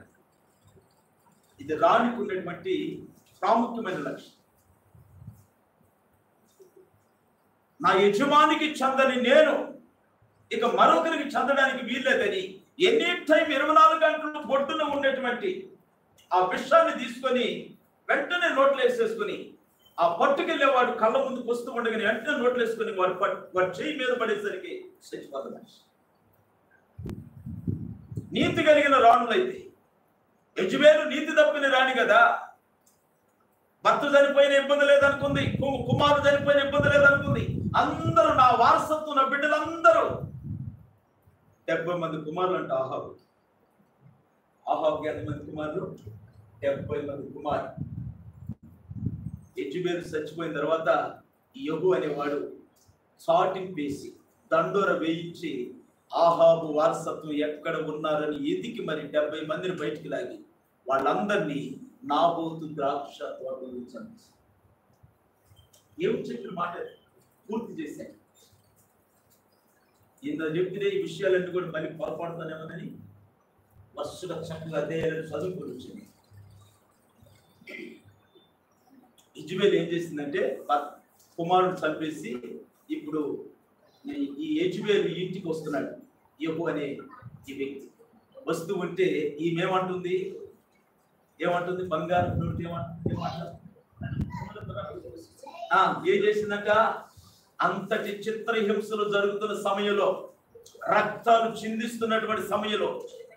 ఇది రాణికి ఉన్నటువంటి ప్రాముఖ్యమైన లక్ష్యం. నా యజమానికి చెందని నేను ఇక మరొకరికి చెందడానికి వీల్లేదని ఎనీ టైం 24 గంటలు బొడ్డున ఉండేటువంటి ఆ విషాన్ని తీసుకొని వెంటనే నోట్లు వేసేసుకుని ఆ పట్టుకెళ్ళేవాడు కళ్ళ ముందుకు వస్తూ ఉండగానే వెంటనే నోట్లు వేసుకుని వాడి చేయి మీద పడేసరికి చచ్చిపోతాడు. నీతి కలిగిన రాణులైతే, యెజుబేలు నీతి తప్పిన రాణి కదా, భర్త చనిపోయిన ఇబ్బంది లేదనుకుంది, కుమారుడు చనిపోయిన ఇబ్బంది లేదనుకుంది, అందరూ నా వారసత్వం, నా బిడ్డలందరూ 70 మంది కుమారులు అంట ఆహాబుకి ఎంతమంది కుమారులు? 70 మంది కుమారులు. యెజుబేలు చచ్చిపోయిన తర్వాత యెహూ అనేవాడు చాటింపేసి దండోర వేయించి ఆహాబు వారసత్వం ఎక్కడ ఉన్నారని ఎదికి మరి 70 మందిని బయటికి లాగి వాళ్ళందరినీ నాబోతు ద్రాక్ష తోటలో చంపేసి ఏమి చెప్పిన మాట పూర్తి చేశాను. ఇంత చెప్తే ఈ విషయాలన్నీ కూడా మళ్ళీ పొరపాడుతానేమోనని వరుసగా చక్కగా అదే చదువుకొని వచ్చింది. యెజుబేలు ఏం చేసిందంటే కుమారుడు చంపేసి ఇప్పుడు ఈ యెజుబేలు ఇంటికి వస్తున్నాడు. యెహూ అనే ఈ వ్యక్తి వస్తూ ఉంటే ఏమంటుంది బంగారు నోటి ఏం చేసిందంట? అంతటి చిత్రహింసలు జరుగుతున్న సమయంలో, రక్తాలు చిందిస్తున్నటువంటి సమయంలో,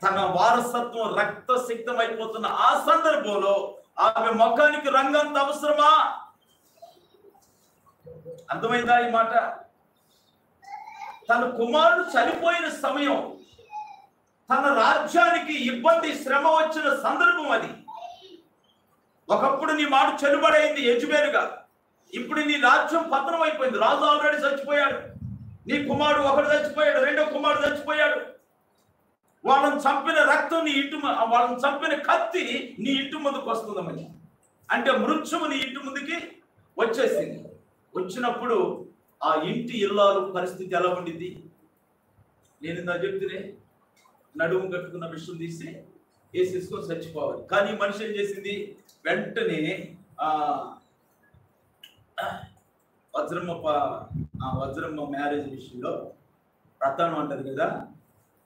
తన వారసత్వం రక్తసిక్తం అయిపోతున్న ఆ సందర్భంలో ఆమె ముఖానికి రంగంత అవసరమా? అర్థమైందా ఈ మాట? తన కుమారుడు చనిపోయిన సమయం, తన రాజ్యానికి ఇబ్బంది శ్రమ వచ్చిన సందర్భం అది. ఒకప్పుడు నీ మాట చెలుబడైంది యెజుబేలుగా, ఇప్పుడు నీ రాజ్యం పతనం అయిపోయింది. రాజు ఆల్రెడీ చచ్చిపోయాడు, నీ కుమారుడు ఒకడు చచ్చిపోయాడు, రెండో కుమారుడు చచ్చిపోయాడు. వాళ్ళని చంపిన రక్తం నీ ఇంటి, వాళ్ళని చంపిన కత్తి నీ ఇంటి ముందుకు వస్తుందమ్మని అంటే మృత్యువు నీ ఇంటి ముందుకి వచ్చేసింది. వచ్చినప్పుడు ఆ ఇంటి ఇల్లాలు పరిస్థితి ఎలా ఉండింది? నేను నా చెప్తేనే నడుము కట్టుకున్న విషయం తీసి వేసేసుకొని చచ్చిపోవాలి. కానీ మనిషి ఏం చేసింది? వెంటనే వజ్రమ్మ మ్యారేజ్ విషయంలో ప్రతాణం అంటారు కదా,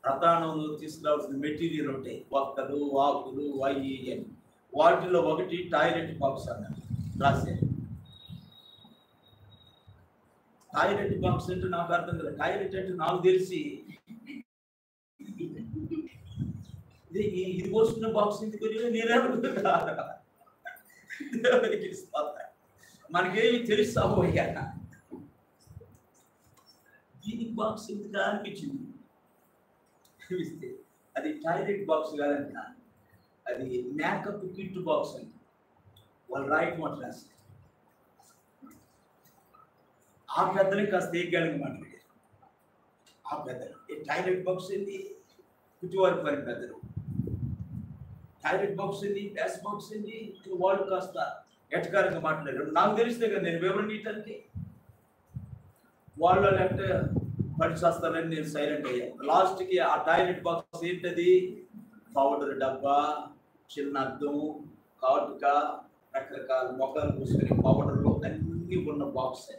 ప్రతాణంలో తీసుకురావాల్సిన మెటీరియల్ ఉంటాయి, వక్కలు, ఆకులు, అయ్యి అని. వాటిలో ఒకటి టాయిలెట్ బాక్స్ అన్నారు రాశారు. టాయిలెట్ బాక్స్ అంటే నాకు అర్థం కదా. టాయిలెట్ అంటే నాకు తెలిసి ఇది పోసుకున్న బాక్స్ ఎందుకు నేనేమనుకుంటా, మనకేమి తెలుస్తాబోయ్యా, దీనికి బాక్స్ ఎందుకు అనిపించింది. చూపిస్తే అది టాయిలెట్ బాక్స్ కాదంట, అది మేకప్ కిట్ బాక్స్ అంట. వాళ్ళు రాయటం మాట రాశారు. ఆ పెద్దలే కాస్త ఏగ్గాలని మాట్లాడారు. ఆ పెద్దలు టాయిలెట్ బాక్స్ ఏంది, కుటివారి పని పెద్దలు టాయిలెట్ బాక్స్ ఏంది, గ్యాస్ బాక్స్ ఏంది, వాళ్ళు కాస్త ఎటకారంగా మాట్లాడారు. నాకు తెలిస్తే కదా నేను వివరణ ఇయటానికి. వాళ్ళు అంటే పడి చేస్తానని నేను సైలెంట్ అయ్యా. లాస్ట్కి ఆ టాయిలెట్ బాక్స్ ఏంటది? పౌడర్ డబ్బా, చిన్న అద్దం, కాటుక, రకరకాల మొక్కలు పూసుకుని పౌడర్లు అన్నీ ఉన్న బాక్స్.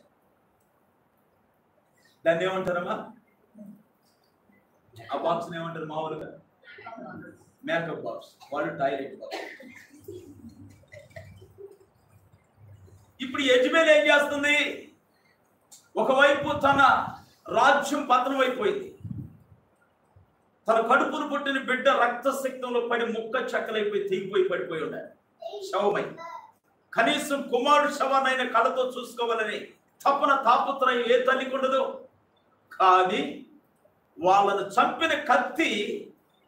దాన్ని ఏమంటారమ్మా? ఆ బాక్స్ ఏమంటారు మామూలుగా? మేకప్ బాక్స్, వాళ్ళు టాయిలెట్ బాక్స్. ఇప్పుడు యెజుబేలు ఏం చేస్తుంది? ఒకవైపు తన రాజ్యం పతనం అయిపోయింది, తన కడుపును పుట్టిన బిడ్డ రక్తశక్తంలో పడి ముక్క చెక్కలైపోయి తెగిపోయి పడిపోయి ఉన్నాడు శవమై. కనీసం కుమారుడు శవాన్నైనా కళ్ళతో చూసుకోవాలని తపన తాపత్రయం ఏ తల్లికి ఉండదు. కానీ వాళ్ళను చంపిన కత్తి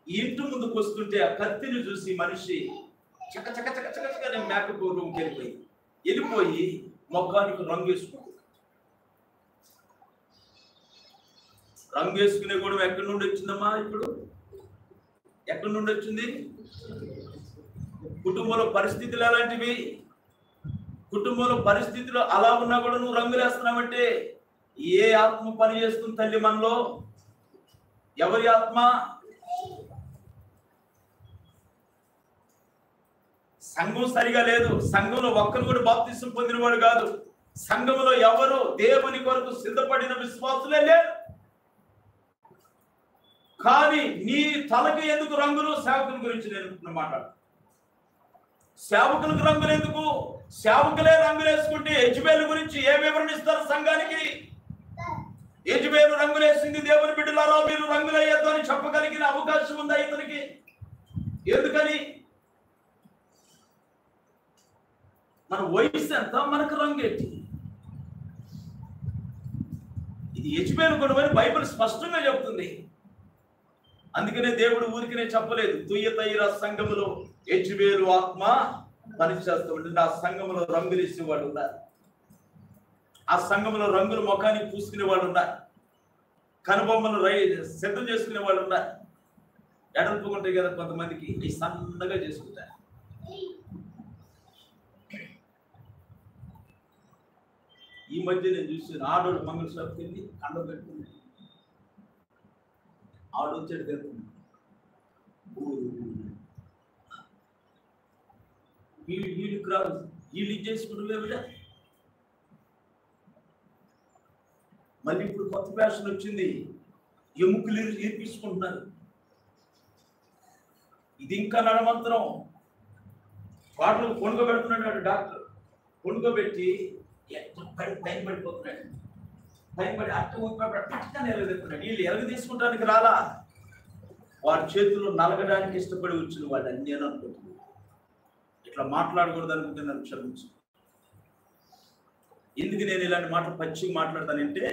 ఇంటి ముందుకు వస్తుంటే ఆ కత్తిని చూసి మనిషి చక్క చక్క చక్క చక్క చక్క నేను మేకప్ రూమ్కి వెళ్ళిపోయి మొఖానికి రంగు వేసుకుంటాను. రంగు వేసుకునే కూడా ఎక్కడి నుండి వచ్చిందమ్మా? ఇప్పుడు ఎక్కడి నుండి వచ్చింది? కుటుంబంలో పరిస్థితులు ఎలాంటివి? కుటుంబంలో పరిస్థితులు అలా ఉన్నా కూడా నువ్వు రంగులు వేస్తున్నావంటే ఏ ఆత్మ పని చేస్తుంది తల్లి మనలో? ఎవరి ఆత్మ? సంఘం సరిగా లేదు. సంఘంలో ఒక్కరు కూడా బాప్తిసం పొందినవాడు కాదు. సంఘంలో ఎవరు దేవుని కొరకు సిద్ధపడిన విశ్వాసులే లేరు. కానీ నీ తలకి ఎందుకు రంగులు? సేవకుల గురించి నేను మాట్లాడు. సేవకులకు రంగులు ఎందుకు? సేవకులే రంగులు వేసుకుంటే యెజబెలు గురించి ఏ వివరణ ఇస్తారు సంఘానికి? యెజబెలు రంగులేసింది, దేవుని బిడ్డలారా మీరు రంగులయ్యేద్దు అని చెప్పగలిగిన అవకాశం ఉందా ఇతనికి? ఎందుకని? మన వయసు ఎంత, మనకు రంగు ఏంటి? ఇది యెజబెలు గుణమని బైబిల్ స్పష్టంగా చెబుతుంది. అందుకనే దేవుడు ఊరికినే చెప్పలేదు. తుయ్యతైర సంఘములో యెజబెలు ఆత్మ పనిచేస్తూ ఉంటుంది. ఆ సంఘంలో రంగులు ఇచ్చేవాడు ఉన్నారు. ఆ సంఘంలో రంగులు ముఖానికి పూసుకునే వాళ్ళు ఉన్నారు. కనుబొమ్మలు సిద్ధం చేసుకునే వాళ్ళు ఉన్నారు. ఎడల్పుకుంటాయి కదా కొంతమందికి, ఈ సన్నగా చేసుకుంటారు. ఈ మధ్య నేను చూసిన ఆడోడు మంగళ షాప్కి వెళ్ళి కండ పెట్టుకుంది. ఆడు వచ్చాడు తెలుపుకుంది. వీళ్ళు రాదు, వీళ్ళు ఇచ్చేసుకుంటే మళ్ళీ ఇప్పుడు కొత్త ఫ్యాషన్ వచ్చింది. ఎముకలు ఇరిపించుకుంటున్నారు. ఇది ఇంకా నడమంతరం. వాటిలో కొనుగోబెడుతున్నాడు డాక్టర్. కొనుగోబెట్టి టైం పడిపోతున్నాడు. టైం పడి పట్టుకొని ఎరగదెత్తున్నాడు. వీళ్ళు ఎరగ తీసుకుంటానికి రాలా, వాడి చేతుల్లో నలగడానికి ఇష్టపడి వచ్చిన వాళ్ళు అన్నీ అని అనుకుంటున్నాను. ఇట్లా మాట్లాడకూడదు అనుకుంటున్నాను, క్షమించు. ఎందుకు నేను ఇలాంటి మాటలు పచ్చిగా మాట్లాడతానంటే,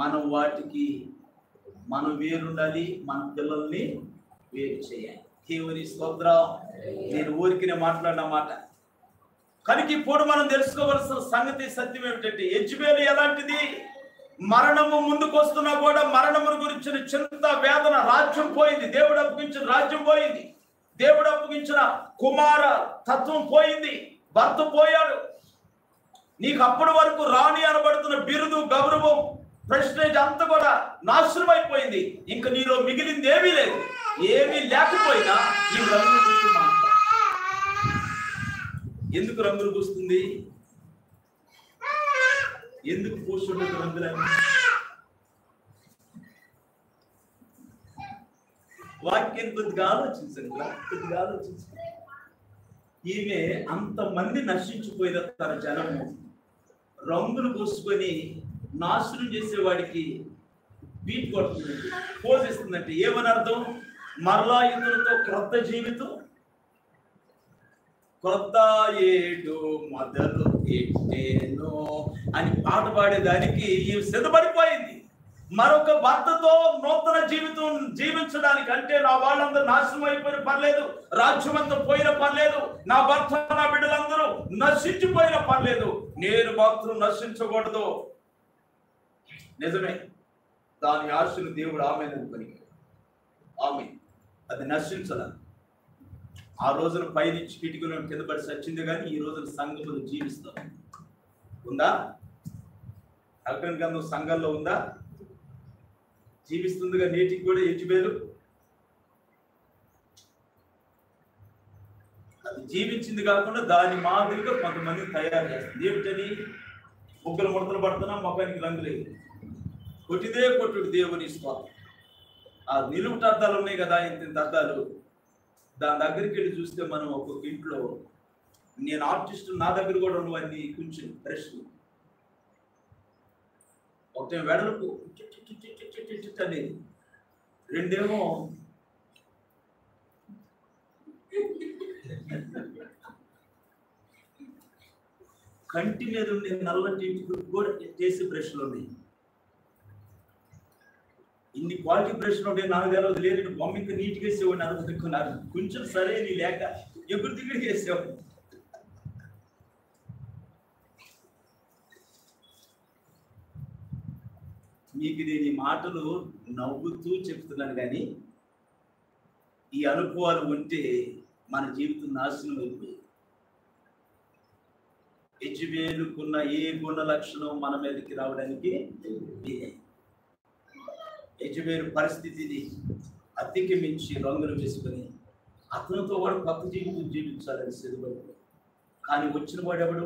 మనం వాటికి మనం వేరుండాలి, మన పిల్లల్ని వేరు చేయాలి. దేవుని స్తోత్రం. నేను ఊరికినే మాట్లాడిన మాట. కనుక ఇప్పుడు మనం తెలుసుకోవలసిన సంగతి సత్యం ఏమిటంటే, యెజబెలు ఎలాంటిది? మరణము ముందుకు వస్తున్నా కూడా మరణము గురించిన చింత వేదన, రాజ్యం పోయింది, దేవుడు అప్పగించిన రాజ్యం పోయింది, దేవుడు అప్పగించిన కుమార తత్వం పోయింది, భర్త పోయాడు. నీకు అప్పటి వరకు రాణి అనబడుతున్న బిరుదు, గౌరవం, ప్రెస్టేజ్ అంతా కూడా నాశనం అయిపోయింది. ఇంకా నీలో మిగిలింది ఏమీ లేదు. ఏమీ లేకపోయినా ఈ రంగులు గురించి మాట్లాడు. ఎందుకు రంగులు పూస్తుంది? ఎందుకు పూస్తుండదు రంగులని? వాక్యం కొద్దిగా ఆలోచించండి, కొద్దిగా ఆలోచించండి. ఈమె అంతమంది నశించిపోయిన తన జనము రంగులు పూసుకొని నాశనం చేసేవాడికి బీట్ కొడుతుంది, పోషిస్తుందంటే ఏమని అర్థం? మరలా ఇతరులతో క్రొత్త జీవితం, క్రొత్త ఏడు మొదలు పెట్టేను అని పాట పాడేదానికి ఈ సిద్ధపడిపోయింది. మరొక భర్తతో నూతన జీవితం జీవించడానికి. అంటే నా వాళ్ళందరూ నాశనం అయిపోయిన పర్లేదు, రాజ్యం అంతా పోయిన పర్లేదు, నా భర్త నా బిడ్డలందరూ నశించిపోయిన పర్లేదు, నేను మాత్రం నశించకూడదు. నిజమే, దాని ఆశను దేవుడు ఆమె పలికాడు. ఆమె అది నశించదా. ఆ రోజున పైనుంచి కిటికీలో కింద పడి సచ్చింది, కానీ ఈ రోజున సంఘములు జీవిస్తాం. ఉందా? ప్రకటన గ్రంథం సంఘంలో ఉందా? జీవిస్తుందిగా నేటికి కూడా యెజబెలు. అది జీవించింది కాకుండా దాని మాదిరిగా కొంతమంది తయారు చేస్తుంది. ఏమిటని? ముగ్గురు ముడతలు పడుతున్నా, ముఖానికి రంగులేదు, కొట్టిదే కొట్టుడు దేవుని స్తోత్రం. ఆ నిలువుట అద్దాలు ఉన్నాయి కదా, ఇంత అద్దాలు, దాని దగ్గరికి వెళ్ళి చూస్తే మనం ఒక్కొక్క ఇంట్లో, నేను ఆర్టిస్ట్, నా దగ్గర కూడా ఉన్నవన్నీ కొంచెం ప్రశ్న, ఒకటే వెడల్పు అనేది, రెండేమో కంటి మీద ఉండే నల్లటి కూడా చేసే బ్రష్లు ఉన్నాయి. ఇన్ని క్వాలిటీ బ్రష్లు ఉంటాయి, నాకు తెలియదు. లేదు బొమ్మ ఇంకా నీట్గా వేసేవాడిని అనుకున్నారు. కొంచెం సరే నీ లేక ఎగురు దిగుడు చేసేవాడు. మీకు నేను ఈ మాటలు నవ్వుతూ చెప్తున్నాను, కానీ ఈ అనుభవాలు ఉంటే మన జీవితం నాశనం అయిపోయింది. యెజబెలుకున్న ఏ గుణ లక్షణం మన మీదకి రావడానికి యెజబెలు పరిస్థితిని అతిక్రమించి రంగులు వేసుకొని అతనితో వాడు కొత్త జీవితం జీవించాలని సిద్ధపడి, కానీ వచ్చిన వాడు ఎవడు?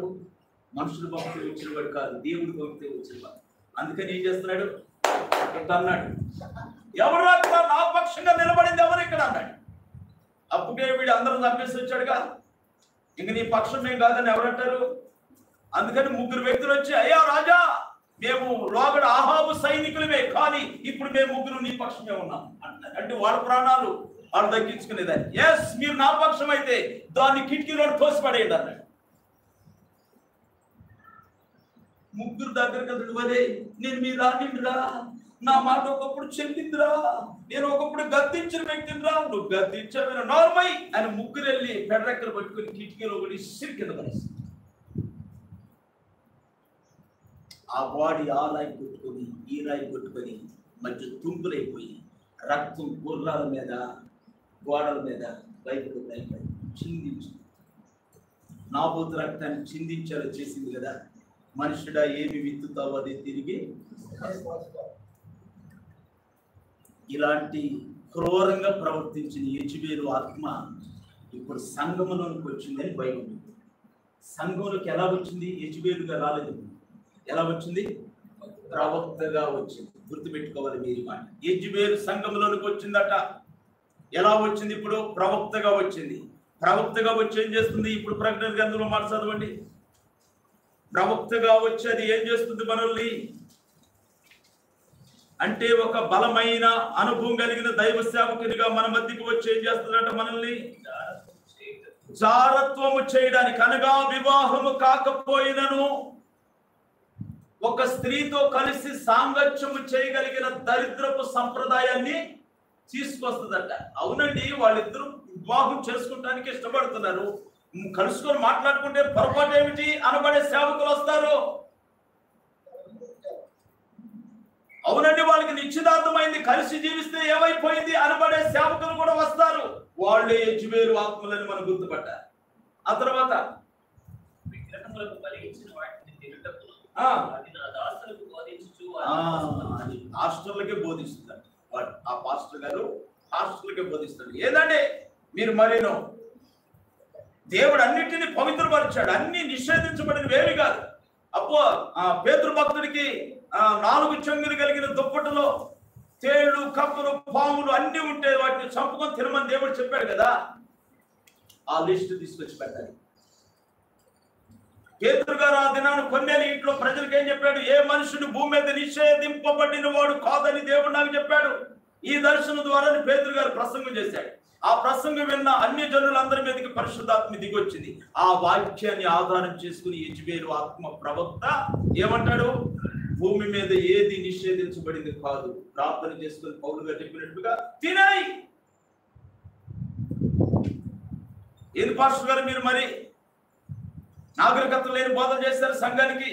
మనుషులు పంపితే వచ్చిన వాడు కాదు, దేవుడు పంపితే వచ్చిన వాడు. అందుకని ఏం చేస్తున్నాడు? అన్నాడు, ఎవరు అక్కడ నా పక్షంగా నిలబడింది ఎవరు ఇక్కడ అన్నాడు. అప్పుడే వీడు అందరూ చంపేసి వచ్చాడుగా, ఇంక నీ పక్షం మేము కాదని ఎవరంటారు? అందుకని ముగ్గురు వ్యక్తులు వచ్చి, అయ్యా రాజా, మేము లోగడ ఆహాబు సైనికులమే, కానీ ఇప్పుడు మేము ముగ్గురు నీ పక్షమే ఉన్నాం అంటున్నారు. అంటే వాళ్ళ ప్రాణాలు వాళ్ళు దక్కించుకునేదాన్ని. ఎస్, మీరు నా పక్షం అయితే దాన్ని కిటికీలో తోసిపడేయండి అన్నాడు. ముగ్గురు దగ్గర కదడు, అదే నేను మీ రానిరా, నా మాట ఒకప్పుడు చెల్లిందిరా, నేను ఒకప్పుడు గద్దించిన వ్యక్తిరా, నువ్వు గద్దించా నార్మై అని ముగ్గురు వెళ్ళి పెడరెక్కలు పట్టుకుని కిటికీలో ఒకటి సిరి కింద పడేసి ఆ బాడీ ఆ రాయి కొట్టుకొని ఈ రాయి కొట్టుకొని మధ్య తుంపులైపోయి రక్తం గుర్రాల మీద గోడల మీద బయటకు చిందించి నాబోతు రక్తాన్ని చిందించాలో చేసింది కదా. మనుషుడా ఏమి విత్తుతావో అది తిరిగి. ఇలాంటి క్రూరంగా ప్రవర్తించిన యెజబెలు ఆత్మ ఇప్పుడు సంఘములోనికి వచ్చిందని బైబిల్. సంఘంలోకి ఎలా వచ్చింది? యెజబెలుగా రాలేదు. ఎలా వచ్చింది? ప్రవక్తగా వచ్చింది. గుర్తుపెట్టుకోవాలి మీరు మాట. యెజబెలు సంఘంలోనికి వచ్చిందట. ఎలా వచ్చింది? ఇప్పుడు ప్రవక్తగా వచ్చింది. ప్రవక్తగా వచ్చి ఏం చేస్తుంది? ఇప్పుడు ప్రకటన గ్రంథంలో మాట చదవండి. ప్రవక్తగా వచ్చి అది ఏం చేస్తుంది మనల్ని అంటే, ఒక బలమైన అనుభవం కలిగిన దైవ సేవకునిగా మన మధ్యకి వచ్చి ఏం చేస్తుందంట? మనల్ని జారత్వము చేయడానికి. అనగా వివాహము కాకపోయినను ఒక స్త్రీతో కలిసి సాంగత్యము చేయగలిగిన దరిద్రపు సంప్రదాయాన్ని తీసుకొస్తుందట. అవునండి, వాళ్ళిద్దరూ వివాహం చేసుకుంటానికి ఇష్టపడుతున్నారు, కలుసుకొని మాట్లాడుకుంటే పొరపాటు ఏమిటి అనబడే సేవకులు వస్తారు. అవునండి, వాళ్ళకి నిశ్చితార్థమైంది, కలిసి జీవిస్తే ఏమైపోయింది అనబడే సేవకులు కూడా వస్తారు. వాళ్ళే యెజబెలు ఆత్మలని మనం గుర్తుపట్టారు. ఆ తర్వాత విగ్రహములకు బలించిన వాటిని తినుటకు అది పాస్టర్లకే బోధిస్తున్నారు. ఆ పాస్టర్ గారు పాస్టర్లకే బోధిస్తారు. ఏదంటే మీరు మరేనో దేవుడు అన్నిటినీ పవిత్రపరిచాడు, అన్ని నిషేధించబడినవేవి కాదు. అప్పో పేతురు భక్తుడికి 4 చెంగులు కలిగిన దుప్పటలో తేళ్లు, కప్పలు, పాములు అన్ని ఉంటే వాటిని చంపుకొని తినమని దేవుడు చెప్పాడు కదా. ఆ లిస్ట్ తీసుకొచ్చి పెట్టాలి. పేతురు గారు ఆ దినాన్ని కొన్నేళ్ళ ఇంట్లో ప్రజలకు ఏం చెప్పాడు? ఏ మనుషుడు భూమి మీద నిషేధింపబడిన వాడు కాదని దేవుడు నాకు చెప్పాడు. ఈ దర్శనం ద్వారా పేతురు గారు ప్రసంగం చేశాడు. ఆ ప్రసంగం విన్న అన్ని జనులందరి మీదకి పరిశుద్ధాత్మ దిగొచ్చింది. ఆ వాక్యాన్ని ఆధారం చేసుకుని యెజబెలు ఆత్మ ప్రవక్త ఏమంటాడు? భూమి మీద ఏది నిషేధించబడింది కాదు, ప్రార్థన చేసుకుని పౌలు గారు చెప్పినట్టుగా తినాయి. ఏది పాస్టర్ గారు మీరు మరి నాగరికత లేని బోధన చేస్తారు సంఘానికి?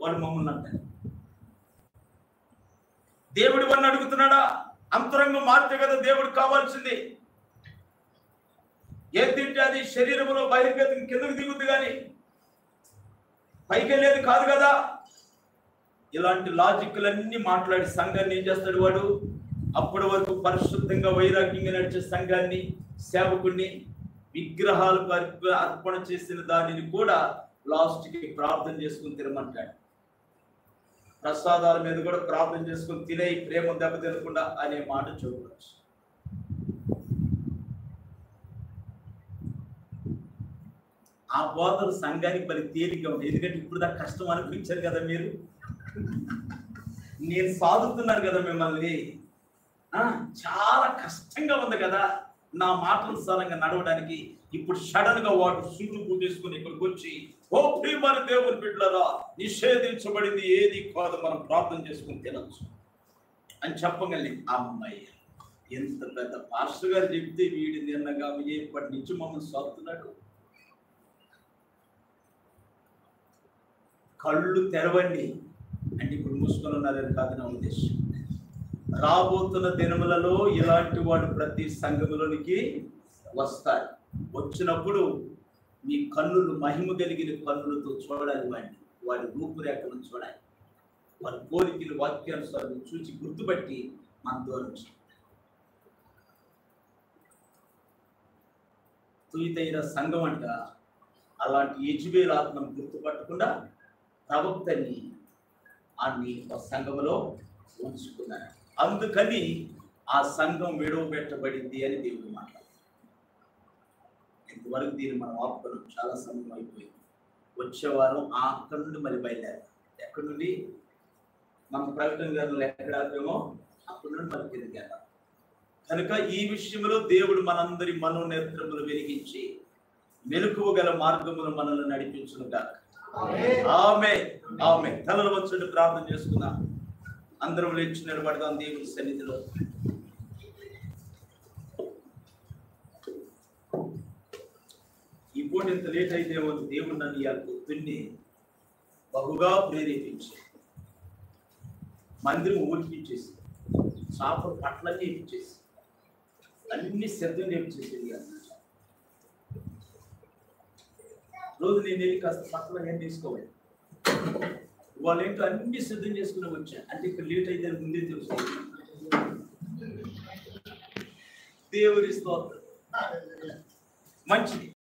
వాళ్ళు మమ్మల్ని అంటారు. దేవుడి వాడిని అడుగుతున్నాడా? అంతరంగం మారితే కదా దేవుడికి కావాల్సింది. ఏది తింటే అది శరీరంలో బహిర్గతం కిందకు దిగుద్ది కానీ పైకి వెళ్ళేది కాదు కదా. ఇలాంటి లాజిక్లన్నీ మాట్లాడి సంఘాన్ని ఏం చేస్తాడు వాడు? అప్పటి వరకు పరిశుద్ధంగా వైరాగ్యంగా నడిచే సంఘాన్ని, సేవకుడిని విగ్రహాలకు అర్పణ చేసిన దానిని కూడా లాస్ట్కి ప్రార్థన చేసుకుని తినమంటాడు. ప్రసాదాల మీద కూడా ప్రార్థన చేసుకుని తినే ప్రేమ దెబ్బ తినకుండా అనే మాట చూడవచ్చు. ఆ బోధలు సంఘానికి మరి తేలిగ్గా ఉంది. ఎందుకంటే ఇప్పుడు దాకా కష్టం అనిపించారు కదా మీరు. నేను సాదుతున్నాను కదా మిమ్మల్ని. చాలా కష్టంగా ఉంది కదా నా మాటలనుసారంగా నడవడానికి. ఇప్పుడు సడన్ గా వాడు సూటు పూజేసుకుని ఇక్కడికి వచ్చి, ఓ ప్రియమైన దేవుని బిడ్డలారా, నిషేధించబడింది ఏది కాదు, మనం ప్రార్థన చేసుకుని తినచ్చు అని చెప్పగలి. అమ్మాయి ఎంత పెద్ద పాస్టర్ గారు చెప్తే వీడి నిన్నగా ఎప్పటి నుంచి మమ్మల్ని సోపుతున్నాడు. కళ్ళు తెరవండి అంటే ఇప్పుడు మూసుకొని ఉన్నారని కాదు నా ఉద్దేశం. రాబోతున్న దినములలో ఇలాంటి వాడు ప్రతి సంఘములోనికి వస్తారు. వచ్చినప్పుడు మీ కన్నులు మహిమ కలిగిన కన్నులతో చూడాలి, వాడి రూపురేఖలను చూడాలి, వారి కోరికలు వాక్యానుసారం చూసి గుర్తుపట్టి మన దూరం తుయితైన సంఘం అంట అలాంటి యెజబెలు ఆత్మను గుర్తుపట్టకుండా ప్రవక్తని అన్ని సంఘములో ఉంచుకున్నారు. అందుకని ఆ సంఘం విడవబెట్టబడింది అని దేవుడు మాట్లాడు. ఇంతవరకు దీన్ని మనం ఆపుకున్నాం, చాలా సమయం అయిపోయింది. వచ్చే వారం అక్కడి నుండి మళ్ళీ బయలుదేరాం. ఎక్కడి నుండి మన ప్రకటన గారు ఎక్కడ ఆపేమో అక్కడి నుండి మళ్ళీ తిరిగారు. కనుక ఈ విషయంలో దేవుడు మనందరి మనోనేత్రములు వెలిగించి మెలకువ గల మార్గములు మనల్ని నడిపించునుగా. ఆమేన్ ఆమేన్. తలలు వచ్చి ప్రార్థన చేసుకుందాం. అందరం లేచి నిలబడదాం దేవుని సన్నిధిలో. ఈ పూట ఇంత లేట్ అయితే దేవుడు నన్ను ఇవాళ పొద్దున్నే బహుగా ప్రేరేపించి మందిరం ఊరిపించేసి చాపలు పట్లన్నీ ఇప్పించేసి అన్ని సిద్ధం చేపించేసి రోజు నేను వెళ్ళి కాస్త పట్ల ఏం తీసుకోవాలి. వాళ్ళు ఏంటో అన్ని సిద్ధం చేసుకుని వచ్చా అంటే ఇక్కడ లేట్ అయితే ముందే తెలుసు. దేవుడి స్తోత్రం. మంచిది.